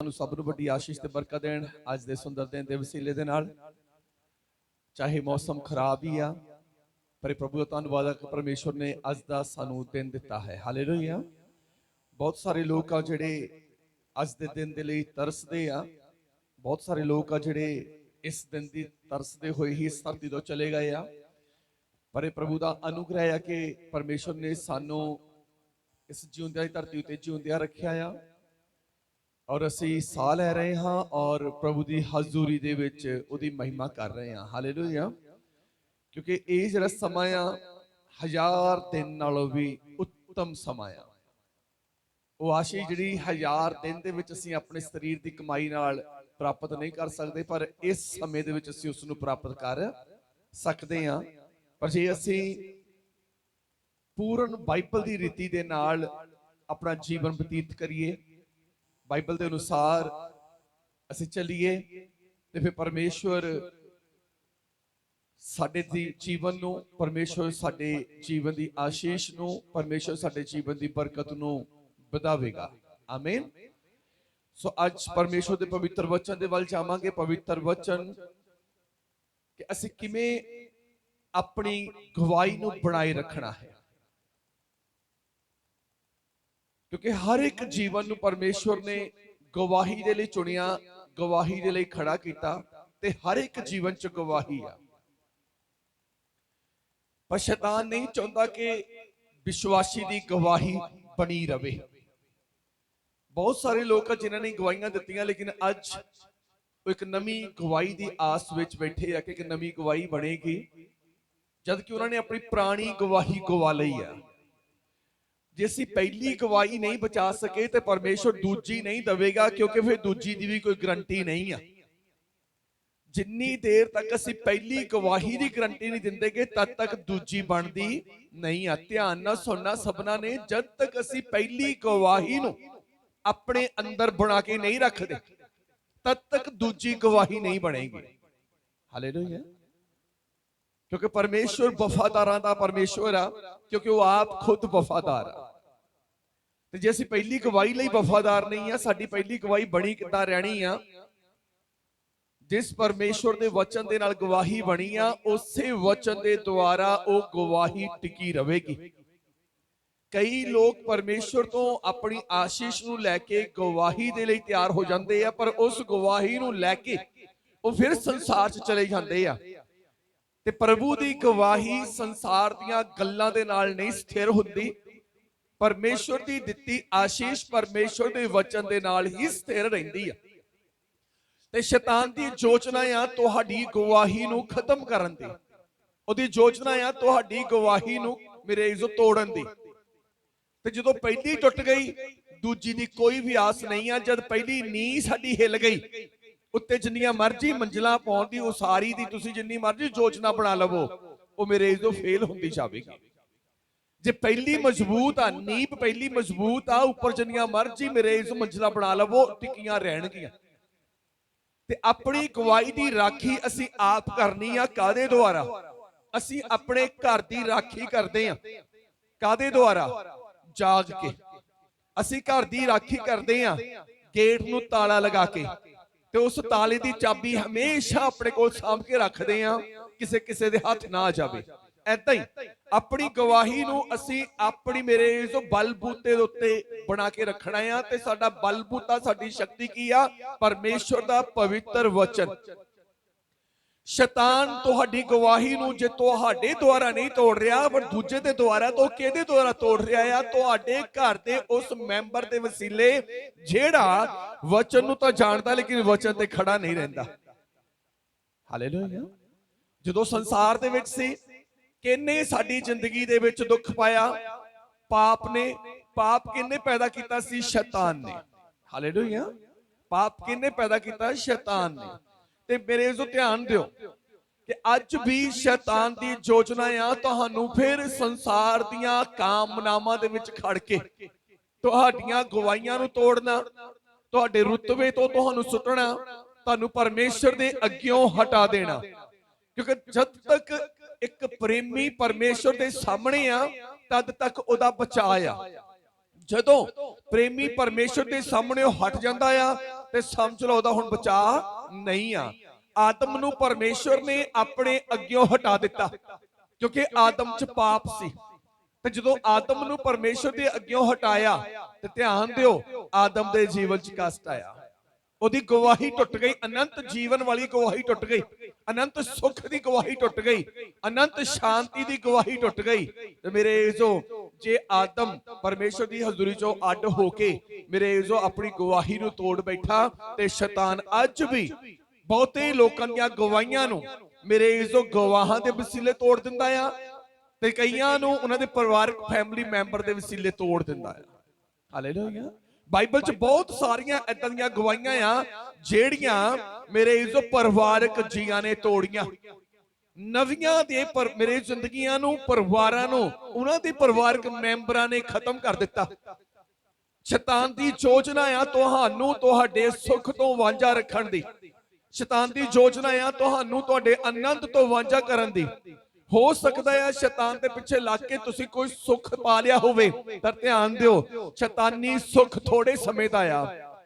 ਨੂੰ ਸਭ ਨੂੰ ਵੱਡੀ ਆਸ਼ੀਸ਼ ਤੇ ਬਰਕਤ ਦੇਣ ਅੱਜ ਦੇ ਸੁੰਦਰ ਦਿਨ ਦੇ ਵਸੀਲੇ ਦੇ ਨਾਲ। ਚਾਹੇ ਮੌਸਮ ਖਰਾਬ ਹੀ ਆ, ਪਰ ਪ੍ਰਭੂ ਦਾ ਧੰਨਵਾਦ ਹੈ ਕਿ ਪਰਮੇਸ਼ਵਰ ਨੇ ਅੱਜ ਦਾ ਸਾਨੂੰ ਦਿਨ ਦਿੱਤਾ ਹੈ। ਹਾਲੇਲੂਇਆ। ਬਹੁਤ ਸਾਰੇ ਲੋਕ ਆ ਜਿਹੜੇ ਅੱਜ ਦੇ ਦਿਨ ਦੇ ਲਈ ਤਰਸਦੇ ਆ, ਬਹੁਤ ਸਾਰੇ ਲੋਕ ਆ ਜਿਹੜੇ ਇਸ ਦਿਨ ਦੀ ਤਰਸਦੇ ਹੋਏ ਹੀ ਇਸ ਧਰਤੀ ਤੋਂ ਚਲੇ ਗਏ ਆ, ਪਰ ਇਹ ਪ੍ਰਭੂ ਦਾ ਅਨੁਗ੍ਰਹਿ ਆ ਕਿ ਪਰਮੇਸ਼ਵਰ ਨੇ ਸਾਨੂੰ ਇਸ ਜਿਉਂਦਿਆਂ ਦੀ ਧਰਤੀ ਉੱਤੇ ਜਿਉਂਦਿਆਂ ਰੱਖਿਆ ਆ ਔਰ ਅਸੀਂ ਸਾਹ ਲੈ ਰਹੇ ਹਾਂ ਔਰ ਪ੍ਰਭੂ ਦੀ ਹਜ਼ੂਰੀ ਦੇ ਵਿੱਚ ਉਹਦੀ ਮਹਿਮਾ ਕਰ ਰਹੇ ਹਾਂ। ਹਾਲੇਲੂਇਆ। ਕਿਉਂਕਿ ਇਹ ਜਿਹੜਾ ਸਮਾਂ ਆ 1000 ਦਿਨ ਨਾਲੋਂ ਵੀ ਉੱਤਮ ਸਮਾਂ ਆ। ਉਹ ਆਸ਼ੀਸ਼ ਜਿਹੜੀ 1000 ਦਿਨ ਦੇ ਵਿੱਚ ਅਸੀਂ ਆਪਣੇ ਸਰੀਰ ਦੀ ਕਮਾਈ ਨਾਲ ਪ੍ਰਾਪਤ ਨਹੀਂ ਕਰ ਸਕਦੇ, ਪਰ ਇਸ ਸਮੇਂ ਦੇ ਵਿੱਚ ਅਸੀਂ ਉਸ ਨੂੰ ਪ੍ਰਾਪਤ ਕਰ ਸਕਦੇ ਹਾਂ। ਪਰ ਜੇ ਅਸੀਂ ਪੂਰਨ ਬਾਈਬਲ ਦੀ ਰੀਤੀ ਦੇ ਨਾਲ ਆਪਣਾ ਜੀਵਨ ਬਤੀਤ ਕਰੀਏ, ਬਾਈਬਲ ਦੇ ਅਨੁਸਾਰ ਅਸੀਂ ਚੱਲੀਏ, ਤੇ ਫਿਰ ਪਰਮੇਸ਼ਵਰ ਸਾਡੇ ਜੀਵਨ ਨੂੰ, ਪਰਮੇਸ਼ਵਰ ਸਾਡੇ ਜੀਵਨ ਦੀ ਆਸ਼ੀਸ਼ ਨੂੰ, ਪਰਮੇਸ਼ਵਰ ਸਾਡੇ ਜੀਵਨ ਦੀ ਬਰਕਤ ਨੂੰ ਵਧਾਵੇਗਾ। ਆਮੀਨ। ਸੋ ਅੱਜ ਪਰਮੇਸ਼ਵਰ ਦੇ ਪਵਿੱਤਰ ਵਚਨ ਦੇ ਵੱਲ ਜਾਵਾਂਗੇ। ਪਵਿੱਤਰ ਵਚਨ ਕਿ ਅਸੀਂ ਕਿਵੇਂ ਆਪਣੀ ਗਵਾਹੀ ਨੂੰ ਬਣਾਏ ਰੱਖਣਾ ਹੈ, ਕਿਉਂਕਿ ਹਰ ਇੱਕ ਜੀਵਨ ਨੂੰ ਪਰਮੇਸ਼ਵਰ ਨੇ ਗਵਾਹੀ ਦੇ ਲਈ ਚੁਣਿਆ, ਗਵਾਹੀ ਦੇ ਲਈ ਖੜਾ ਕੀਤਾ, ਤੇ ਹਰ ਇੱਕ ਜੀਵਨ ਚ ਗਵਾਹੀ ਆ। ਪਰ ਸ਼ੈਤਾਨ ਨਹੀਂ ਚਾਹੁੰਦਾ ਕਿ ਵਿਸ਼ਵਾਸੀ ਦੀ ਗਵਾਹੀ ਬਣੀ ਰਵੇ। ਬਹੁਤ ਸਾਰੇ ਲੋਕ ਜਿਨ੍ਹਾਂ ਨੇ ਗਵਾਹੀਆਂ ਦਿੱਤੀਆਂ, ਲੇਕਿਨ ਅੱਜ ਉਹ ਇੱਕ ਨਵੀਂ ਗਵਾਹੀ ਦੀ ਆਸ ਵਿੱਚ ਬੈਠੇ ਆ ਕਿ ਇੱਕ ਨਵੀਂ ਗਵਾਹੀ ਬਣੇਗੀ, ਜਦ ਕਿ ਉਹਨਾਂ ਨੇ ਆਪਣੀ ਪੁਰਾਣੀ ਗਵਾਹੀ ਗਵਾ ਲਈ ਆ। ਜੇ ਅਸੀਂ ਪਹਿਲੀ ਗਵਾਹੀ ਨਹੀਂ ਬਚਾ ਸਕੇ ਤੇ ਪਰਮੇਸ਼ਵਰ ਦੂਜੀ ਨਹੀਂ ਦੇਵੇਗਾ, ਕਿਉਂਕਿ ਫਿਰ ਦੂਜੀ ਦੀ ਵੀ ਕੋਈ ਗਰੰਟੀ ਨਹੀਂ ਆ। ਜਿੰਨੀ ਦੇਰ ਤੱਕ ਅਸੀਂ ਪਹਿਲੀ ਗਵਾਹੀ ਦੀ ਗਰੰਟੀ ਨਹੀਂ ਦਿੰਦੇਗੇ, ਤਦ ਤੱਕ ਦੂਜੀ ਬਣਦੀ ਨਹੀਂ ਆ। ਧਿਆਨ ਨਾਲ ਸੁਣਨਾ ਸਭਨਾ ਨੇ, ਜਦ ਤੱਕ ਅਸੀਂ ਪਹਿਲੀ ਗਵਾਹੀ ਨੂੰ ਆਪਣੇ ਅੰਦਰ ਬਣਾ ਕੇ ਨਹੀਂ ਰੱਖਦੇ, ਤਦ ਤੱਕ ਦੂਜੀ ਗਵਾਹੀ ਨਹੀਂ ਬਣੇਗੀ। ਹਾਲੇਲੂਇਆ। ਕਿਉਂਕਿ ਪਰਮੇਸ਼ਵਰ ਵਫਾਦਾਰਾਂ ਦਾ ਪਰਮੇਸ਼ਵਰ ਆ, ਕਿਉਂਕਿ ਉਹ ਆਪ ਖੁਦ ਵਫਾਦਾਰ ਆ। ਤੇ ਜੇ ਅਸੀਂ ਪਹਿਲੀ ਗਵਾਹੀ ਲਈ ਵਫਾਦਾਰ ਨਹੀਂ ਆ, ਸਾਡੀ ਪਹਿਲੀ ਗਵਾਹੀ ਬਣੀ ਕਿੱਦਾਂ ਰਹਿਣੀ ਆ? ਜਿਸ ਪਰਮੇਸ਼ਵਰ ਦੇ ਵਚਨ ਦੇ ਨਾਲ ਗਵਾਹੀ ਬਣੀ ਆ, ਉਸੇ ਵਚਨ ਦੇ ਦੁਆਰਾ ਉਹ ਗਵਾਹੀ ਟਿਕੀ ਰਹੇਗੀ। ਕਈ ਲੋਕ ਪਰਮੇਸ਼ਵਰ ਤੋਂ ਆਪਣੀ ਆਸ਼ੀਸ਼ ਨੂੰ ਲੈ ਕੇ ਗਵਾਹੀ ਦੇ ਲਈ ਤਿਆਰ ਹੋ ਜਾਂਦੇ ਆ, ਪਰ ਉਸ ਗਵਾਹੀ ਨੂੰ ਲੈ ਕੇ ਉਹ ਫਿਰ ਸੰਸਾਰ 'ਚ ਚਲੇ ਜਾਂਦੇ ਆ। ਤੇ ਪ੍ਰਭੂ ਦੀ ਗਵਾਹੀ ਸੰਸਾਰ ਦੀਆਂ ਗੱਲਾਂ ਦੇ ਨਾਲ ਨਹੀਂ ਸਥਿਰ ਹੁੰਦੀ, ਪਰਮੇਸ਼ਵਰ ਦੀ ਦਿੱਤੀ ਆਸ਼ੀਸ਼ ਪਰਮੇਸ਼ਵਰ ਦੇ ਵਚਨ ਦੇ ਨਾਲ ਹੀ ਸਥਿਰ ਰਹਿੰਦੀ ਆ। ਤੇ ਸ਼ੈਤਾਨ ਦੀ ਯੋਜਨਾ ਆ ਤੁਹਾਡੀ ਗਵਾਹੀ ਨੂੰ ਖਤਮ ਕਰਨ ਦੀ, ਉਹਦੀ ਯੋਜਨਾ ਆ ਤੁਹਾਡੀ ਗਵਾਹੀ ਨੂੰ ਮੇਰੇ ਇੱਜ਼ਤ ਤੋੜਨ ਦੀ। ਤੇ ਜਦੋਂ ਪਹਿਲੀ ਟੁੱਟ ਗਈ, ਦੂਜੀ ਦੀ ਕੋਈ ਵੀ ਆਸ ਨਹੀਂ ਆ। ਜਦ ਪਹਿਲੀ ਨੀਂਹ ਸਾਡੀ ਹਿੱਲ ਗਈ, ਉੱਤੇ ਜਿੰਨੀਆਂ ਮਰਜ਼ੀ ਮੰਜ਼ਿਲਾਂ ਪਾਉਣ ਦੀ, ਉਸਾਰੀ ਦੀ ਤੁਸੀਂ ਜਿੰਨੀ ਮਰਜ਼ੀ ਯੋਜਨਾ ਬਣਾ ਲਵੋ, ਉਹ ਮੇਰੇ ਇੱਜ਼ਤ ਫੇਲ ਹੁੰਦੀ ਜਾਵੇਗੀ। ਜੇ ਪਹਿਲੀ ਮਜ਼ਬੂਤ ਆ, ਨੀਂਹ ਪਹਿਲੀ ਮਜ਼ਬੂਤ ਆ, ਉੱਪਰ ਜਿੰਨੀਆਂ ਮਰਜ਼ੀ ਮੇਰੇ ਇੱਜ਼ਤ ਮੰਜ਼ਿਲਾਂ ਬਣਾ ਲਵੋ, ਟਿਕੀਆਂ ਰਹਿਣਗੀਆਂ। ਤੇ ਆਪਣੀ ਗਵਾਹੀ ਦੀ ਰਾਖੀ ਅਸੀਂ ਆਪ ਕਰਨੀ ਆ। ਕਾਦੇ ਦੁਆਰਾ? ਅਸੀਂ ਆਪਣੇ ਘਰ ਦੀ ਰਾਖੀ ਕਰਦੇ ਆ। ਕਾਦੇ ਦੁਆਰਾ? ਜਾਗ ਕੇ। ਅਸੀਂ ਘਰ ਦੀ ਰਾਖੀ ਕਰਦੇ ਆ, ਗੇਟ ਨੂੰ ਤਾਲਾ ਲਗਾ ਕੇ, ਤੇ ਉਸ ਤਾਲੇ ਦੀ ਚਾਬੀ ਹਮੇਸ਼ਾ ਆਪਣੇ ਕੋਲ ਸਾਂਭ ਕੇ ਰੱਖਦੇ ਆ, ਕਿਸੇ ਦੇ ਹੱਥ ਨਾ ਜਾਵੇ। ਏਦਾਂ ਹੀ ਆਪਣੀ ਗਵਾਹੀ ਨੂੰ ਅਸੀਂ ਆਪਣੀ ਮੇਰੇ ਜੋ ਬਲਬੂਤੇ ਦੇ ਉੱਤੇ ਬਣਾ ਕੇ ਰੱਖਣਾ ਆ। ਤੇ ਸਾਡਾ ਬਲਬੂਤਾ, ਸਾਡੀ ਸ਼ਕਤੀ ਕੀ ਆ? ਪਰਮੇਸ਼ਵਰ ਦਾ ਪਵਿੱਤਰ ਵਚਨ। ਸ਼ੈਤਾਨ ਤੁਹਾਡੀ ਗਵਾਹੀ ਨੂੰ ਜੇ ਤੁਹਾਡੇ ਦੁਆਰਾ ਨਹੀਂ ਤੋੜ ਰਿਹਾ, ਪਰ ਦੂਜੇ ਦੇ ਦੁਆਰਾ, ਤਾਂ ਕਿਹਦੇ ਦੁਆਰਾ ਤੋੜ ਰਿਹਾ ਆ? ਤੁਹਾਡੇ ਘਰ ਦੇ ਉਸ ਮੈਂਬਰ ਦੇ ਵਸੀਲੇ, ਜਿਹੜਾ ਵਚਨ ਨੂੰ ਤਾਂ ਜਾਣਦਾ ਲੇਕਿਨ ਵਚਨ ਤੇ ਖੜਾ ਨਹੀਂ ਰਹਿੰਦਾ। ਹਾਲੇਲੂਇਆ। ਜਦੋਂ ਸੰਸਾਰ ਦੇ ਵਿੱਚ ਸੀ, ਕਿਹਨੇ ਸਾਡੀ ਜ਼ਿੰਦਗੀ ਦੇ ਵਿੱਚ ਦੁੱਖ ਪਾਇਆ? ਪਾਪ ਨੇ। ਪਾਪ ਕਿਹਨੇ ਪੈਦਾ ਕੀਤਾ ਸੀ? ਸ਼ੈਤਾਨ ਨੇ। ਹਾਲੇਲੂਇਆ। ਪਾਪ ਕਿਹਨੇ ਪੈਦਾ ਕੀਤਾ? ਸ਼ੈਤਾਨ ਨੇ। ਤੇ ਮੇਰੇ ਇਸ ਤੋਂ ਧਿਆਨ ਦਿਓ ਕਿ ਅੱਜ ਵੀ ਸ਼ੈਤਾਨ ਦੀ ਯੋਜਨਾ ਆ ਤੁਹਾਨੂੰ ਫਿਰ ਸੰਸਾਰ ਦੀਆਂ ਕਾਮਨਾਵਾਂ ਦੇ ਵਿੱਚ ਖੜ ਕੇ ਤੁਹਾਡੀਆਂ ਗਵਾਹੀਆਂ ਨੂੰ ਤੋੜਨਾ, ਤੁਹਾਡੇ ਰੁਤਬੇ ਤੋਂ ਤੁਹਾਨੂੰ ਸੁੱਟਣਾ, ਤੁਹਾਨੂੰ ਪਰਮੇਸ਼ਰ ਦੇ ਅੱਗਿਓਂ ਹਟਾ ਦੇਣਾ। ਕਿਉਂਕਿ ਜਦ ਤੱਕ ਇੱਕ ਪ੍ਰੇਮੀ ਪਰਮੇਸ਼ਰ ਦੇ ਸਾਹਮਣੇ ਆ, ਤਦ ਤੱਕ ਉਹਦਾ ਬਚਾਅ ਆ। ਜਦੋਂ ਪ੍ਰੇਮੀ ਪਰਮੇਸ਼ਰ ਦੇ ਸਾਹਮਣੇ ਹਟ ਜਾਂਦਾ ਆ ਤੇ ਸਮਝ ਲਓ ਉਹਦਾ ਹੁਣ ਬਚਾ ਨਹੀਂ ਆ। ਆਦਮ ਨੂੰ ਪਰਮੇਸ਼ਰ ਨੇ ਆਪਣੇ ਅੱਗਿਓਂ ਹਟਾ ਦਿੱਤਾ ਕਿਉਂਕਿ ਆਦਮ 'ਚ ਪਾਪ ਸੀ। ਤੇ ਜਦੋਂ ਆਦਮ ਨੂੰ ਪਰਮੇਸ਼ਰ ਦੇ ਅੱਗਿਓਂ ਹਟਾਇਆ ਤੇ ਧਿਆਨ ਦਿਓ ਆਦਮ ਦੇ ਜੀਵਨ 'ਚ ਕਸ਼ਟ ਆਇਆ। ਉਹਦੀ ਗਵਾਹੀ ਟੁੱਟ ਗਈ, ਅਨੰਤ ਜੀਵਨ ਵਾਲੀ ਗਵਾਹੀ ਟੁੱਟ ਗਈ, ਅਨੰਤ ਸੁੱਖ ਦੀ ਗਵਾਹੀ ਟੁੱਟ ਗਈ, ਅਨੰਤ ਸ਼ਾਂਤੀ ਦੀ ਗਵਾਹੀ ਟੁੱਟ ਗਈ। ਤੇ ਮੇਰੇ ਜੋ ਜੇ ਆਦਮ ਪਰਮੇਸ਼ਰ ਦੀ ਹਜ਼ੂਰੀ ਚੋਂ ਅੱਡ ਹੋ ਕੇ ਮੇਰੇ ਜੋ ਆਪਣੀ ਗਵਾਹੀ ਨੂੰ ਤੋੜ ਬੈਠਾ ਤੇ ਸ਼ੈਤਾਨ ਅੱਜ ਵੀ ਬਹੁਤੇ ਲੋਕਾਂ ਦੀਆਂ ਗਵਾਹੀਆਂ ਨੂੰ ਮੇਰੇ ਜੋ ਗਵਾਹਾਂ ਦੇ ਵਸੀਲੇ ਤੋੜ ਦਿੰਦਾ ਆ ਤੇ ਕਈਆਂ ਨੂੰ ਉਹਨਾਂ ਦੇ ਪਰਿਵਾਰਕ ਫੈਮਿਲੀ ਮੈਂਬਰ ਦੇ ਵਸੀਲੇ ਤੋੜ ਦਿੰਦਾ ਆ। ਹਾਲੇਲੂਇਆ। ਬਾਈਬਲ 'ਚ ਬਹੁਤ ਸਾਰੀਆਂ ਏਦਾਂ ਦੀਆਂ ਗਵਾਹੀਆਂ ਆ ਜਿਹੜੀਆਂ ਮੇਰੇ ਜੋ ਪਰਿਵਾਰਕ ਜੀਆਂ ਨੇ ਤੋੜੀਆਂ। ਨਵੀਆਂ ਦੇ ਮੇਰੇ ਜ਼ਿੰਦਗੀਆਂ ਨੂੰ, ਪਰਿਵਾਰਾਂ ਨੂੰ, ਉਹਨਾਂ ਦੇ ਪਰਿਵਾਰਕ ਮੈਂਬਰਾਂ ਨੇ ਖਤਮ ਕਰ ਦਿੱਤਾ। ਸ਼ੈਤਾਨ ਦੀ ਯੋਜਨਾ ਆ ਤੁਹਾਨੂੰ ਤੁਹਾਡੇ ਸੁੱਖ ਤੋਂ ਵਾਂਝਾ ਰੱਖਣ ਦੀ। ਸ਼ੈਤਾਨ ਦੀ ਯੋਜਨਾ ਆ ਤੁਹਾਨੂੰ ਤੁਹਾਡੇ ਆਨੰਦ ਤੋਂ ਵਾਂਝਾ ਕਰਨ ਦੀ। ਹੋ ਸਕਦਾ ਹੈ ਸ਼ੈਤਾਨ ਦੇ ਪਿੱਛੇ ਲੱਗ ਕੇ ਤੁਸੀਂ ਕੋਈ ਸੁੱਖ ਪਾ ਲਿਆ ਹੋਵੇ, ਪਰ ਧਿਆਨ ਦਿਓ ਸ਼ੈਤਾਨੀ ਸੁੱਖ ਥੋੜੇ ਸਮੇਂ ਦਾ ਆ,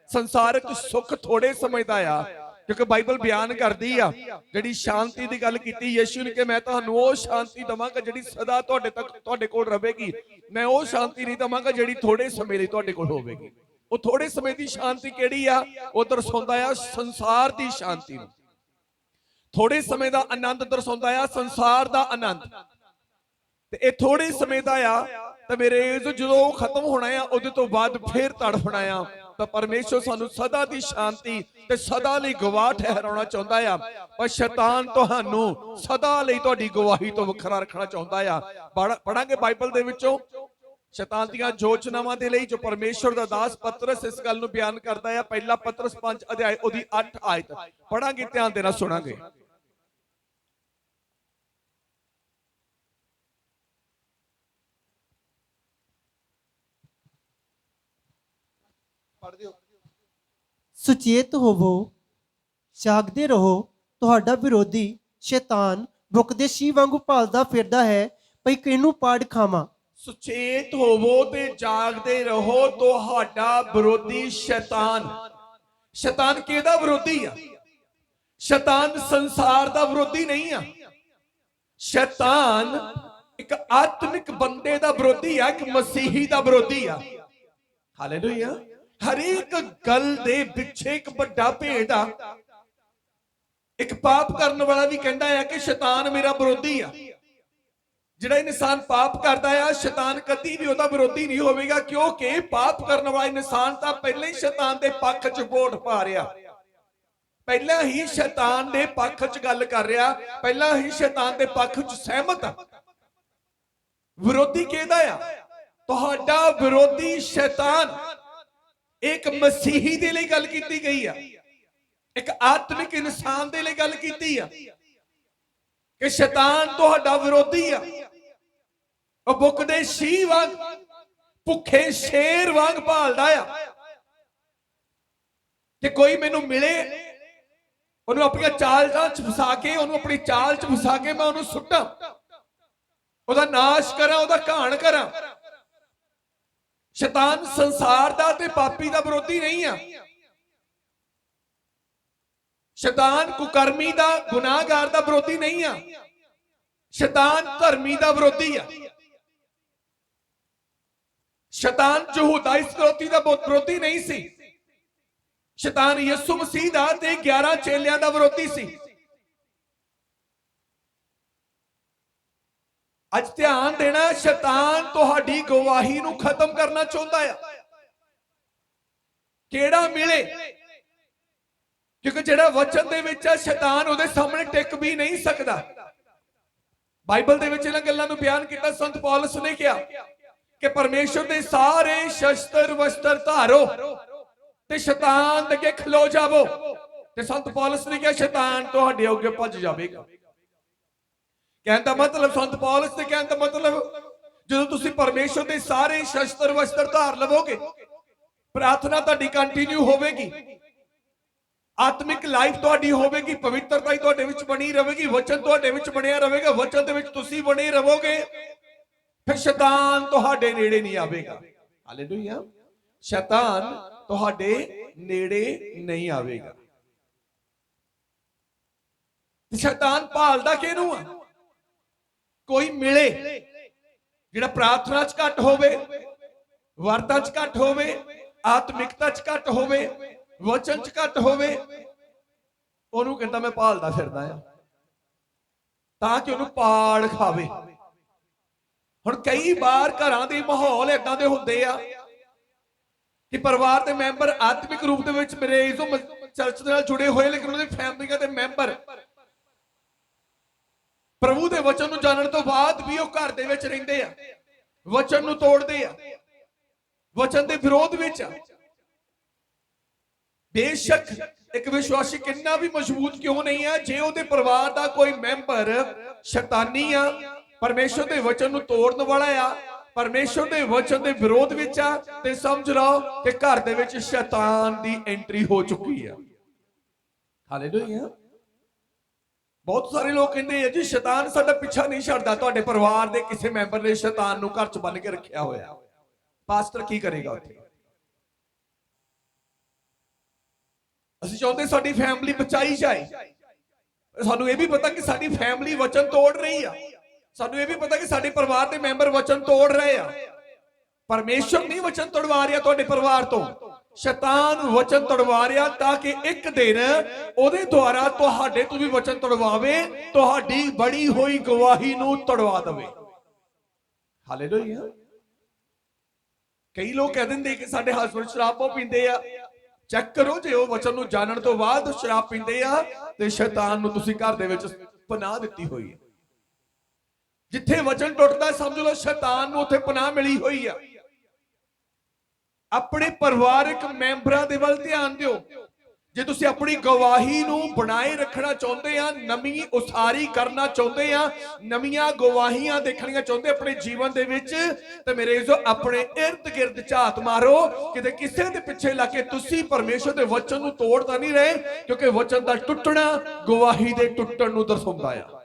ਸੰਸਾਰਿਕ ਸੁੱਖ ਥੋੜੇ ਸਮੇਂ ਦਾ ਆ। ਕਿਉਂਕਿ ਬਾਈਬਲ ਬਿਆਨ ਕਰਦੀ ਆ ਜਿਹੜੀ ਸ਼ਾਂਤੀ ਦੀ ਗੱਲ ਕੀਤੀ ਯਿਸੂ ਨੇ ਕਿ ਮੈਂ ਤੁਹਾਨੂੰ ਉਹ ਸ਼ਾਂਤੀ ਦਵਾਂਗਾ ਜਿਹੜੀ ਸਦਾ ਤੁਹਾਡੇ ਤੱਕ ਤੁਹਾਡੇ ਕੋਲ ਰਹੇਗੀ। ਮੈਂ ਉਹ ਸ਼ਾਂਤੀ ਨਹੀਂ ਦਵਾਂਗਾ ਜਿਹੜੀ ਥੋੜੇ ਸਮੇਂ ਲਈ ਤੁਹਾਡੇ ਕੋਲ ਹੋਵੇਗੀ। ਉਹ ਥੋੜੇ ਸਮੇਂ ਦੀ ਸ਼ਾਂਤੀ ਕਿਹੜੀ ਆ? ਉਹ ਦਰਸਾਉਂਦਾ ਆ ਸੰਸਾਰ ਦੀ ਸ਼ਾਂਤੀ ਨੂੰ। ਥੋੜੇ ਸਮੇਂ ਦਾ ਆਨੰਦ ਦਰਸਾਉਂਦਾ ਆ ਸੰਸਾਰ ਦਾ ਆਨੰਦ। ਤੇ ਇਹ ਥੋੜੇ ਸਮੇਂ ਦਾ ਆ ਤੇ ਮੇਰੇ ਜਦੋਂ ਖਤਮ ਹੋਣਾ ਆ ਉਹਦੇ ਤੋਂ ਬਾਅਦ ਫੇਰ ਤੜਫਣਾ ਆ। ਤਾਂ ਪਰਮੇਸ਼ਰ ਸਾਨੂੰ ਸਦਾ ਦੀ ਸ਼ਾਂਤੀ ਤੇ ਸਦਾ ਲਈ ਗਵਾਹ ਠਹਿਰਾਉਣਾ ਚਾਹੁੰਦਾ ਆ, ਪਰ ਸ਼ੈਤਾਨ ਤੁਹਾਨੂੰ ਸਦਾ ਲਈ ਤੁਹਾਡੀ ਗਵਾਹੀ ਤੋਂ ਵੱਖਰਾ ਰੱਖਣਾ ਚਾਹੁੰਦਾ ਆ। ਪੜਾਂਗੇ ਬਾਈਬਲ ਦੇ ਵਿੱਚੋਂ ਸ਼ੈਤਾਨ ਦੀਆਂ ਯੋਜਨਾਵਾਂ ਦੇ ਲਈ ਜੋ ਪਰਮੇਸ਼ਰ ਦਾ ਦਾਸ ਪਤਰਸ ਇਸ ਗੱਲ ਨੂੰ ਬਿਆਨ ਕਰਦਾ ਆ। ਪਹਿਲਾ ਪਤਰਸ 5 ਅਧਿਆਇ ਉਹਦੀ 8 ਆਇਤ ਪੜਾਂਗੇ, ਧਿਆਨ ਦੇ ਨਾਲ ਸੁਣਾਂਗੇ। ਸੁਚੇਤ ਹੋਵੋ, ਜਾਗਦੇ ਰਹੋ। ਤੁਹਾਡਾ ਵਿਰੋਧੀ ਸ਼ੈਤਾਨ ਬੁਕਦੇਸ਼ੀ ਵਾਂਗੂ ਭਾਲਦਾ ਫਿਰਦਾ ਹੈ ਭਈ ਕਿਹਨੂੰ ਪਾੜ ਖਾਵਾਂ। ਸੁਚੇਤ ਹੋਵੋ ਤੇ ਜਾਗਦੇ ਰਹੋ। ਤੁਹਾਡਾ ਵਿਰੋਧੀ ਸ਼ੈਤਾਨ। ਸ਼ੈਤਾਨ ਕਿਹਦਾ ਵਿਰੋਧੀ ਆ? ਸ਼ੈਤਾਨ ਸੰਸਾਰ ਦਾ ਵਿਰੋਧੀ ਨਹੀਂ ਆ। ਸ਼ੈਤਾਨ ਇੱਕ ਆਤਮਿਕ ਬੰਦੇ ਦਾ ਵਿਰੋਧੀ ਆ, ਇੱਕ ਮਸੀਹੀ ਦਾ ਵਿਰੋਧੀ ਆ। ਹਾਲੇਲੂਇਆ। ਹਰੇਕ ਗੱਲ ਦੇ ਪਿੱਛੇ ਇੱਕ ਵੱਡਾ ਭੇਦ ਆ। ਇੱਕ ਪਾਪ ਕਰਨ ਵਾਲਾ ਵੀ ਕਹਿੰਦਾ ਹੈ ਕਿ ਸ਼ੈਤਾਨ ਮੇਰਾ ਵਿਰੋਧੀ ਆ। ਜਿਹੜਾ ਇਨਸਾਨ ਪਾਪ ਕਰਦਾ ਆ ਸ਼ੈਤਾਨ ਕਦੀ ਵੀ ਉਹਦਾ ਵਿਰੋਧੀ ਨਹੀਂ ਹੋਵੇਗਾ, ਕਿਉਂਕਿ ਪਾਪ ਕਰਨ ਵਾਲਾ ਇਨਸਾਨ ਤਾਂ ਪਹਿਲਾਂ ਹੀ ਸ਼ੈਤਾਨ ਦੇ ਪੱਖ 'ਚ ਵੋਟ ਪਾ ਰਿਹਾ, ਪਹਿਲਾਂ ਹੀ ਸ਼ੈਤਾਨ ਦੇ ਪੱਖ 'ਚ ਗੱਲ ਕਰ ਰਿਹਾ, ਪਹਿਲਾਂ ਹੀ ਸ਼ੈਤਾਨ ਦੇ ਪੱਖ 'ਚ ਸਹਿਮਤ ਆ। ਵਿਰੋਧੀ ਕਿਹਦਾ ਆ? ਤੁਹਾਡਾ ਵਿਰੋਧੀ ਸ਼ੈਤਾਨ। ਇੱਕ ਮਸੀਹੀ ਦੇ ਲਈ ਗੱਲ ਕੀਤੀ ਗਈ ਆ, ਇੱਕ ਆਤਮਿਕ ਇਨਸਾਨ ਦੇ ਲਈ ਗੱਲ ਕੀਤੀ ਆ ਕਿ ਸ਼ੈਤਾਨ ਤੁਹਾਡਾ ਵਿਰੋਧੀ ਆ। ਉਹ ਬੁੱਕਦੇ ਸ਼ੀ ਵਾਂਗ, ਭੁੱਖੇ ਸ਼ੇਰ ਵਾਂਗ ਭਾਲਦਾ ਆ ਕਿ ਕੋਈ ਮੈਨੂੰ ਮਿਲੇ, ਉਹਨੂੰ ਆਪਣੀਆਂ ਚਾਲਾਂ 'ਚ ਫਸਾ ਕੇ, ਉਹਨੂੰ ਆਪਣੀ ਚਾਲ 'ਚ ਫਸਾ ਕੇ ਮੈਂ ਉਹਨੂੰ ਸੁੱਟਾਂ, ਉਹਦਾ ਨਾਸ਼ ਕਰਾਂ, ਉਹਦਾ ਘਾਣ ਕਰਾਂ। ਸ਼ੈਤਾਨ ਸੰਸਾਰ ਦਾ ਤੇ ਪਾਪੀ ਦਾ ਵਿਰੋਧੀ ਨਹੀਂ ਆ। ਸ਼ੈਤਾਨ ਕੁਕਰਮੀ ਦਾ, ਗੁਨਾਹਗਾਰ ਦਾ ਵਿਰੋਧੀ ਨਹੀਂ ਆ। ਸ਼ੈਤਾਨ ਧਰਮੀ ਦਾ ਵਿਰੋਧੀ ਆ। ਸ਼ੈਤਾਨ ਯਹੂਦਾ ਇਸਕਰੀਓਤੀ ਦਾ ਵਿਰੋਧੀ ਨਹੀਂ ਸੀ। ਸ਼ੈਤਾਨ ਯਿਸੂ ਮਸੀਹ ਦਾ ਤੇ 11 ਚੇਲਿਆਂ ਦਾ ਵਿਰੋਧੀ ਸੀ। ਅੱਜ ਧਿਆਨ ਦੇਣਾ, ਸ਼ੈਤਾਨ ਤੁਹਾਡੀ ਗਵਾਹੀ ਨੂੰ ਖਤਮ ਕਰਨਾ ਚਾਹੁੰਦਾ ਆ। ਕਿਹੜਾ ਮਿਲੇ, ਕਿਉਂਕਿ ਜਿਹੜਾ ਵਚਨ ਦੇ ਵਿੱਚ ਹੈ ਸ਼ੈਤਾਨ ਉਹਦੇ ਸਾਹਮਣੇ ਟਿਕ ਵੀ ਨਹੀਂ ਸਕਦਾ। ਬਾਈਬਲ ਦੇ ਵਿੱਚ ਇਹਨਾਂ ਗੱਲਾਂ ਨੂੰ ਬਿਆਨ ਕੀਤਾ ਸੰਤ ਪੌਲਸ ਨੇ ਕਿਹਾ ਕਿ ਪਰਮੇਸ਼ਰ ਦੇ ਸਾਰੇ ਸ਼ਸਤਰ ਵਸਤਰ ਧਾਰੋ ਤੇ ਸ਼ੈਤਾਨ ਦੇ ਅੱਗੇ ਖਲੋ ਜਾਵੋ। ਤੇ ਸੰਤ ਪੌਲਸ ਨੇ ਕਿਹਾ ਸ਼ੈਤਾਨ ਤੁਹਾਡੇ ਅੱਗੇ ਭੱਜ ਜਾਵੇਗਾ। ਕਹਿਣ ਦਾ ਮਤਲਬ, ਸੰਤ ਪੌਲਸ ਦੇ ਕਹਿਣ ਦਾ ਮਤਲਬ, ਜਦੋਂ ਤੁਸੀਂ ਪਰਮੇਸ਼ਰ ਦੇ ਸਾਰੇ ਸ਼ਸਤਰ ਵਸਤਰ ਧਾਰ ਲਵੋਗੇ, ਪ੍ਰਾਰਥਨਾ ਤੁਹਾਡੀ ਕੰਟੀਨਿਊ ਹੋਵੇਗੀ, ਆਤਮਿਕ ਲਾਈਫ ਤੁਹਾਡੀ ਹੋਵੇਗੀ, ਪਵਿੱਤਰਤਾ ਹੀ ਤੁਹਾਡੇ ਵਿੱਚ ਬਣੀ ਰਹੇਗੀ, ਵਚਨ ਤੁਹਾਡੇ ਵਿੱਚ ਬਣਿਆ ਰਹੇਗਾ, ਵਚਨ ਦੇ ਵਿੱਚ ਤੁਸੀਂ ਬਣੇ ਰਹੋਗੇ, ਫਿਰ ਸ਼ੈਤਾਨ ਤੁਹਾਡੇ ਨੇੜੇ ਨਹੀਂ ਆਵੇਗਾ। ਹਾਲੇਲੂਇਆ। ਸ਼ੈਤਾਨ ਤੁਹਾਡੇ ਨੇੜੇ ਨਹੀਂ ਆਵੇਗਾ। ਸ਼ੈਤਾਨ ਭਾਲਦਾ ਕਿਹਨੂੰ ਆ? ਕੋਈ ਮਿਲੇ ਜਿਹੜਾ ਪ੍ਰਾਰਥਨਾ 'ਚ ਘੱਟ ਹੋਵੇ, ਵਾਰਤਾ 'ਚ ਘੱਟ ਹੋਵੇ, ਆਤਮਿਕਤਾ 'ਚ ਘੱਟ ਹੋਵੇ, ਵਚਨ 'ਚ ਘੱਟ ਹੋਵੇ। ਉਹਨੂੰ ਕਹਿੰਦਾ ਮੈਂ ਭਾਲਦਾ ਫਿਰਦਾ ਆ, ਤਾਂ ਕਿ ਉਹਨੂੰ ਪਾੜ ਖਾਵੇ। ਹੁਣ ਕਈ ਵਾਰ ਘਰਾਂ ਦੇ ਮਾਹੌਲ ਏਦਾਂ ਦੇ ਹੁੰਦੇ ਆ ਕਿ ਪਰਿਵਾਰ ਦੇ ਮੈਂਬਰ ਆਤਮਿਕ ਰੂਪ ਦੇ ਵਿੱਚ ਮੇਰੇ ਇਸੋ ਚਰਚ ਦੇ ਨਾਲ ਜੁੜੇ ਹੋਏ, ਲੇਕਿਨ ਉਹਨਾਂ ਦੇ ਫੈਮਲੀਆਂ ਦੇ ਮੈਂਬਰ ਪ੍ਰਭੂ ਦੇ ਵਚਨ ਨੂੰ ਜਾਣਨ ਤੋਂ ਬਾਅਦ ਵੀ ਉਹ ਘਰ ਦੇ ਵਿੱਚ ਰਹਿੰਦੇ ਆ, ਵਚਨ ਨੂੰ ਤੋੜਦੇ ਆ, ਵਚਨ ਦੇ ਵਿਰੋਧ ਵਿੱਚ ਆ। ਬੇਸ਼ੱਕ ਇੱਕ ਵਿਸ਼ਵਾਸੀ ਕਿੰਨਾ ਵੀ ਮਜ਼ਬੂਤ ਕਿਉਂ ਨਹੀਂ ਆ, ਜੇ ਉਹਦੇ ਪਰਿਵਾਰ ਦਾ ਕੋਈ ਮੈਂਬਰ ਸ਼ੈਤਾਨੀ ਆ, ਪਰਮੇਸ਼ਰ ਦੇ ਵਚਨ ਨੂੰ ਤੋੜਨ ਵਾਲਾ ਆ, ਪਰਮੇਸ਼ਰ ਦੇ ਵਚਨ ਦੇ ਵਿਰੋਧ ਵਿੱਚ ਆ, ਤੇ ਸਮਝ ਲਓ ਕਿ ਘਰ ਦੇ ਵਿੱਚ ਸ਼ੈਤਾਨ ਦੀ ਐਂਟਰੀ ਹੋ ਚੁੱਕੀ ਆ। ਹਾਲੇਲੂਇਆ। ਬਹੁਤ ਸਾਰੇ ਲੋਕ ਕਹਿੰਦੇ ਆ ਜੀ ਸ਼ੈਤਾਨ ਸਾਡਾ ਪਿੱਛਾ ਨਹੀਂ ਛੱਡਦਾ। ਤੁਹਾਡੇ ਪਰਿਵਾਰ ਦੇ ਕਿਸੇ ਮੈਂਬਰ ਨੇ ਸ਼ੈਤਾਨ ਨੂੰ ਘਰ 'ਚ ਬੰਨ ਕੇ ਰੱਖਿਆ ਹੋਇਆ, ਪਾਸਟਰ ਕੀ ਕਰੇਗਾ ਉੱਥੇ? ਅਸੀਂ ਚਾਹੁੰਦੇ ਸਾਡੀ ਫੈਮਿਲੀ ਬਚਾਈ ਜਾਏ। ਸਾਨੂੰ ਇਹ ਵੀ ਪਤਾ ਕਿ ਸਾਡੀ ਫੈਮਿਲੀ ਵਚਨ ਤੋੜ ਰਹੀ ਆ, ਸਾਨੂੰ ਇਹ ਵੀ ਪਤਾ ਕਿ ਸਾਡੇ ਪਰਿਵਾਰ ਦੇ ਮੈਂਬਰ ਵਚਨ ਤੋੜ ਰਹੇ ਆ। ਪਰਮੇਸ਼ਰ ਨਹੀਂ ਵਚਨ ਤੋੜਵਾ ਰਿਹਾ ਤੁਹਾਡੇ ਪਰਿਵਾਰ ਤੋਂ, ਸ਼ੈਤਾਨ ਵਚਨ ਤੋੜਵਾ ਰਿਹਾ, ਤਾਂ ਕਿ ਇੱਕ ਦਿਨ ਉਹਦੇ ਦੁਆਰਾ ਤੁਹਾਡੇ ਤੋਂ ਵੀ ਵਚਨ ਤੋੜਵਾਵੇ, ਤੁਹਾਡੀ ਬੜੀ ਹੋਈ ਗਵਾਹੀ ਨੂੰ ਤੋੜਵਾ ਦੇਵੇ। ਹਾਲੇਲੂਇਆ। ਕਈ ਲੋਕ ਕਹਿ ਦਿੰਦੇ ਕਿ ਸਾਡੇ ਹਸਬੰਡ ਸ਼ਰਾਬ ਬਹੁਤ ਪੀਂਦੇ ਆ। ਚੈੱਕ ਕਰੋ, ਜੇ ਉਹ ਵਚਨ ਨੂੰ ਜਾਣਨ ਤੋਂ ਬਾਅਦ ਸ਼ਰਾਬ ਪੀਂਦੇ ਆ ਤੇ ਸ਼ੈਤਾਨ ਨੂੰ ਤੁਸੀਂ ਘਰ ਦੇ ਵਿੱਚ ਪਨਾਹ ਦਿੱਤੀ ਹੋਈ ਹੈ। ਜਿੱਥੇ ਵਚਨ ਟੁੱਟਦਾ ਸਮਝ ਲਓ ਸ਼ੈਤਾਨ ਨੂੰ ਉੱਥੇ ਪਨਾਹ ਮਿਲੀ ਹੋਈ ਆ। ਆਪਣੇ ਪਰਿਵਾਰਕ ਮੈਂਬਰਾਂ ਦੇ ਵੱਲ ਧਿਆਨ ਦਿਓ। ਜੇ ਤੁਸੀਂ ਆਪਣੀ ਗਵਾਹੀ ਨੂੰ ਬਣਾਏ ਰੱਖਣਾ ਚਾਹੁੰਦੇ ਆ, ਨਵੀਂ ਉਸਾਰੀ ਕਰਨਾ ਚਾਹੁੰਦੇ ਆ, ਨਵੀਆਂ ਗਵਾਹੀਆਂ ਦੇਖਣੀਆਂ ਚਾਹੁੰਦੇ ਆਪਣੇ ਜੀਵਨ ਦੇ ਵਿੱਚ, ਤੇ ਮੇਰੇ ਇਜ਼ੋ ਆਪਣੇ ਇਰਦ ਗਿਰਦ ਝਾਤ ਮਾਰੋ, ਕਿਤੇ ਕਿਸੇ ਦੇ ਪਿੱਛੇ ਲੱਗ ਕੇ ਤੁਸੀਂ ਪਰਮੇਸ਼ਰ ਦੇ ਵਚਨ ਨੂੰ ਤੋੜ ਤਾਂ ਨਹੀਂ ਰਹੇ, ਕਿਉਂਕਿ ਵਚਨ ਦਾ ਟੁੱਟਣਾ ਗਵਾਹੀ ਦੇ ਟੁੱਟਣ ਨੂੰ ਦਰਸਾਉਂਦਾ ਆ,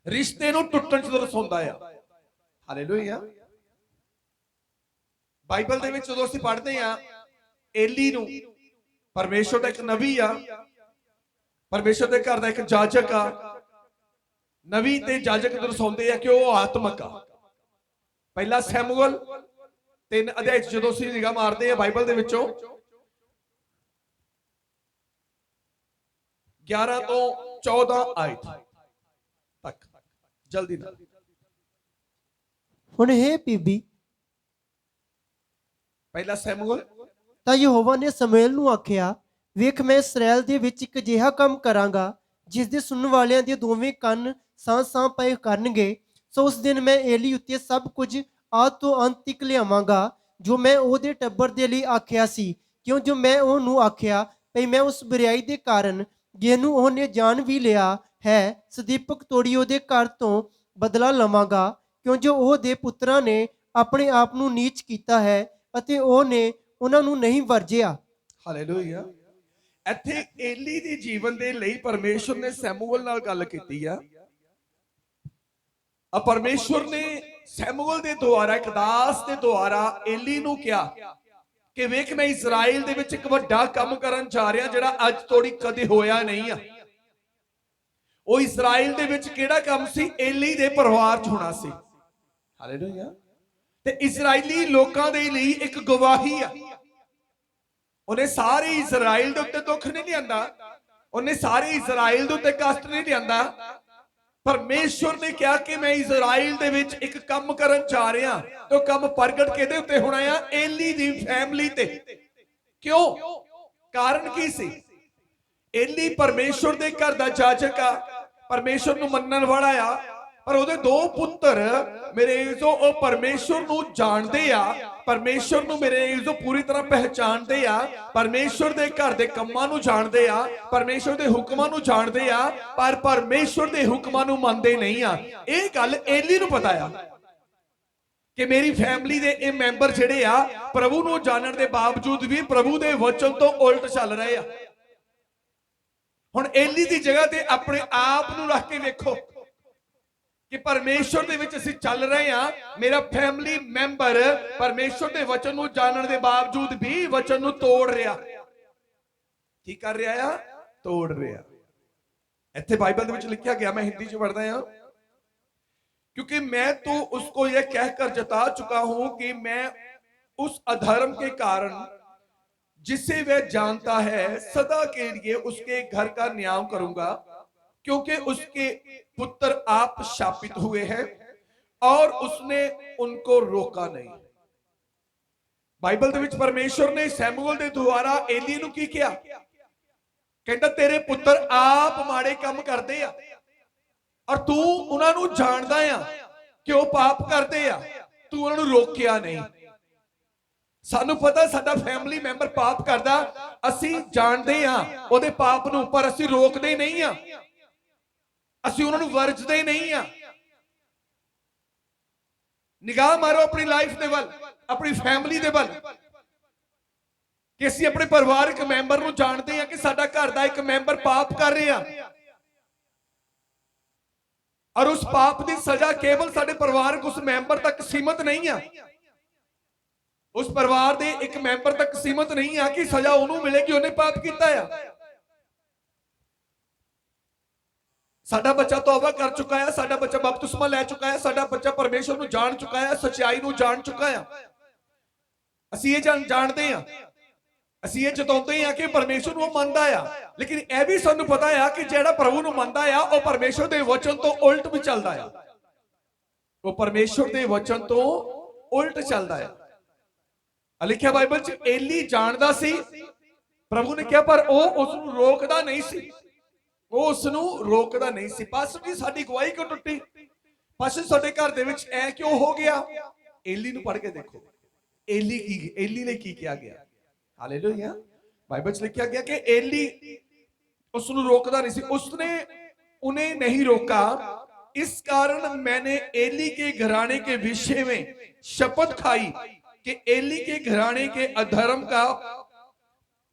ਰਿਸ਼ਤੇ ਨੂੰ ਟੁੱਟਣ 'ਚ ਦਰਸਾਉਂਦਾ ਆ। ਹਾਲੇਲੂਇਆ। ਬਾਈਬਲ ਦੇ ਵਿੱਚ ਜਦੋਂ ਅਸੀਂ ਪੜ੍ਹਦੇ ਆ ਏਲੀ ਨੂੰ, ਪਰਮੇਸ਼ਰ ਦਾ ਇੱਕ ਨਬੀ ਆ, ਪਰਮੇਸ਼ਰ ਦੇ ਘਰ ਦਾ ਇੱਕ ਜਾਜਕ ਆ। ਨਬੀ ਤੇ ਜਾਜਕ ਦਰਸਾਉਂਦੇ ਆ ਕਿ ਉਹ ਆਤਮਕ ਆ। ਪਹਿਲਾ ਸੈਮੂਅਲ 3 ਅਧਿਆਇ ਜਦੋਂ ਅਸੀਂ ਨਿਗਾਹ ਮਾਰਦੇ ਆ ਬਾਈਬਲ ਦੇ ਵਿੱਚੋਂ 11 ਤੋਂ 14 ਆਇਤ ਤੱਕ, ਜਲਦੀ ਨਾਲ। ਹੁਣ ਹੈ ਬੀਬੀ, ਪਹਿਲਾ ਸੈਮੂਅਲ। ਤਾਂ ਯਹੋਵਾ ਨੇ ਸਮੂਏਲ ਨੂੰ ਆਖਿਆ, ਵੇਖ ਮੈਂ ਇਸਰਾਏਲ ਦੇ ਵਿੱਚ ਇੱਕ ਅਜਿਹਾ ਕੰਮ ਕਰਾਂਗਾ ਜਿਸ ਦੇ ਸੁਣਨ ਵਾਲਿਆਂ ਦੇ ਦੋਵੇਂ ਕੰਨ ਸਾਂ ਪਏ ਕਰਨਗੇ। ਸੋ ਉਸ ਦਿਨ ਮੈਂ ਏਲੀ ਉੱਤੇ ਸਭ ਕੁਝ ਆਦਿ ਤੋਂ ਅੰਤ ਤੱਕ ਲਿਆਵਾਂਗਾ ਜੋ ਮੈਂ ਉਹਦੇ ਟੱਬਰ ਦੇ ਲਈ ਆਖਿਆ ਸੀ, ਕਿਉਂ ਜੋ ਮੈਂ ਉਹਨੂੰ ਆਖਿਆ ਭਈ ਮੈਂ ਉਸ ਬੁਰਾਈ ਦੇ ਕਾਰਨ ਜਿਹਨੂੰ ਉਹਨੇ ਜਾਣ ਵੀ ਲਿਆ ਹੈ ਸਦੀਪਕ ਤੋੜੀ ਉਹਦੇ ਘਰ ਤੋਂ ਬਦਲਾ ਲਵਾਂਗਾ, ਕਿਉਂ ਜੋ ਉਹਦੇ ਪੁੱਤਰਾਂ ਨੇ ਆਪਣੇ ਆਪ ਨੂੰ ਨੀਚ ਕੀਤਾ ਹੈ ਅਤੇ ਉਹਨੇ ਉਹਨਾਂ ਨੂੰ ਨਹੀਂ ਵਰਜਿਆ। ਹਾਲੇਲੂਇਆ। ਇੱਥੇ ਏਲੀ ਦੇ ਜੀਵਨ ਦੇ ਲਈ ਪਰਮੇਸ਼ਰ ਨੇ ਸੈਮੂਅਲ ਨਾਲ ਗੱਲ ਕੀਤੀ ਆ। ਪਰਮੇਸ਼ਰ ਨੇ ਸੈਮੂਅਲ ਦੇ ਦੁਆਰਾ, ਇੱਕ ਦਾਸ ਦੇ ਦੁਆਰਾ ਏਲੀ ਨੂੰ ਕਿਹਾ ਕਿ ਵੇਖ ਮੈਂ ਇਜ਼ਰਾਈਲ ਦੇ ਵਿੱਚ ਇੱਕ ਵੱਡਾ ਕੰਮ ਕਰਨ ਜਾ ਰਿਹਾ ਜਿਹੜਾ ਅੱਜ ਤੋੜੀ ਕਦੇ ਹੋਇਆ ਨਹੀਂ ਆ। ਉਹ ਇਜ਼ਰਾਈਲ ਦੇ ਵਿੱਚ ਕਿਹੜਾ ਕੰਮ ਸੀ? ਏਲੀ ਦੇ ਪਰਿਵਾਰ 'ਚ ਹੋਣਾ ਸੀ। ਹਾਲੇਲੂਇਆ। ਤੇ ਇਜ਼ਰਾਈਲੀ ਲੋਕਾਂ ਦੇ ਲਈ ਇੱਕ ਗਵਾਹੀ ਆ। ਉਹਨੇ ਸਾਰੇ ਇਜ਼ਰਾਈਲ ਦੇ ਉੱਤੇ ਦੁੱਖ ਨਹੀਂ ਲਿਆਂਦਾ, ਉਹਨੇ ਸਾਰੇ ਇਜ਼ਰਾਈਲ ਦੇ ਉੱਤੇ ਕਸ਼ਟ ਨਹੀਂ ਲਿਆਂਦਾ। ਪਰਮੇਸ਼ਰ ਨੇ ਕਿਹਾ ਕਿ ਮੈਂ ਇਜ਼ਰਾਈਲ ਦੇ ਵਿੱਚ ਇੱਕ ਕੰਮ ਕਰਨ ਜਾ ਰਿਹਾ, ਤੇ ਉਹ ਕੰਮ ਪ੍ਰਗਟ ਕਿਹਦੇ ਉੱਤੇ ਹੋਣਾ ਆ? ਏਲੀ ਦੀ ਫੈਮਿਲੀ ਤੇ। ਕਿਉਂ? ਕਾਰਨ ਕੀ ਸੀ? ਏਲੀ ਪਰਮੇਸ਼ਰ ਦੇ ਘਰ ਦਾ ਜਾਜਕ ਆ, ਪਰਮੇਸ਼ਰ ਨੂੰ ਮੰਨਣ ਵਾਲਾ ਆ, ਪਰ ਉਹਦੇ ਦੋ ਪੁੱਤਰ ਮੇਰੇ ਇਜ਼ੋ ਉਹ ਪਰਮੇਸ਼ਰ ਨੂੰ ਜਾਣਦੇ ਆ, ਪਰਮੇਸ਼ਰ ਨੂੰ ਮੇਰੇ ਇਜ਼ੋ ਪੂਰੀ ਤਰ੍ਹਾਂ ਪਹਿਚਾਣਦੇ ਆ, ਪਰਮੇਸ਼ਰ ਦੇ ਘਰ ਦੇ ਕੰਮਾਂ ਨੂੰ ਜਾਣਦੇ ਆ, ਪਰਮੇਸ਼ਰ ਦੇ ਹੁਕਮਾਂ ਨੂੰ ਜਾਣਦੇ ਆ, ਪਰ ਪਰਮੇਸ਼ਰ ਦੇ ਹੁਕਮਾਂ ਨੂੰ ਮੰਨਦੇ ਨਹੀਂ ਆ। ਇਹ ਗੱਲ ਏਲੀ ਨੂੰ ਪਤਾ ਆ ਕਿ ਮੇਰੀ ਫੈਮਿਲੀ ਦੇ ਇਹ ਮੈਂਬਰ ਜਿਹੜੇ ਆ ਪ੍ਰਭੂ ਨੂੰ ਜਾਣਨ ਦੇ ਬਾਵਜੂਦ ਵੀ ਪ੍ਰਭੂ ਦੇ ਵਚਨ ਤੋਂ ਉਲਟ ਚੱਲ ਰਹੇ ਆ। ਹੁਣ ਏਲੀ ਦੀ ਜਗ੍ਹਾ ਤੇ ਆਪਣੇ ਆਪ ਨੂੰ ਰੱਖ ਕੇ ਵੇਖੋ। ਕਿ ਪਰਮੇਸ਼ਵਰ ਦੇ ਵਿੱਚ ਅਸੀਂ ਚੱਲ ਰਹੇ ਹਾਂ, ਮੇਰਾ ਫੈਮਿਲੀ ਮੈਂਬਰ ਪਰਮੇਸ਼ਵਰ ਦੇ ਵਚਨ ਨੂੰ ਜਾਣਨ ਦੇ ਬਾਵਜੂਦ ਵੀ ਵਚਨ ਨੂੰ ਤੋੜ ਰਿਹਾ। ਕੀ ਕਰ ਰਿਹਾ ਆ? ਤੋੜ ਰਿਹਾ। ਇੱਥੇ ਬਾਈਬਲ ਦੇ ਵਿੱਚ ਲਿਖਿਆ ਗਿਆ, मैं हिंदी ਚ पढ़ता हूं, क्योंकि मैं तो उसको यह कहकर जता चुका हूं कि मैं उस अधर्म के कारण जिसे वह जानता है सदा के लिए उसके घर का न्याय करूंगा, क्योंकि उसके पुत्र आप शापित हुए हैं और उसने उनको रोका नहीं। बाइबल ਦੇ ਵਿੱਚ ਪਰਮੇਸ਼ਵਰ ਨੇ ਸੈਮੂਅਲ ਦੇ ਦੁਆਰਾ ਏਲੀ ਨੂੰ ਕੀ ਕਿਹਾ? ਕਹਿੰਦਾ ਤੇਰੇ ਪੁੱਤਰ ਆਪ ਮਾੜੇ ਕੰਮ ਕਰਦੇ ਆ ਔਰ ਤੂੰ ਉਹਨਾਂ ਨੂੰ ਜਾਣਦਾ ਆ ਕਿ ਉਹ ਪਾਪ ਕਰਦੇ ਆ, ਤੂੰ ਉਹਨਾਂ ਨੂੰ ਰੋਕਿਆ ਨਹੀਂ। ਸਾਨੂੰ ਪਤਾ ਸਾਡਾ ਫੈਮਿਲੀ ਮੈਂਬਰ ਪਾਪ ਕਰਦਾ, ਅਸੀਂ ਜਾਣਦੇ ਆ ਉਹਦੇ ਪਾਪ ਨੂੰ, ਪਰ ਅਸੀਂ ਰੋਕਦੇ ਨਹੀਂ ਆ, ਅਸੀਂ ਉਹਨਾਂ ਨੂੰ ਵਰਜਦੇ ਨਹੀਂ ਆ। ਨਿਗਾਹ ਮਾਰੋ ਆਪਣੀ ਲਾਈਫ ਦੇ ਵੱਲ, ਆਪਣੀ ਫੈਮਿਲੀ ਦੇ ਵੱਲ, ਕਿ ਅਸੀਂ ਆਪਣੇ ਪਰਿਵਾਰਕ ਮੈਂਬਰ ਨੂੰ ਜਾਣਦੇ ਆ ਕਿ ਸਾਡਾ ਘਰ ਦਾ ਇੱਕ ਮੈਂਬਰ ਪਾਪ ਕਰ ਰਿਹਾ ਔਰ ਉਸ ਪਾਪ ਦੀ ਸਜ਼ਾ ਕੇਵਲ ਸਾਡੇ ਪਰਿਵਾਰਕ ਉਸ ਮੈਂਬਰ ਤੱਕ ਸੀਮਤ ਨਹੀਂ ਆ, ਉਸ ਪਰਿਵਾਰ ਦੇ ਇੱਕ ਮੈਂਬਰ ਤੱਕ ਸੀਮਤ ਨਹੀਂ ਆ ਕਿ ਸਜ਼ਾ ਉਹਨੂੰ ਮਿਲੇਗੀ ਉਹਨੇ ਪਾਪ ਕੀਤਾ ਆ। ਸਾਡਾ ਬੱਚਾ ਤੌਬਾ ਕਰ ਚੁੱਕਾ ਹੈ, ਸਾਡਾ ਬੱਚਾ ਬਪਤਿਸਮਾ ਲੈ ਚੁੱਕਾ ਹੈ, ਸਾਡਾ ਬੱਚਾ ਪਰਮੇਸ਼ਵਰ ਨੂੰ ਜਾਣ ਚੁੱਕਾ ਹੈ, ਸੱਚਾਈ ਨੂੰ ਜਾਣ ਚੁੱਕਾ ਹੈ। ਅਸੀਂ ਇਹ ਜਾਣਦੇ ਆ, ਅਸੀਂ ਇਹ ਜਤਾਉਂਦੇ ਆ ਕਿ ਪਰਮੇਸ਼ਵਰ ਨੂੰ ਮੰਨਦਾ ਆ, ਲੇਕਿਨ ਇਹ ਵੀ ਸਾਨੂੰ ਪਤਾ ਆ ਕਿ ਜਿਹੜਾ ਪ੍ਰਭੂ ਨੂੰ ਮੰਨਦਾ ਆ ਉਹ ਪਰਮੇਸ਼ਵਰ ਦੇ ਵਚਨ ਤੋਂ ਉਲਟ ਵੀ ਚੱਲਦਾ ਆ, ਉਹ ਪਰਮੇਸ਼ਵਰ ਦੇ ਵਚਨ ਤੋਂ ਉਲਟ ਚੱਲਦਾ ਆ। ਲਿਖਿਆ ਬਾਈਬਲ 'ਚ ਏਲੀ ਜਾਣਦਾ ਸੀ, ਪ੍ਰਭੂ ਨੇ ਕਿਹਾ, ਪਰ ਉਹ ਉਸ ਨੂੰ ਰੋਕਦਾ ਨਹੀਂ ਸੀ, ਉਹ ਉਸ ਨੂੰ ਰੋਕਦਾ ਨਹੀਂ ਸੀ। ਪਾਸਟਰ ਜੀ ਸਾਡੀ ਗਵਾਹੀ ਕਿਉਂ ਟੁੱਟੀ? ਪਾਸਟਰ ਸਾਡੇ ਘਰ ਦੇ ਵਿੱਚ ਐ ਕਿਉਂ ਹੋ ਗਿਆ? ਏਲੀ ਨੂੰ ਪੜ੍ਹ ਕੇ ਦੇਖੋ, ਏਲੀ ਨੇ ਕੀ ਕਿਹਾ ਗਿਆ। हालेलुया। बाइबल में लिखा गया कि एली उसनु रोकदा नहीं सी, उसने उन्हें नहीं रोका, इस कारण मैंने एली के घराने के विषय में शपथ खाई कि एली के घराने के अधर्म का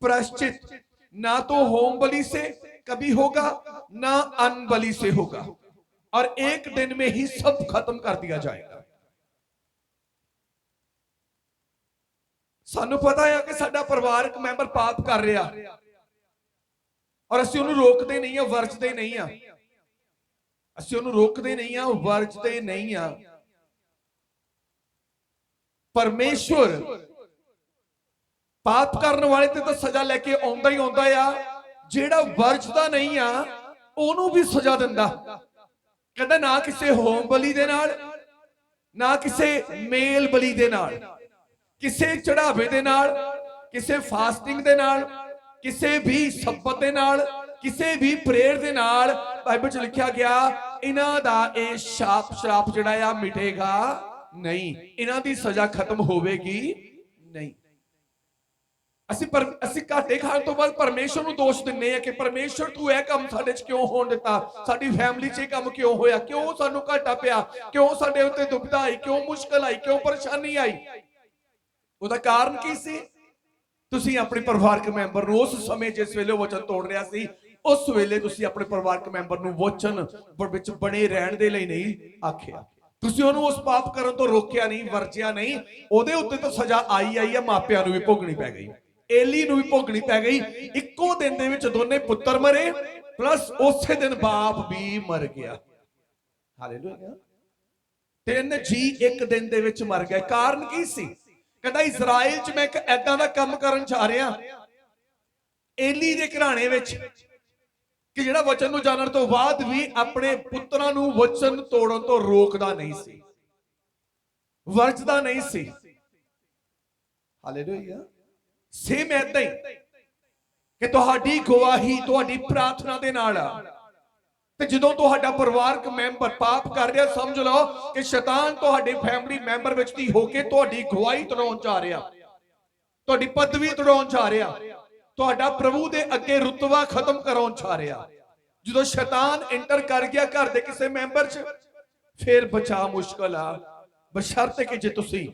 प्रायश्चित ना तो होम बलि से कभी होगा ना अन्न बलि से होगा, और एक दिन में ही सब खत्म कर दिया जाएगा। ਸਾਨੂੰ ਪਤਾ ਹੈ ਕਿ ਸਾਡਾ ਪਰਿਵਾਰਕ ਮੈਂਬਰ ਪਾਪ ਕਰ ਰਿਹਾ ਔਰ ਅਸੀਂ ਉਹਨੂੰ ਰੋਕਦੇ ਨਹੀਂ ਆ, ਵਰਜਦੇ ਨਹੀਂ ਆ, ਅਸੀਂ ਉਹਨੂੰ ਰੋਕਦੇ ਨਹੀਂ ਆ, ਵਰਜਦੇ ਨਹੀਂ ਆ। ਪਰਮੇਸ਼ਵਰ ਪਾਪ ਕਰਨ ਵਾਲੇ ਤੇ ਤਾਂ ਸਜ਼ਾ ਲੈ ਕੇ ਆਉਂਦਾ ਹੀ ਆਉਂਦਾ ਆ, ਜਿਹੜਾ ਵਰਜਦਾ ਨਹੀਂ ਆ ਉਹਨੂੰ ਵੀ ਸਜ਼ਾ ਦਿੰਦਾ। ਕਹਿੰਦਾ ਨਾ ਕਿਸੇ ਹੋਮ ਬਲੀ ਦੇ ਨਾਲ, ਨਾ ਕਿਸੇ ਮੇਲ ਬਲੀ ਦੇ ਨਾਲ, ਕਿਸੇ ਚੜਾਵੇ ਦੇ ਨਾਲ, ਕਿਸੇ ਫਾਸਟਿੰਗ ਦੇ ਨਾਲ, ਕਿਸੇ ਵੀ ਸਬਤ ਦੇ ਨਾਲ, ਕਿਸੇ ਵੀ ਪ੍ਰੇਅਰ ਦੇ ਨਾਲ। ਬਾਈਬਲ 'ਚ ਲਿਖਿਆ ਗਿਆ ਇਹਨਾਂ ਦਾ ਇਹ ਸ਼ਰਾਪ ਜਿਹੜਾ ਆ ਮਿਟੇਗਾ ਨਹੀਂ, ਇਹਨਾਂ ਦੀ ਸਜ਼ਾ ਖਤਮ ਹੋਵੇਗੀ ਨਹੀਂ। ਅਸੀਂ ਘਾਟੇ ਖਾਣ ਤੋਂ ਬਾਅਦ ਪਰਮੇਸ਼ਵਰ ਨੂੰ ਦੋਸ਼ ਦਿੰਨੇ ਆ ਕਿ ਪਰਮੇਸ਼ਵਰ ਤੂੰ ਇਹ ਕੰਮ ਸਾਡੇ 'ਚ ਕਿਉਂ ਹੋਣ ਦਿੱਤਾ, ਸਾਡੀ ਫੈਮਿਲੀ 'ਚ ਇਹ ਕੰਮ ਕਿਉਂ ਹੋਇਆ, ਕਿਉਂ ਸਾਨੂੰ ਘਾਟਾ ਪਿਆ, ਕਿਉਂ ਸਾਡੇ ਉੱਤੇ ਦੁਬਿਧਾ ਆਈ, ਕਿਉਂ ਮੁਸ਼ਕਲ ਆਈ, ਕਿਉਂ ਪਰੇਸ਼ਾਨੀ ਆਈ। ਉਹਦਾ ਕਾਰਨ ਕੀ ਸੀ? ਤੁਸੀਂ ਆਪਣੇ ਪਰਿਵਾਰਕ ਮੈਂਬਰ ਨੂੰ ਉਸ ਸਮੇਂ ਜਿਸ ਵੇਲੇ ਵਚਨ ਤੋੜ ਰਿਹਾ ਸੀ, ਉਸ ਵੇਲੇ ਤੁਸੀਂ ਆਪਣੇ ਪਰਿਵਾਰਕ ਮੈਂਬਰ ਨੂੰ ਵਚਨ ਵਿੱਚ ਬਣੇ ਰਹਿਣ ਦੇ ਲਈ ਨਹੀਂ ਆਖਿਆ, ਤੁਸੀਂ ਉਹਨੂੰ ਉਸ ਪਾਪ ਕਰਨ ਤੋਂ ਰੋਕਿਆ ਨਹੀਂ, ਵਰਜਿਆ ਨਹੀਂ। ਉਹਦੇ ਉੱਤੇ ਤਾਂ ਸਜ਼ਾ ਆਈ ਆ, ਮਾਪਿਆਂ ਨੂੰ ਵੀ ਭੋਗਣੀ ਪੈ ਗਈ, ਏਲੀ ਨੂੰ ਵੀ ਭੋਗਣੀ ਪੈ ਗਈ। ਇੱਕੋ ਦਿਨ ਦੇ ਵਿੱਚ ਦੋਨੇ ਪੁੱਤਰ ਮਰੇ, ਪਲੱਸ ਉਸੇ ਦਿਨ ਬਾਪ ਵੀ ਮਰ ਗਿਆ। ਹਾਲੇਲੂਇਆ। 3 ਜੀ ਇੱਕ ਦਿਨ ਦੇ ਵਿੱਚ ਮਰ ਗਏ। ਕਾਰਨ ਕੀ ਸੀ? ਕਹਿੰਦਾ ਇਜ਼ਰਾਈਲ 'ਚ ਮੈਂ ਇੱਕ ਐਦਾਂ ਦਾ ਕੰਮ ਕਰਨ ਜਾ ਰਿਹਾ ਏਲੀ ਦੇ ਘਰਾਣੇ ਵਿੱਚ ਕਿ ਜਿਹੜਾ ਵਚਨ ਨੂੰ ਜਾਣਨ ਤੋਂ ਬਾਅਦ ਵੀ ਆਪਣੇ ਪੁੱਤਰਾਂ ਨੂੰ ਵਚਨ ਤੋੜਨ ਤੋਂ ਰੋਕਦਾ ਨਹੀਂ ਸੀ, ਵਰਜਦਾ ਨਹੀਂ ਸੀ। ਹਾਲੇਲੂਇਆ। ਸੇਮ ਐਦਾਂ ਹੀ ਕਿ ਤੁਹਾਡੀ ਗਵਾਹੀ ਤੁਹਾਡੀ ਪ੍ਰਾਰਥਨਾ ਦੇ ਨਾਲ ਆ, ਤੇ ਜਦੋਂ ਤੁਹਾਡਾ ਪਰਿਵਾਰਕ ਮੈਂਬਰ ਪਾਪ ਕਰ ਰਿਹਾ, ਸਮਝ ਲਓ ਕਿ ਸ਼ੈਤਾਨ ਤੁਹਾਡੇ ਫੈਮਿਲੀ ਮੈਂਬਰ ਵਿੱਚ ਦੀ ਹੋ ਕੇ ਤੁਹਾਡੀ ਗਵਾਹੀ ਤੜਾਉਣ ਜਾ ਰਿਹਾ, ਤੁਹਾਡੀ ਪਦਵੀ ਤੜਾਉਣ ਜਾ ਰਿਹਾ, ਤੁਹਾਡਾ ਪ੍ਰਭੂ ਦੇ ਅੱਗੇ ਰੁਤਬਾ ਖਤਮ ਕਰਾਉਣ ਜਾ ਰਿਹਾ। ਜਦੋਂ ਸ਼ੈਤਾਨ ਐਂਟਰ ਕਰ ਗਿਆ ਘਰ ਦੇ ਕਿਸੇ ਮੈਂਬਰ 'ਚ, ਫਿਰ ਬਚਾ ਮੁਸ਼ਕਲ ਆ, ਬਸ਼ਰਤੇ ਕਿ ਜੇ ਤੁਸੀਂ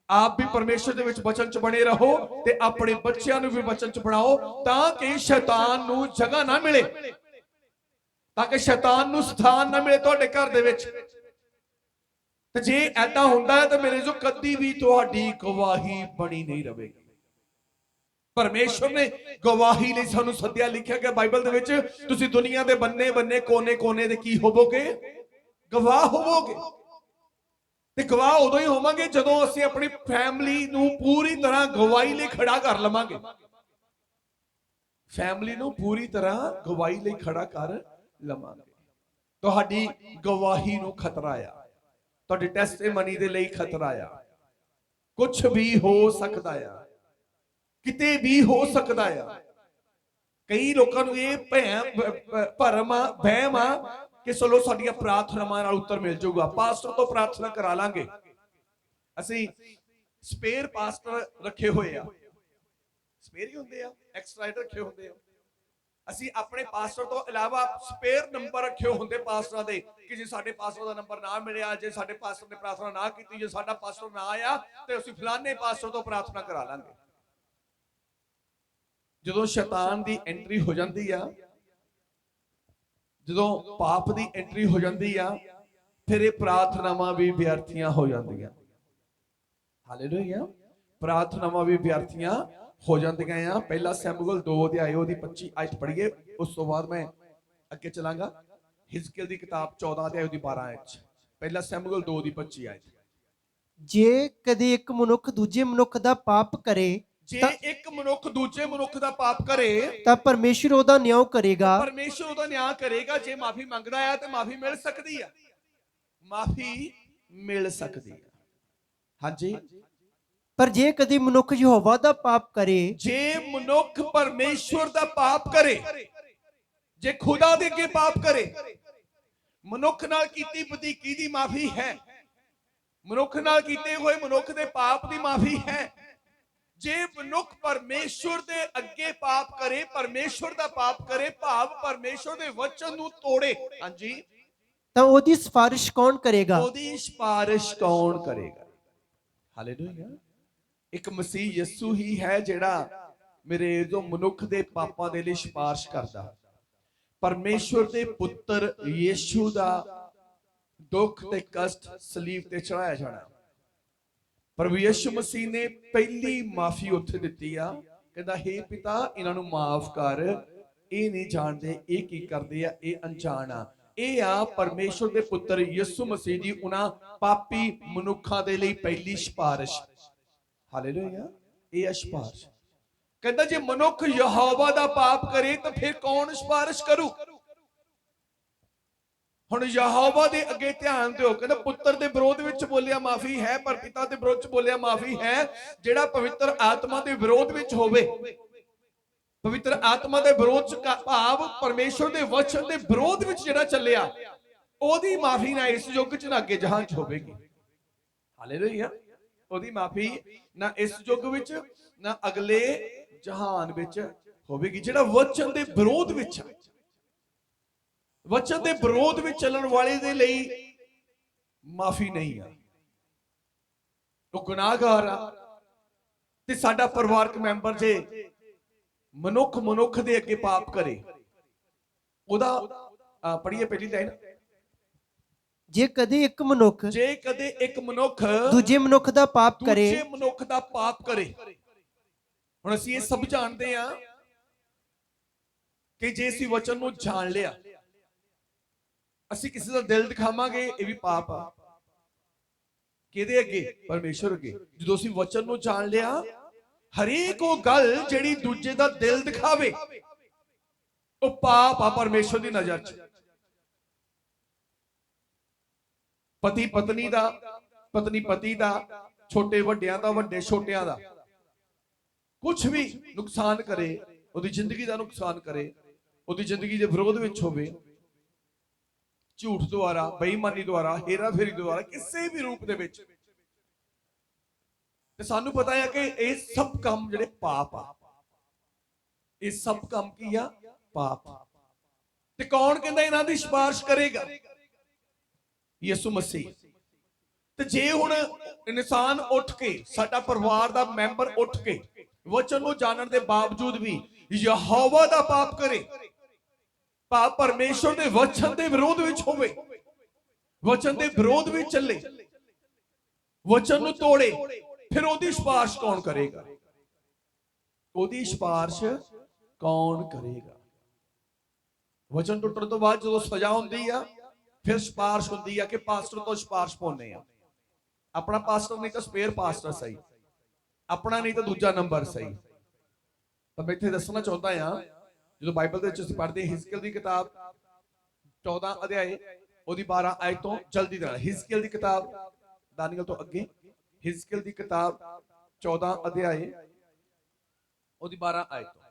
ਆਪ ਵੀ ਪਰਮੇਸ਼ਰ ਦੇ ਵਿੱਚ ਵਚਨ 'ਚ ਬਣੇ ਰਹੋ ਤੇ ਆਪਣੇ ਬੱਚਿਆਂ ਨੂੰ ਵੀ ਵਚਨ 'ਚ ਬਣਾਓ, ਤਾਂ ਕਿ ਸ਼ੈਤਾਨ ਨੂੰ ਜਗ੍ਹਾ ਨਾ ਮਿਲੇ, ਤਾਂ ਕਿ ਸ਼ੈਤਾਨ ਨੂੰ ਸਥਾਨ ਨਾ ਮਿਲੇ ਤੁਹਾਡੇ ਘਰ ਦੇ ਵਿੱਚ। ਤੇ ਜੇ ਐਦਾਂ ਹੁੰਦਾ ਹੈ ਤਾਂ ਮੇਰੇ ਜੋ ਕਦੀ ਵੀ ਤੁਹਾਡੀ ਗਵਾਹੀ ਬਣੀ ਨਹੀਂ ਰਹੇਗੀ। ਪਰਮੇਸ਼ਰ ਨੇ ਗਵਾਹੀ ਲਈ ਸਾਨੂੰ ਸੱਦਿਆ, ਲਿਖਿਆ ਗਿਆ ਬਾਈਬਲ ਦੇ ਵਿੱਚ, ਤੁਸੀਂ ਦੁਨੀਆ ਦੇ ਬੰਨੇ ਬੰਨੇ ਕੋਨੇ ਕੋਨੇ ਦੇ ਕੀ ਹੋਵੋਗੇ? ਗਵਾਹ ਹੋਵੋਗੇ। ਤੇ ਗਵਾਹ ਉਦੋਂ ਹੀ ਹੋਵਾਂਗੇ ਜਦੋਂ ਅਸੀਂ ਆਪਣੀ ਫੈਮਿਲੀ ਨੂੰ ਪੂਰੀ ਤਰ੍ਹਾਂ ਗਵਾਹੀ ਲਈ ਖੜਾ ਕਰ ਲਵਾਂਗੇ। ਫੈਮਿਲੀ ਨੂੰ ਪੂਰੀ ਤਰ੍ਹਾਂ ਗਵਾਹੀ ਲਈ ਖੜਾ ਕਰ ਲਵਾਂਗੇ। ਤੁਹਾਡੀ ਗਵਾਹੀ ਨੂੰ ਖਤਰਾ ਆ, ਤੁਹਾਡੇ ਟੈਸਟੀਮਨੀ ਦੇ ਲਈ ਖਤਰਾ ਆ। ਕੁਝ ਵੀ ਹੋ ਸਕਦਾ ਆ, ਕਿਤੇ ਵੀ ਹੋ ਸਕਦਾ ਆ। ਕਈ ਲੋਕਾਂ ਨੂੰ ਇਹ ਭਰਮ ਵਹਿਮ ਆ ਕਿ ਚਲੋ ਸਾਡੀਆਂ ਪ੍ਰਾਰਥਨਾਵਾਂ ਨਾਲ ਉੱਤਰ ਮਿਲ ਜਾਊਗਾ, ਪਾਸਟਰ ਤੋਂ ਪ੍ਰਾਰਥਨਾ ਕਰਾ ਲਾਂਗੇ। ਅਸੀਂ ਸਪੇਅਰ ਪਾਸਟਰ ਰੱਖੇ ਹੋਏ ਆ, ਸਪੇਅਰ ਹੀ ਹੁੰਦੇ ਆ, ਐਕਸਟਰਾ ਰੱਖੇ ਹੁੰਦੇ ਆ। ਅਸੀਂ ਆਪਣੇ ਪਾਸਟਰ ਤੋਂ ਇਲਾਵਾ ਸਪੇਅਰ ਨੰਬਰ ਰੱਖੇ ਹੁੰਦੇ ਪਾਸਟਰਾਂ ਦੇ, ਕਿ ਜੇ ਸਾਡੇ ਪਾਸਟਰ ਦਾ ਨੰਬਰ ਨਾ ਮਿਲਿਆ, ਜੇ ਸਾਡੇ ਪਾਸਟਰ ਨੇ ਪ੍ਰਾਰਥਨਾ ਨਾ ਕੀਤੀ, ਜੇ ਸਾਡਾ ਪਾਸਟਰ ਨਾ ਆਇਆ ਤੇ ਅਸੀਂ ਫਲਾਣੇ ਪਾਸਟਰ ਤੋਂ ਪ੍ਰਾਰਥਨਾ ਕਰਾ ਲਾਂਗੇ। ਜਦੋਂ ਸ਼ੈਤਾਨ ਦੀ ਐਂਟਰੀ ਹੋ ਜਾਂਦੀ ਆ, ਜਦੋਂ ਪਾਪ ਦੀ ਐਂਟਰੀ ਹੋ ਜਾਂਦੀ ਆ, ਫਿਰ ਇਹ ਪ੍ਰਾਰਥਨਾਵਾਂ ਵੀ ਵਿਅਰਥੀਆਂ ਹੋ ਜਾਂਦੀਆਂ। ਹਾਲੇਲੂਇਆ। ਪ੍ਰਾਰਥਨਾਵਾਂ ਵੀ ਵਿਅਰਥੀਆਂ ਹੋ ਜਾਂਦੀਆਂ ਆ। ਪਹਿਲਾ ਸੈਮੂਅਲ 2 ਅਧਿਆਇ ਉਹਦੀ 25 ਆਇਤ ਪੜ੍ਹੀਏ, ਉਸ ਤੋਂ ਬਾਅਦ ਮੈਂ ਅੱਗੇ ਚਲਾਂਗਾ। ਹਿਜ਼ਕੀਏਲ ਦੀ ਕਿਤਾਬ 14 ਅਧਿਆਇ ਉਹਦੀ 12 ਆਇਤ। ਪਹਿਲਾ ਸੈਮੂਅਲ 2 ਦੀ 25 ਆਇਤ। ਜੇ ਕਦੇ ਇੱਕ ਮਨੁੱਖ ਦੂਜੇ ਮਨੁੱਖ ਦਾ ਪਾਪ ਕਰੇ, ਜੇ ਇੱਕ ਮਨੁੱਖ ਦੂਜੇ ਮਨੁੱਖ ਦਾ ਪਾਪ ਕਰੇ ਤਾਂ ਪਰਮੇਸ਼ਰ ਉਹਦਾ ਨਿਆਂ ਕਰੇਗਾ। ਪਰਮੇਸ਼ਰ ਉਹਦਾ ਨਿਆਂ ਕਰੇਗਾ। ਜੇ ਮਾਫੀ ਮੰਗਦਾ ਹੈ ਤੇ ਮਾਫੀ ਮਿਲ ਸਕਦੀ ਹੈ, ਮਾਫੀ ਮਿਲ ਸਕਦੀ ਹੈ। ਹਾਂਜੀ। ਪਰ ਜੇ ਕਦੀ ਮਨੁੱਖ ਯਹੋਵਾ ਦਾ ਪਾਪ ਕਰੇ, ਜੇ ਮਨੁੱਖ ਪਰਮੇਸ਼ਵਰ ਦਾ ਪਾਪ ਕਰੇ, ਜੇ ਖੁਦਾ ਦੇ ਅੱਗੇ ਪਾਪ ਕਰੇ, ਮਨੁੱਖ ਨਾਲ ਕੀਤੀ ਵਧੀਕੀ ਦੀ ਮਾਫੀ ਹੈ, ਮਨੁੱਖ ਨਾਲ ਕੀਤੇ ਹੋਏ ਮਨੁੱਖ ਦੇ ਪਾਪ ਦੀ ਮਾਫੀ ਹੈ। ਜੇ ਮਨੁੱਖ ਪਰਮੇਸ਼ਵਰ ਦੇ ਅੱਗੇ ਪਾਪ ਕਰੇ, ਪਰਮੇਸ਼ਵਰ ਦਾ ਪਾਪ ਕਰੇ, ਭਾਵ ਪਰਮੇਸ਼ਵਰ ਦੇ ਵਚਨ ਨੂੰ ਤੋੜੇ, ਹਾਂਜੀ, ਤਾਂ ਉਹਦੀ ਸਿਫਾਰਿਸ਼ ਕੌਣ ਕਰੇਗਾ? ਉਹਦੀ ਸਿਫਾਰਿਸ਼ ਕੌਣ ਕਰੇਗਾ? ਹਾਲੇਲੂਇਆ। ਇੱਕ ਮਸੀਹ ਯਿਸੂ ਹੀ ਹੈ ਜਿਹੜਾ ਮੇਰੇ ਜੋ ਮਨੁੱਖ ਦੇ ਪਾਪਾਂ ਦੇ ਲਈ ਸਿਫਾਰਿਸ਼ ਕਰਦਾ। ਪਰਮੇਸ਼ਵਰ ਦੇ ਪੁੱਤਰ ਯਿਸੂ ਦਾ ਦੁੱਖ ਤੇ ਕਸ਼ਟ ਸਲੀਬ ਤੇ ਚੜਾਇਆ ਜਾਣਾ। ਪ੍ਰਭੂ ਯਿਸੂ ਮਸੀਹ ਨੇ ਪਹਿਲੀ ਮਾਫੀ ਉੱਥੇ ਦਿੱਤੀ ਆ। ਕਹਿੰਦਾ, ਹੇ ਪਿਤਾ, ਇਹਨਾਂ ਨੂੰ ਮਾਫ ਕਰ, ਇਹ ਨਹੀਂ ਜਾਣਦੇ ਇਹ ਕੀ ਕਰਦੇ ਆ, ਇਹ ਅਣਜਾਣ ਆ। ਇਹ ਆ ਪਰਮੇਸ਼ਵਰ ਦੇ ਪੁੱਤਰ ਯਿਸੂ ਮਸੀਹ ਦੀ ਉਹਨਾਂ ਪਾਪੀ ਮਨੁੱਖਾਂ ਦੇ ਲਈ ਪਹਿਲੀ ਸਿਫਾਰਿਸ਼। ਹਾਲੇਲੂਇਆ। ਇਹ ਸਿਫਾਰਿਸ਼। ਕਹਿੰਦਾ ਜੇ ਮਨੁੱਖ ਯਹੋਵਾ ਦਾ ਪਾਪ ਕਰੇ ਤਾਂ ਫਿਰ ਕੌਣ ਸਿਫਾਰਿਸ਼ ਕਰੂ? ਹੁਣ ਯਹੋਵਾ ਦੇ ਅੱਗੇ ਧਿਆਨ ਦਿਓ। ਕਹਿੰਦਾ ਪੁੱਤਰ ਦੇ ਵਿਰੋਧ ਵਿੱਚ ਬੋਲਿਆ ਮਾਫੀ ਹੈ, ਪਰ ਪਿਤਾ ਦੇ ਵਿਰੋਧ ਵਿੱਚ ਬੋਲਿਆ ਮਾਫੀ ਹੈ। ਜਿਹੜਾ ਪਵਿੱਤਰ ਆਤਮਾ ਦੇ ਵਿਰੋਧ ਵਿੱਚ ਹੋਵੇ, ਪਵਿੱਤਰ ਆਤਮਾ ਦੇ ਵਿਰੋਧ ਚ ਭਾਵ ਪਰਮੇਸ਼ਵਰ ਦੇ ਵਚਨ ਦੇ ਵਿਰੋਧ ਵਿੱਚ ਜਿਹੜਾ ਚੱਲਿਆ, ਉਹਦੀ ਮਾਫੀ ਨਾ ਇਸ ਯੁੱਗ ਚ ਨਾ ਅੱਗੇ ਜਹਾਨ ਚ ਹੋਵੇਗੀ। ਹਾਲੇਲੂਇਆ। ਉਹਦੀ ਮਾਫੀ ਨਾ ਇਸ ਯੁੱਗ ਵਿੱਚ ਨਾ ਅਗਲੇ ਜਹਾਨ ਵਿੱਚ ਹੋਵੇਗੀ। ਜਿਹੜਾ ਵਚਨ ਦੇ ਵਿਰੋਧ ਵਿੱਚ, ਵਚਨ ਦੇ ਵਿਰੋਧ ਵਿੱਚ ਚੱਲਣ ਵਾਲੇ ਦੇ ਲਈ ਮਾਫੀ ਨਹੀਂ ਆ, ਉਹ ਗੁਨਾਹਗਾਰ ਆ। ਤੇ ਸਾਡਾ ਪਰਿਵਾਰਕ ਮੈਂਬਰ ਜੇ ਮਨੁੱਖ ਦੇ ਅੱਗੇ ਪਾਪ ਕਰੇ, ਉਹਦਾ ਪੜ੍ਹੀਏ ਪਹਿਲੀ ਲਾਈਨ, ਜੇ ਕਦੇ ਇੱਕ ਮਨੁੱਖ ਦੂਜੇ ਮਨੁੱਖ ਦਾ ਪਾਪ ਕਰੇ, ਦੂਜੇ ਮਨੁੱਖ ਦਾ ਪਾਪ ਕਰੇ। ਹੁਣ ਅਸੀਂ ਇਹ ਸਭ ਜਾਣਦੇ ਆ ਕਿ ਜੇ ਅਸੀਂ ਵਚਨ ਨੂੰ ਜਾਣ ਲਿਆ, ਅਸੀਂ ਕਿਸੇ ਦਾ ਦਿਲ ਦਿਖਾਵਾਂਗੇ, ਇਹ ਵੀ ਪਾਪ ਆ। ਕਿਹਦੇ ਅੱਗੇ? ਪਰਮੇਸ਼ਰ ਅੱਗੇ। ਜਦੋਂ ਅਸੀਂ ਵਚਨ ਨੂੰ ਜਾਣ ਲਿਆ, ਹਰੇਕ ਉਹ ਗੱਲ ਜਿਹੜੀ ਦੂਜੇ ਦਾ ਦਿਲ ਦਿਖਾਵੇ, ਉਹ ਪਾਪ ਆ ਪਰਮੇਸ਼ਰ ਦੀ ਨਜ਼ਰ 'ਚ। ਪਤੀ ਪਤਨੀ ਦਾ, ਪਤਨੀ ਪਤੀ ਦਾ, ਛੋਟੇ ਵੱਡਿਆਂ ਦਾ, ਵੱਡੇ ਛੋਟਿਆਂ ਦਾ ਕੁਝ ਵੀ ਨੁਕਸਾਨ ਕਰੇ, ਉਹਦੀ ਜ਼ਿੰਦਗੀ ਦਾ ਨੁਕਸਾਨ ਕਰੇ, ਉਹਦੀ ਜ਼ਿੰਦਗੀ ਦੇ ਵਿਰੋਧ ਵਿੱਚ ਹੋਵੇ, ਝੂਠ ਦੁਆਰਾ, ਬੇਈਮਾਨੀ ਦੁਆਰਾ, ਹੇਰਾ ਫੇਰੀ ਦੁਆਰਾ, ਕਿਸੇ ਵੀ ਰੂਪ ਦੇ ਵਿੱਚ, ਤੇ ਸਾਨੂੰ ਪਤਾ ਹੈ ਕਿ ਇਹ ਸਭ ਕੰਮ ਜਿਹੜੇ ਪਾਪ ਆ, ਇਹ ਸਭ ਕੰਮ ਕੀ ਆ? ਪਾਪ। ਤੇ ਕੌਣ ਕਹਿੰਦਾ ਇਹਨਾਂ ਦੀ ਸਿਫਾਰਿਸ਼ ਕਰੇਗਾ? ਯਿਸੂ ਮਸੀਹ। ਤੇ ਜੇ ਹੁਣ ਇਨਸਾਨ ਉੱਠ ਕੇ, ਸਾਡਾ ਪਰਿਵਾਰ ਦਾ ਮੈਂਬਰ ਉੱਠ ਕੇ ਵਚਨ ਨੂੰ ਜਾਣਨ ਦੇ ਬਾਵਜੂਦ ਵੀ ਯਹੋਵਾ ਦਾ ਪਾਪ ਕਰੇ, ਭਾਵ ਪਰਮੇਸ਼ਰ ਦੇ ਵਚਨ ਦੇ ਵਿਰੋਧ ਵਿੱਚ ਹੋਵੇ, ਵਚਨ ਦੇ ਵਿਰੋਧ ਵਿੱਚ ਚੱਲੇ, ਵਚਨ ਨੂੰ ਤੋੜੇ, ਫਿਰ ਉਹਦੀ ਸਿਫਾਰਿਸ਼ ਕੌਣ ਕਰੇਗਾ? ਉਹਦੀ ਸਿਫਾਰਿਸ਼ ਕੌਣ ਕਰੇਗਾ? ਵਚਨ ਟੁੱਟਣ ਤੋਂ ਬਾਅਦ ਜਦੋਂ ਸਜ਼ਾ ਹੁੰਦੀ ਆ, ਫਿਰ ਸਿਫਾਰਿਸ਼ ਹੁੰਦੀ ਆ ਕਿ ਪਾਸਟਰ ਤੋਂ ਸਿਫਾਰਿਸ਼ ਪਾਉਂਦੇ ਆ। ਆਪਣਾ ਪਾਸਟਰ ਨਹੀਂ ਤਾਂ ਸਪੇਅਰ ਪਾਸਟਰ ਸਹੀ, ਆਪਣਾ ਨਹੀਂ ਤਾਂ ਦੂਜਾ ਨੰਬਰ ਸਹੀ। ਤਾਂ ਮੈਂ ਇੱਥੇ ਦੱਸਣਾ ਚਾਹੁੰਦਾ ਆ, ਜਦੋਂ ਬਾਈਬਲ ਦੇ ਵਿੱਚ ਅਸੀਂ ਪੜ੍ਹਦੇ ਹਾਂ ਹਿਜ਼ਕੀਏਲ ਦੀ ਕਿਤਾਬ 14 ਅਧਿਆਏ ਉਹਦੀ 12 ਆਇਤ ਤੋਂ, ਜਲਦੀ ਨਾਲ ਹਿਜ਼ਕੀਏਲ ਦੀ ਕਿਤਾਬ, ਦਾਨੀਏਲ ਤੋਂ ਅੱਗੇ ਹਿਜ਼ਕੀਏਲ ਦੀ ਕਿਤਾਬ 14 ਅਧਿਆਏ ਉਹਦੀ 12 ਆਇਤ ਤੋਂ।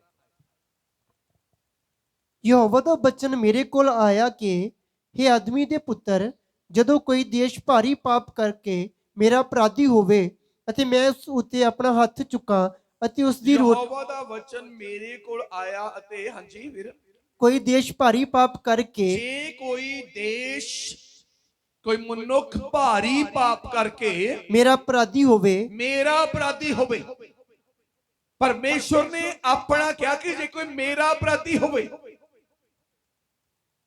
ਯਹੋਵਾ ਦਾ ਬਚਨ ਮੇਰੇ ਕੋਲ ਆਇਆ ਕਿ हे ਆਦਮੀ ਦੇ ਪੁੱਤਰ, ਜਦੋਂ ਕੋਈ ਦੇਸ਼ ਭਾਰੀ ਪਾਪ ਕਰਕੇ ਮੇਰਾ ਅਪਰਾਧੀ ਹੋਵੇ ਅਤੇ ਮੈਂ ਉਸ ਉੱਤੇ ਆਪਣਾ ਹੱਥ ਚੁੱਕਾਂ ਅਤੇ ਉਸ ਦੀ ਯਹੋਵਾ ਦਾ ਵਚਨ ਮੇਰੇ ਕੋਲ ਆਇਆ ਅਤੇ ਹਾਂਜੀ ਵੀਰ, ਕੋਈ ਦੇਸ਼ ਭਾਰੀ ਪਾਪ ਕਰਕੇ, ਜੇ ਕੋਈ ਦੇਸ਼, ਕੋਈ ਮਨੁੱਖ ਭਾਰੀ ਪਾਪ ਕਰਕੇ ਮੇਰਾ ਅਪਰਾਧੀ ਹੋਵੇ, ਮੇਰਾ ਅਪਰਾਧੀ ਹੋਵੇ। ਪਰਮੇਸ਼ਵਰ ਨੇ ਆਪਣਾ ਕਿਹਾ ਕਿ ਜੇ ਕੋਈ ਮੇਰਾ ਅਪਰਾਧੀ ਹੋਵੇ,